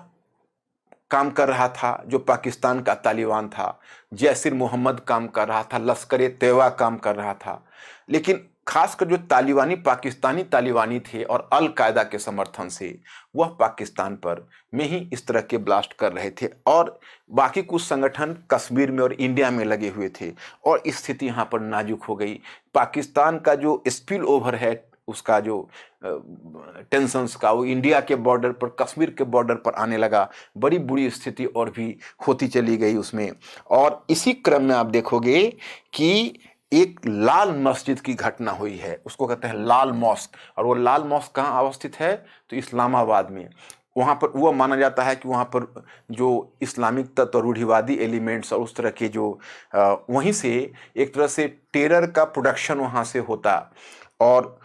काम कर रहा था जो पाकिस्तान का तालिबान था। जैसिर मोहम्मद काम कर रहा था, लश्कर तैयबा काम कर रहा था। लेकिन खासकर जो तालिबानी पाकिस्तानी तालिबानी थे और अल कायदा के समर्थन से वह पाकिस्तान पर में ही इस तरह के ब्लास्ट कर रहे थे, और बाकी कुछ संगठन कश्मीर में और इंडिया में लगे हुए थे, और स्थिति यहाँ पर नाजुक हो गई। पाकिस्तान का जो स्पिल ओवर है, उसका जो टेंशन्स का, वो इंडिया के बॉर्डर पर, कश्मीर के बॉर्डर पर आने लगा। बड़ी बुरी स्थिति और भी होती चली गई उसमें। और इसी क्रम में आप देखोगे कि एक लाल मस्जिद की घटना हुई है, उसको कहते हैं लाल मॉस्क, और वो लाल मॉस्क कहाँ अवस्थित है, तो इस्लामाबाद में। वहाँ पर वह माना जाता है कि वहाँ पर जो इस्लामिक तत्व, रूढ़िवादी एलिमेंट्स और उस तरह के जो वहीं से एक तरह से टेरर का प्रोडक्शन वहाँ से होता, और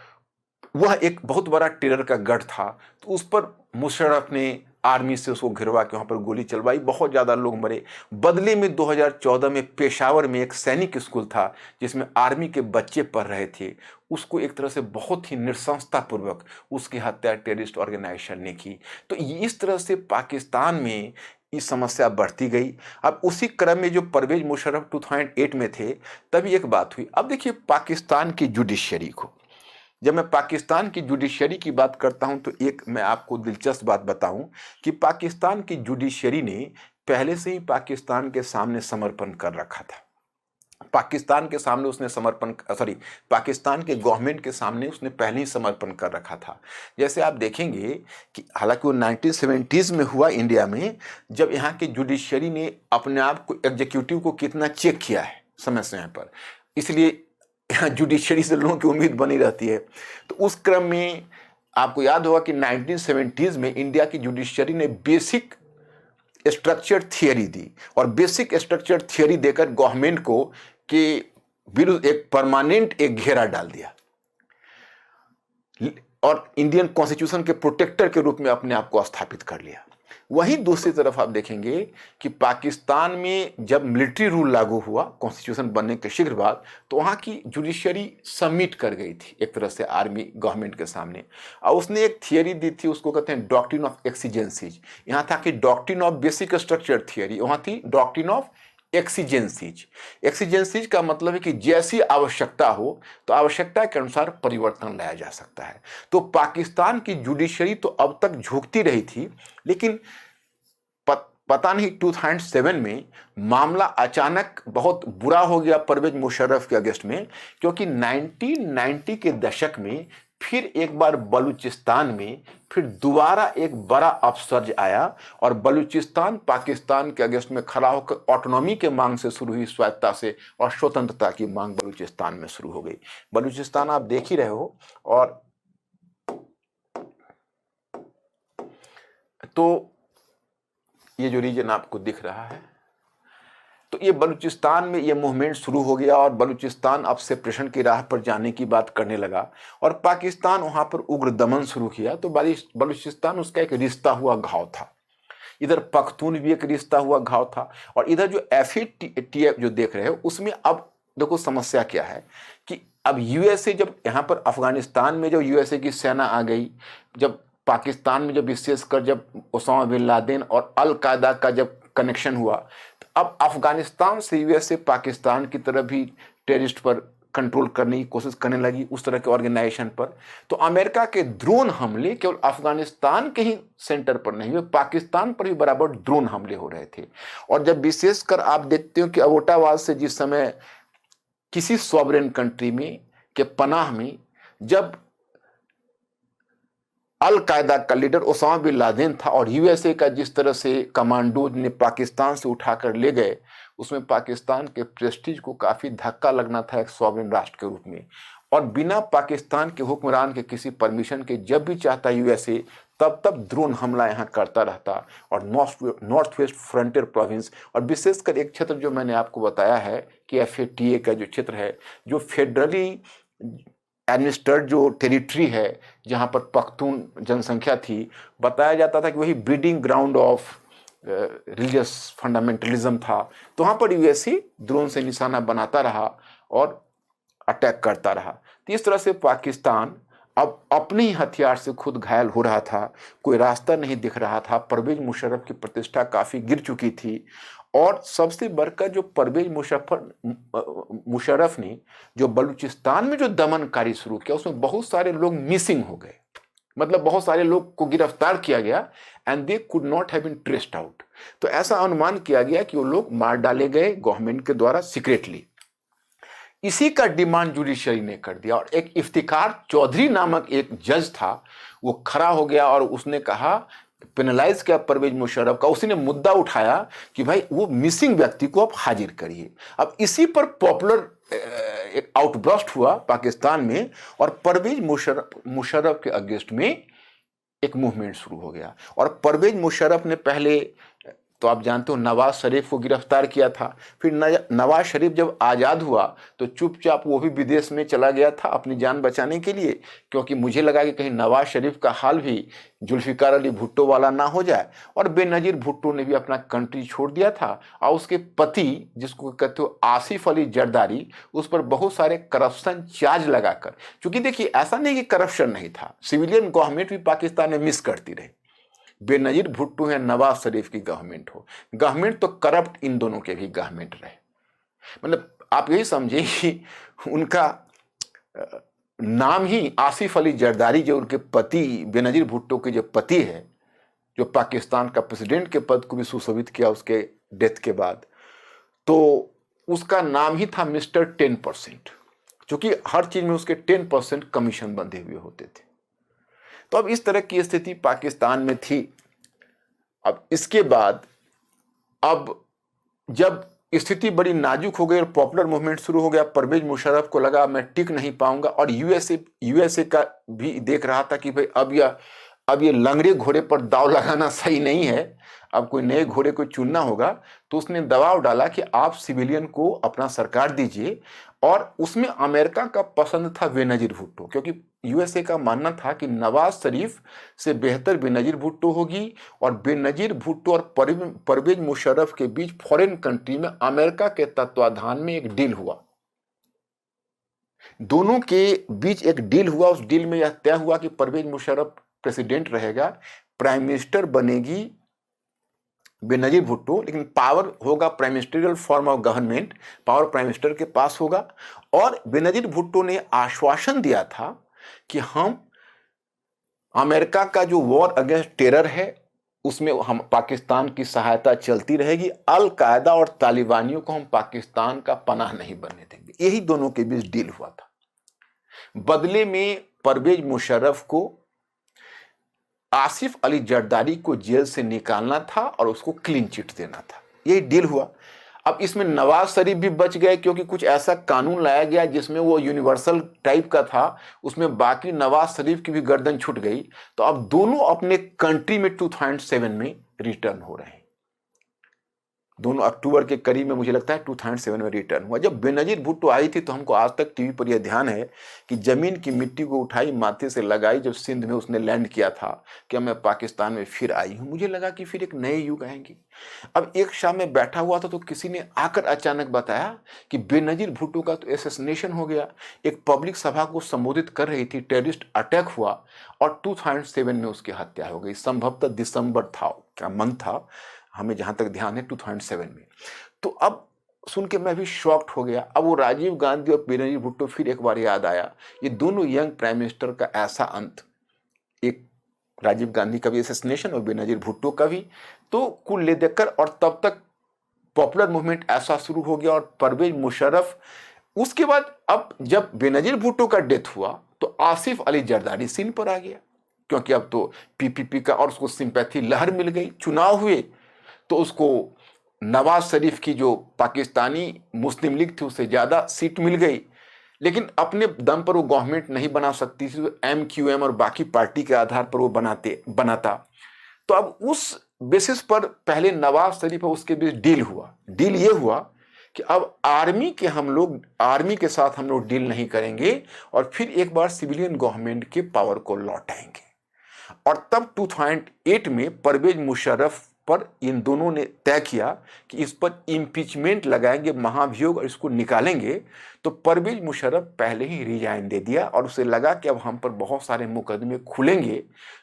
वह एक बहुत बड़ा टेरर का गढ़ था। तो उस पर मुशर्रफ ने आर्मी से उसको घिरवा के वहाँ पर गोली चलवाई, बहुत ज़्यादा लोग मरे। बदले में 2014 में पेशावर में एक सैनिक स्कूल था जिसमें आर्मी के बच्चे पढ़ रहे थे, उसको एक तरह से बहुत ही नृशंसतापूर्वक उसकी हत्या टेररिस्ट ऑर्गेनाइजेशन ने की। तो इस तरह से पाकिस्तान में इस समस्या बढ़ती गई। अब उसी क्रम में जो परवेज मुशर्रफ 2008 में थे, तभी एक बात हुई। अब देखिए पाकिस्तान की जुडिशरी को, जब मैं पाकिस्तान की जुडिशरी की बात करता हूं तो एक मैं आपको दिलचस्प बात बताऊं कि पाकिस्तान की जुडिशरी ने पहले से ही पाकिस्तान के सामने समर्पण कर रखा था। पाकिस्तान के सामने उसने पाकिस्तान के गवर्नमेंट के सामने उसने पहले ही समर्पण कर रखा था। जैसे आप देखेंगे कि हालांकि वो 1970s में हुआ इंडिया में, जब यहाँ की जुडिशरी ने अपने आप को, एग्जीक्यूटिव को कितना चेक किया है समय समय पर, इसलिए जुडिशरी से लोगों की उम्मीद बनी रहती है। तो उस क्रम में आपको याद होगा कि 1970s में इंडिया की जुडिशरी ने बेसिक स्ट्रक्चर थियरी दी, और बेसिक स्ट्रक्चर थियरी देकर गवर्नमेंट को के विरुद्ध एक परमानेंट एक घेरा डाल दिया और इंडियन कॉन्स्टिट्यूशन के प्रोटेक्टर के रूप में अपने आप को स्थापित कर लिया। वहीं दूसरी तरफ आप देखेंगे कि पाकिस्तान में जब मिलिट्री रूल लागू हुआ कॉन्स्टिट्यूशन बनने के शीघ्र बाद, तो वहाँ की जुडिशरी सबमिट कर गई थी एक तरह से आर्मी गवर्नमेंट के सामने, और उसने एक थियरी दी थी, उसको कहते हैं डॉक्ट्रिन ऑफ एक्सीजेंसीज। यहाँ था कि doctrine of basic structure theory, वहाँ थी डॉक्ट्रिन ऑफ एक्सीजेंसीज। एक्सीजेंसीज का मतलब है कि जैसी आवश्यकता हो तो आवश्यकता के अनुसार परिवर्तन लाया जा सकता है। तो पाकिस्तान की जुडिशरी तो अब तक झुकती रही थी, लेकिन पता नहीं 2007 में मामला अचानक बहुत बुरा हो गया परवेज मुशर्रफ के अगेंस्ट में, क्योंकि 1990 के दशक में फिर एक बार बलूचिस्तान में फिर दोबारा एक बड़ा अपसर्ज आया, और बलूचिस्तान पाकिस्तान के अगेंस्ट में खड़ा होकर ऑटोनॉमी के मांग से शुरू हुई, स्वायत्तता से, और स्वतंत्रता की मांग बलूचिस्तान में शुरू हो गई। बलूचिस्तान आप देख ही रहे हो, और तो ये जो रीजन आपको दिख रहा है, तो ये बलूचिस्तान में ये मूवमेंट शुरू हो गया, और बलूचिस्तान अब सेपरेशन की राह पर जाने की बात करने लगा, और पाकिस्तान वहाँ पर उग्र दमन शुरू किया। तो बलूचिस्तान उसका एक रिश्ता हुआ घाव था। इधर पख्तून भी एक रिश्ता हुआ घाव था, और इधर जो FATF जो देख रहे हो उसमें अब देखो समस्या क्या है कि अब यूएसए, जब यहाँ पर अफगानिस्तान में जब यूएसए की सेना आ गई, जब पाकिस्तान में जब विशेषकर जब ओसामा बिन लादेन और अल कायदा का जब कनेक्शन हुआ, तो अब अफगानिस्तान से यूएसए पाकिस्तान की तरफ भी टेररिस्ट पर कंट्रोल करने की कोशिश करने लगी, उस तरह के ऑर्गेनाइजेशन पर। तो अमेरिका के ड्रोन हमले केवल अफगानिस्तान के ही सेंटर पर नहीं हुए, पाकिस्तान पर भी बराबर ड्रोन हमले हो रहे थे। और जब विशेषकर आप देखते हो कि अबोटाबाद से जिस समय किसी सॉवरेन कंट्री में के पनाह में जब अल कायदा का लीडर ओसामा बिन लादेन था, और यूएसए का जिस तरह से कमांडोज ने पाकिस्तान से उठाकर ले गए, उसमें पाकिस्तान के प्रेस्टीज को काफ़ी धक्का लगना था एक सॉवरेन राष्ट्र के रूप में। और बिना पाकिस्तान के हुक्मरान के किसी परमिशन के जब भी चाहता यूएसए तब ड्रोन हमला यहाँ करता रहता। और नॉर्थ वेस्ट फ्रंटियर प्रोविंस, और विशेषकर एक क्षेत्र जो मैंने आपको बताया है कि FATA का जो क्षेत्र है, जो फेडरली एडमिनिस्ट्रेटेड जो टेरिटरी है, जहाँ पर पख्तून जनसंख्या थी, बताया जाता था कि वही breeding ground of religious fundamentalism था। तो वहाँ पर यूएसए ड्रोन से निशाना बनाता रहा और अटैक करता रहा। तो इस तरह से पाकिस्तान अब अपने ही हथियार से खुद घायल हो रहा था, कोई रास्ता नहीं दिख रहा था। परवेज मुशर्रफ की प्रतिष्ठा काफ़ी गिर चुकी थी, और सबसे बढ़कर जो परवेज मुशर्रफ ने जो बलूचिस्तान में जो दमनकारी शुरू किया, उसमें बहुत सारे लोग मिसिंग हो गए, मतलब बहुत सारे लोग को गिरफ्तार किया गया, and they could not have been traced out. तो ऐसा अनुमान किया गया कि वो लोग मार डाले गए गवर्नमेंट के द्वारा सीक्रेटली। इसी का डिमांड जुडिशरी ने कर दिया, और एक इफ्तिखार चौधरी नामक एक जज था, वो खड़ा हो गया और उसने कहा, पेनलाइज किया परवेज मुशर्रफ का। उसने मुद्दा उठाया कि भाई वो मिसिंग व्यक्ति को आप हाजिर करिए। अब इसी पर पॉपुलर एक आउटब्रस्ट हुआ पाकिस्तान में, और परवेज मुशर्रफ के अगेंस्ट में एक मूवमेंट शुरू हो गया। और परवेज मुशर्रफ ने पहले तो आप जानते हो नवाज शरीफ को गिरफ्तार किया था, फिर नवाज शरीफ जब आज़ाद हुआ तो चुपचाप वो भी विदेश में चला गया था अपनी जान बचाने के लिए, क्योंकि मुझे लगा कि कहीं नवाज शरीफ का हाल भी जुल्फिकार अली भुट्टो वाला ना हो जाए। और बेनज़ीर भुट्टो ने भी अपना कंट्री छोड़ दिया था और उसके पति जिसको कहते हो आसिफ अली जरदारी, उस पर बहुत सारे करप्शन चार्ज लगाकर, क्योंकि देखिए ऐसा नहीं कि करप्शन नहीं था, सिविलियन गवर्नमेंट भी पाकिस्तान में मिस करती रही। बेनज़ीर भुट्टो है नावाज शरीफ की गवर्नमेंट हो, गवर्नमेंट तो करप्ट इन दोनों के भी गवर्नमेंट रहे। मतलब आप यही समझिए कि उनका नाम ही आसिफ अली जरदारी, जो उनके पति बेनज़ीर भुट्टो के जो पति है, जो पाकिस्तान का प्रेसिडेंट के पद को भी सुशोभित किया उसके डेथ के बाद, तो उसका नाम ही था मिस्टर 10%, क्योंकि हर चीज में उसके 10% कमीशन बंधे हुए होते थे। तो अब इस तरह की स्थिति पाकिस्तान में थी। अब इसके बाद अब जब स्थिति बड़ी नाजुक हो गई और पॉपुलर मूवमेंट शुरू हो गया, परवेज मुशर्रफ को लगा मैं टिक नहीं पाऊंगा, और यूएसए का भी देख रहा था कि भाई अब ये लंगड़े घोड़े पर दाव लगाना सही नहीं है, अब कोई नए घोड़े को चुनना होगा। तो उसने दबाव डाला कि आप सिविलियन को अपना सरकार दीजिए, और उसमें अमेरिका का पसंद था बेनज़ीर भुट्टो, क्योंकि यूएसए का मानना था कि नवाज शरीफ से बेहतर बेनज़ीर भुट्टो होगी। और बेनज़ीर भुट्टो और परवेज मुशर्रफ के बीच फॉरेन कंट्री में अमेरिका के तत्वाधान में एक डील हुआ, दोनों के बीच एक डील हुआ। उस डील में यह तय हुआ कि परवेज मुशर्रफ प्रेसिडेंट रहेगा, प्राइम मिनिस्टर बनेगी बेनज़ीर भुट्टो, लेकिन पावर होगा prime ministerial form of government, power prime minister के पास होगा। और बेनज़ीर भुट्टो ने आश्वासन दिया था कि हम अमेरिका का जो वॉर अगेंस्ट टेरर है उसमें हम पाकिस्तान की सहायता चलती रहेगी, अल कायदा और तालिबानियों को हम पाकिस्तान का पनाह नहीं बनने देंगे। यही दोनों के बीच डील हुआ था। बदले में परवेज मुशर्रफ को आसिफ अली जरदारी को जेल से निकालना था और उसको क्लीन चिट देना था, यही डील हुआ। अब इसमें नवाज शरीफ भी बच गए, क्योंकि कुछ ऐसा कानून लाया गया जिसमें वो यूनिवर्सल टाइप का था, उसमें बाकी नवाज शरीफ की भी गर्दन छूट गई। तो अब दोनों अपने कंट्री में 2007 में रिटर्न हो रहे हैं। दोनों अक्टूबर के करीब में मुझे लगता है 2007 में रिटर्न हुआ। जब बेनज़ीर भुट्टो आई थी तो हमको आज तक टीवी पर यह ध्यान है कि जमीन की मिट्टी को उठाई, माथे से लगाई, जब सिंध में उसने लैंड किया था कि मैं पाकिस्तान में फिर आई हूं, मुझे लगा कि फिर एक नए युग आएंगे। अब एक शाम में बैठा हुआ था तो किसी ने आकर अचानक बताया कि बेनज़ीर भुट्टो का तो एसेसिनेशन हो गया। एक पब्लिक सभा को संबोधित कर रही थी, टेररिस्ट अटैक हुआ और 2007 में उसकी हत्या हो गई। संभवतः दिसंबर था, क्या मंथ था, हमें जहां तक ध्यान है 2007 में। तो अब सुन के मैं भी शॉक्ड हो गया। अब वो राजीव गांधी और बेनज़ीर भुट्टो फिर एक बार याद आया, ये दोनों यंग प्राइम मिनिस्टर का ऐसा अंत, एक राजीव गांधी का भी एसेसिनेशन और बेनज़ीर भुट्टो का भी। तो कुल ले देकर और तब तक पॉपुलर मूवमेंट ऐसा शुरू हो गया। और परवेज मुशर्रफ, उसके बाद अब जब बेनज़ीर भुट्टो का डेथ हुआ तो आसिफ अली जरदारी सीन पर आ गया, क्योंकि अब तो पीपीपी का और उसको सिंपैथी लहर मिल गई। चुनाव हुए तो उसको नवाज शरीफ की जो पाकिस्तानी मुस्लिम लीग थी उससे ज्यादा सीट मिल गई, लेकिन अपने दम पर वो गवर्नमेंट नहीं बना सकती थी, तो MQM और बाकी पार्टी के आधार पर वो बनाता। तो अब उस बेसिस पर पहले नवाज शरीफ और उसके बीच डील हुआ। डील ये हुआ कि अब आर्मी के साथ हम लोग डील नहीं करेंगे और फिर एक बार सिविलियन गवर्नमेंट के पावर को लौटाएंगे। और तब 2008 में परवेज मुशर्रफ पर इन दोनों ने तय किया कि इस पर इम्पीचमेंट लगाएंगे, महाभियोग, और इसको निकालेंगे। तो परवेज मुशर्रफ पहले ही रिजाइन दे दिया और उसे लगा कि अब हम पर बहुत सारे मुकदमे खुलेंगे,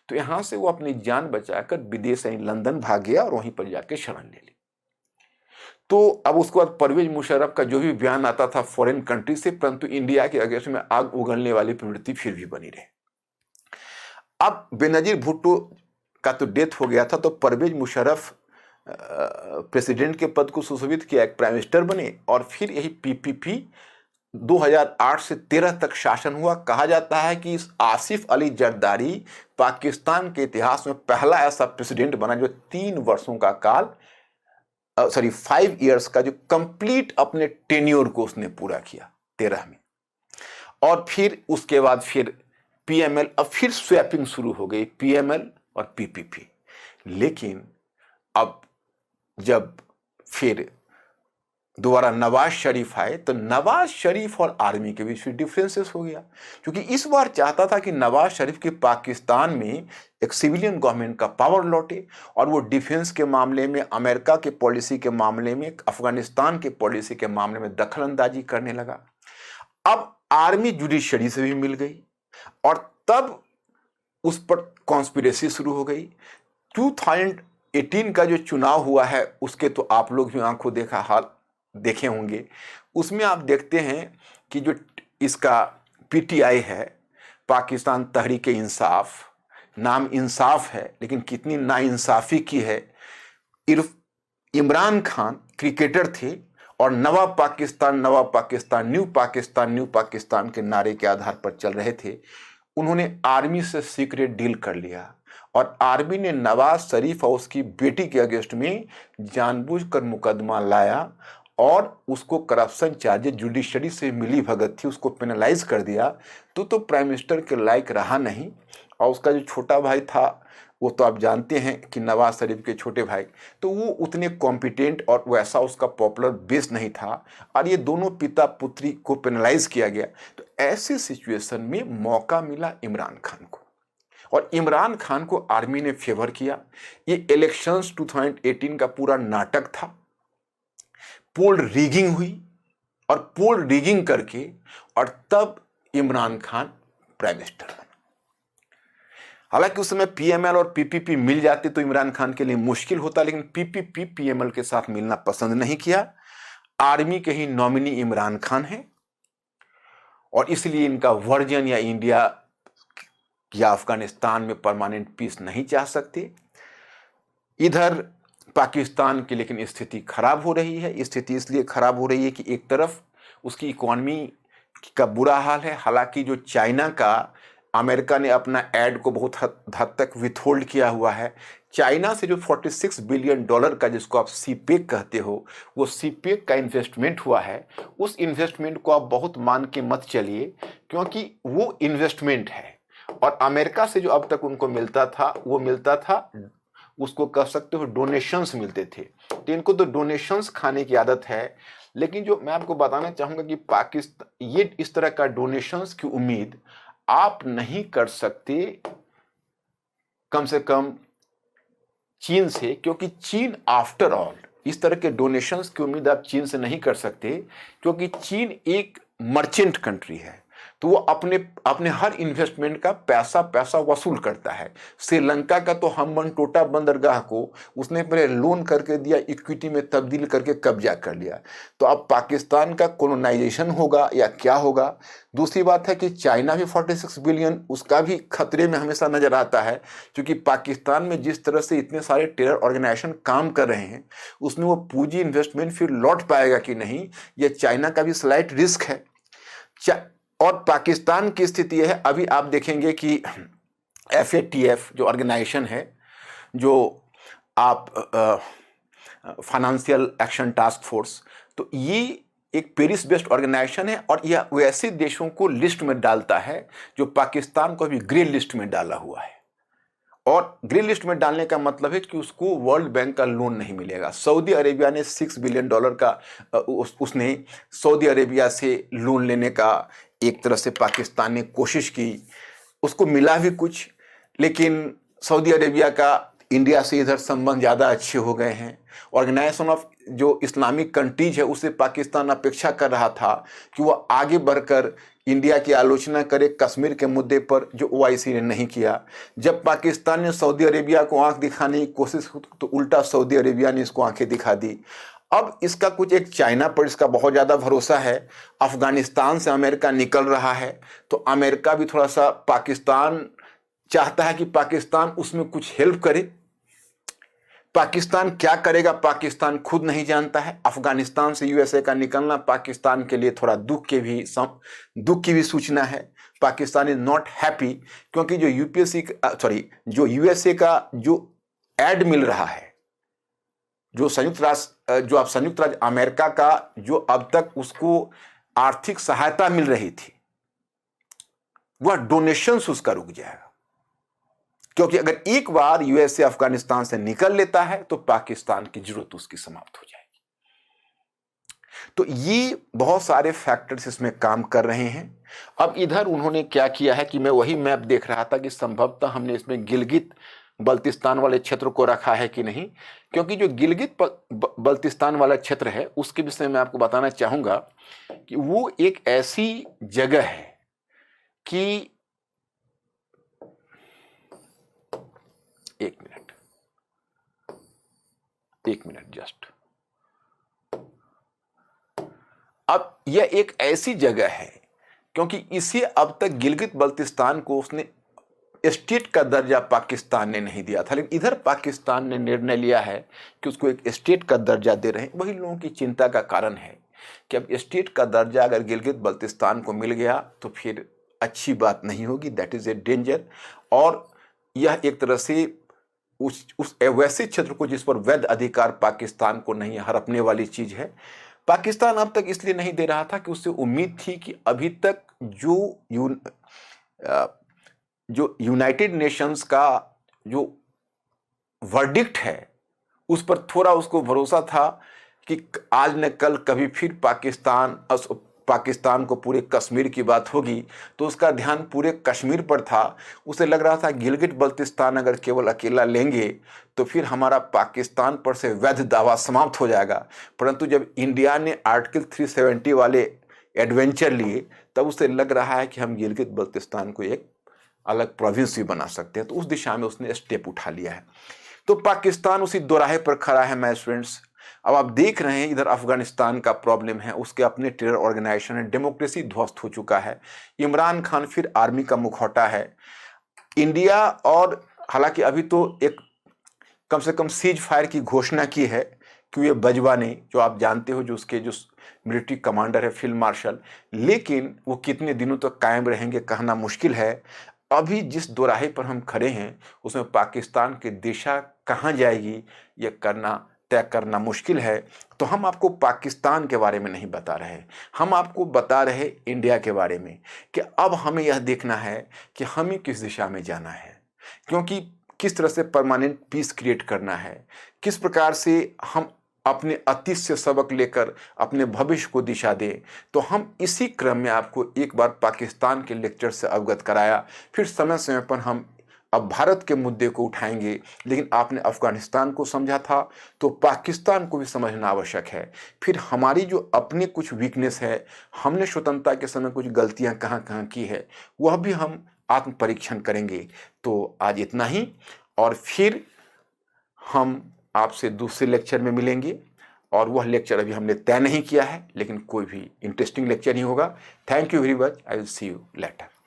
तो यहां से वो अपनी जान बचाकर विदेश लंदन भाग गया और वहीं पर जाके शरण ले ली। तो अब उसके बाद परवेज मुशर्रफ का जो भी बयान आता था फॉरेन कंट्री से, परंतु इंडिया के अगेंस्ट में आग उगलने वाली प्रवृत्ति फिर भी बनी रही। अब बेनज़ीर भुट्टो का तो डेथ हो गया था, तो परवेज मुशर्रफ प्रेसिडेंट के पद को सुशोभित किया, एक प्राइम मिनिस्टर बने, और फिर यही पीपीपी 2008 से 13 तक शासन हुआ। कहा जाता है कि इस आसिफ अली जरदारी पाकिस्तान के इतिहास में पहला ऐसा प्रेसिडेंट बना जो 3 वर्षों का काल 5 इयर्स का जो कंप्लीट अपने टेन्योर को उसने पूरा किया 13 में। और फिर उसके बाद फिर पीएमएल, अब फिर स्वैपिंग शुरू हो गई, पीएमएल और पीपीपी। लेकिन अब जब फिर दोबारा नवाज शरीफ आए तो नवाज शरीफ और आर्मी के बीच फिर डिफरेंसेस हो गया, क्योंकि इस बार चाहता था कि नवाज शरीफ के पाकिस्तान में एक सिविलियन गवर्नमेंट का पावर लौटे, और वो डिफेंस के मामले में, अमेरिका के पॉलिसी के मामले में, अफगानिस्तान के पॉलिसी के मामले में दखल अंदाजी करने लगा। अब आर्मी जुडिशरी से भी मिल गई, और तब उस पर कॉन्स्पिरेसी शुरू हो गई। 2018 का जो चुनाव हुआ है उसके तो आप लोग भी आंखों देखा हाल देखे होंगे। उसमें आप देखते हैं कि जो इसका पीटीआई है, पाकिस्तान तहरीक इंसाफ, नाम इंसाफ है लेकिन कितनी नाइंसाफी की है। इमरान खान क्रिकेटर थे और नवा पाकिस्तान, नवा पाकिस्तान, न्यू पाकिस्तान, न्यू पाकिस्तान के नारे के आधार पर चल रहे थे। उन्होंने आर्मी से सीक्रेट डील कर लिया, और आर्मी ने नवाज शरीफ और उसकी बेटी के अगेंस्ट में जानबूझकर मुकदमा लाया और उसको करप्शन चार्जेस, जुडिशरी से मिली भगत थी, उसको पेनलाइज कर दिया। तो प्राइम मिनिस्टर के लायक रहा नहीं। और उसका जो छोटा भाई था, वो तो आप जानते हैं कि नवाज शरीफ के छोटे भाई, तो वो उतने कॉम्पिटेंट और वैसा उसका पॉपुलर बेस नहीं था, और ये दोनों पिता पुत्री को पेनलाइज किया गया। तो ऐसे सिचुएशन में मौका मिला इमरान खान को, और इमरान खान को आर्मी ने फेवर किया। ये इलेक्शंस 2018 का पूरा नाटक था। पोल रिगिंग हुई, और पोल रिगिंग करके और तब इमरान खान प्राइम मिनिस्टर बना। हालांकि उस समय पीएमएल और पीपीपी मिल जाते तो इमरान खान के लिए मुश्किल होता, लेकिन पीपीपी पीएमएल के साथ मिलना पसंद नहीं किया। आर्मी के ही नॉमिनी इमरान खान है, और इसलिए इनका वर्जन या इंडिया या अफगानिस्तान में परमानेंट पीस नहीं चाह सकते। इधर पाकिस्तान की लेकिन स्थिति खराब हो रही है। स्थिति इसलिए खराब हो रही है कि एक तरफ उसकी इकोनॉमी का बुरा हाल है। हालांकि जो चाइना का, अमेरिका ने अपना ऐड को बहुत हद तक विथहोल्ड किया हुआ है। चाइना से जो $46 बिलियन का, जिसको आप सीपेक कहते हो, वो सीपेक का इन्वेस्टमेंट हुआ है। उस इन्वेस्टमेंट को आप बहुत मान के मत चलिए, क्योंकि वो इन्वेस्टमेंट है, और अमेरिका से जो अब तक उनको मिलता था, वो मिलता था, उसको कह सकते हो डोनेशंस मिलते थे। तो इनको तो डोनेशंस खाने की आदत है। लेकिन जो मैं आपको बताना चाहूंगा कि पाकिस्तान, ये इस तरह का डोनेशंस की उम्मीद आप नहीं कर सकते कम से कम चीन से, क्योंकि चीन आफ्टर ऑल, इस तरह के डोनेशंस की उम्मीद आप चीन से नहीं कर सकते, क्योंकि चीन एक मर्चेंट कंट्री है। तो वो अपने अपने हर इन्वेस्टमेंट का पैसा वसूल करता है। श्रीलंका का तो हम्बन टोटा बंदरगाह को उसने पहले लोन करके दिया, इक्विटी में तब्दील करके कब्जा कर लिया। तो अब पाकिस्तान का कोलोनाइजेशन होगा या क्या होगा। दूसरी बात है कि चाइना भी 46 बिलियन, उसका भी खतरे में हमेशा नजर आता है, क्योंकि पाकिस्तान में जिस तरह से इतने सारे टेरर ऑर्गेनाइजेशन काम कर रहे हैं, उसमें वो पूंजी इन्वेस्टमेंट फिर लौट पाएगा कि नहीं, ये चाइना का भी स्लाइट रिस्क है। और पाकिस्तान की स्थिति है, अभी आप देखेंगे कि FATF जो ऑर्गेनाइजेशन है, जो आप फाइनेंशियल एक्शन टास्क फोर्स, तो ये एक पेरिस बेस्ड ऑर्गेनाइजेशन है, और यह वैसे देशों को लिस्ट में डालता है जो पाकिस्तान को भी ग्रे लिस्ट में डाला हुआ है। और ग्रे लिस्ट में डालने का मतलब है कि उसको वर्ल्ड बैंक का लोन नहीं मिलेगा। सऊदी अरेबिया ने $6 बिलियन का उसने सऊदी अरेबिया से लोन लेने का एक तरह से पाकिस्तान ने कोशिश की, उसको मिला भी कुछ, लेकिन सऊदी अरेबिया का इंडिया से इधर संबंध ज़्यादा अच्छे हो गए हैं। ऑर्गेनाइजेशन ऑफ जो इस्लामिक कंट्रीज है, उससे पाकिस्तान अपेक्षा कर रहा था कि वह आगे बढ़कर इंडिया की आलोचना करे कश्मीर के मुद्दे पर, जो OIC ने नहीं किया। जब पाकिस्तान ने सऊदी अरेबिया को आंख दिखाने की कोशिश तो उल्टा सऊदी अरेबिया ने इसको आंखें दिखा दी। अब इसका कुछ एक चाइना पर इसका बहुत ज़्यादा भरोसा है। अफगानिस्तान से अमेरिका निकल रहा है, तो अमेरिका भी थोड़ा सा पाकिस्तान चाहता है कि पाकिस्तान उसमें कुछ हेल्प करे। पाकिस्तान क्या करेगा पाकिस्तान खुद नहीं जानता है। अफगानिस्तान से USA का निकलना पाकिस्तान के लिए थोड़ा दुख की भी सूचना है। पाकिस्तान इज नॉट हैप्पी, क्योंकि जो USA का जो एड मिल रहा है, जो संयुक्त राज्य अमेरिका का जो अब तक उसको आर्थिक सहायता मिल रही थी, वह डोनेशंस उसका रुक जाएगा, क्योंकि अगर एक बार यूएसए अफगानिस्तान से निकल लेता है तो पाकिस्तान की जरूरत उसकी समाप्त हो जाएगी। तो ये बहुत सारे फैक्टर्स इसमें काम कर रहे हैं। अब इधर उन्होंने क्या किया है कि मैं वही मैप देख रहा था कि संभवतः हमने इसमें गिलगित बल्तिस्तान वाले क्षेत्र को रखा है कि नहीं, क्योंकि जो गिलगित बल्तिस्तान वाला क्षेत्र है उसके विषय में आपको बताना चाहूंगा कि वो एक ऐसी जगह है कि एक मिनट जस्ट, अब यह एक ऐसी जगह है क्योंकि इसे अब तक गिलगित बल्तिस्तान को उसने स्टेट का दर्जा पाकिस्तान ने नहीं दिया था, लेकिन इधर पाकिस्तान ने निर्णय लिया है कि उसको एक स्टेट का दर्जा दे रहे हैं। वही लोगों की चिंता का कारण है कि अब स्टेट का दर्जा अगर गिलगित बल्तिस्तान को मिल गया तो फिर अच्छी बात नहीं होगी, दैट इज ए डेंजर। और यह एक तरह से उस वैसे क्षेत्र को जिस पर वैध अधिकार पाकिस्तान को नहीं हड़पने वाली चीज है। पाकिस्तान अब तक इसलिए नहीं दे रहा था कि उससे उम्मीद थी कि अभी तक जो यूनाइटेड नेशंस का जो वर्डिक्ट है उस पर थोड़ा उसको भरोसा था कि आज न कल कभी फिर पाकिस्तान को पूरे कश्मीर की बात होगी, तो उसका ध्यान पूरे कश्मीर पर था। उसे लग रहा था गिलगित बल्तिस्तान अगर केवल अकेला लेंगे तो फिर हमारा पाकिस्तान पर से वैध दावा समाप्त हो जाएगा। परंतु जब इंडिया ने आर्टिकल 370 वाले एडवेंचर लिए तब उसे लग रहा है कि हम गिलगित बल्तिस्तान को एक अलग प्रोविंस भी बना सकते हैं, तो उस दिशा में उसने स्टेप उठा लिया है। तो पाकिस्तान उसी दोराहे पर खड़ा है माय स्टूडेंट्स। अब आप देख रहे हैं इधर अफगानिस्तान का प्रॉब्लम है, उसके अपने टेरर ऑर्गेनाइजेशन है, डेमोक्रेसी ध्वस्त हो चुका है, इमरान खान फिर आर्मी का मुखौटा है। इंडिया और हालांकि अभी तो एक कम से कम सीज फायर की घोषणा की है कि ये बजवा ने, जो आप जानते हो, जो उसके जो मिलिट्री कमांडर है फील्ड मार्शल, लेकिन वो कितने दिनों तक तो कायम रहेंगे कहना मुश्किल है। अभी जिस दोराहे पर हम खड़े हैं उसमें पाकिस्तान की दिशा कहाँ जाएगी ये तय करना मुश्किल है। तो हम आपको पाकिस्तान के बारे में नहीं बता रहे, हम आपको बता रहे इंडिया के बारे में कि अब हमें यह देखना है कि हमें किस दिशा में जाना है, क्योंकि किस तरह से परमानेंट पीस क्रिएट करना है, किस प्रकार से हम अपने अतीत से सबक लेकर अपने भविष्य को दिशा दें। तो हम इसी क्रम में आपको एक बार पाकिस्तान के लेक्चर से अवगत कराया, फिर समय समय पर हम अब भारत के मुद्दे को उठाएंगे। लेकिन आपने अफगानिस्तान को समझा था तो पाकिस्तान को भी समझना आवश्यक है। फिर हमारी जो अपनी कुछ वीकनेस है, हमने स्वतंत्रता के समय कुछ गलतियां कहाँ कहाँ की है, वह भी हम आत्म परीक्षण करेंगे। तो आज इतना ही, और फिर हम आपसे दूसरे लेक्चर में मिलेंगे, और वह लेक्चर अभी हमने तय नहीं किया है, लेकिन कोई भी इंटरेस्टिंग लेक्चर ही होगा। Thank you very much, I will see you later.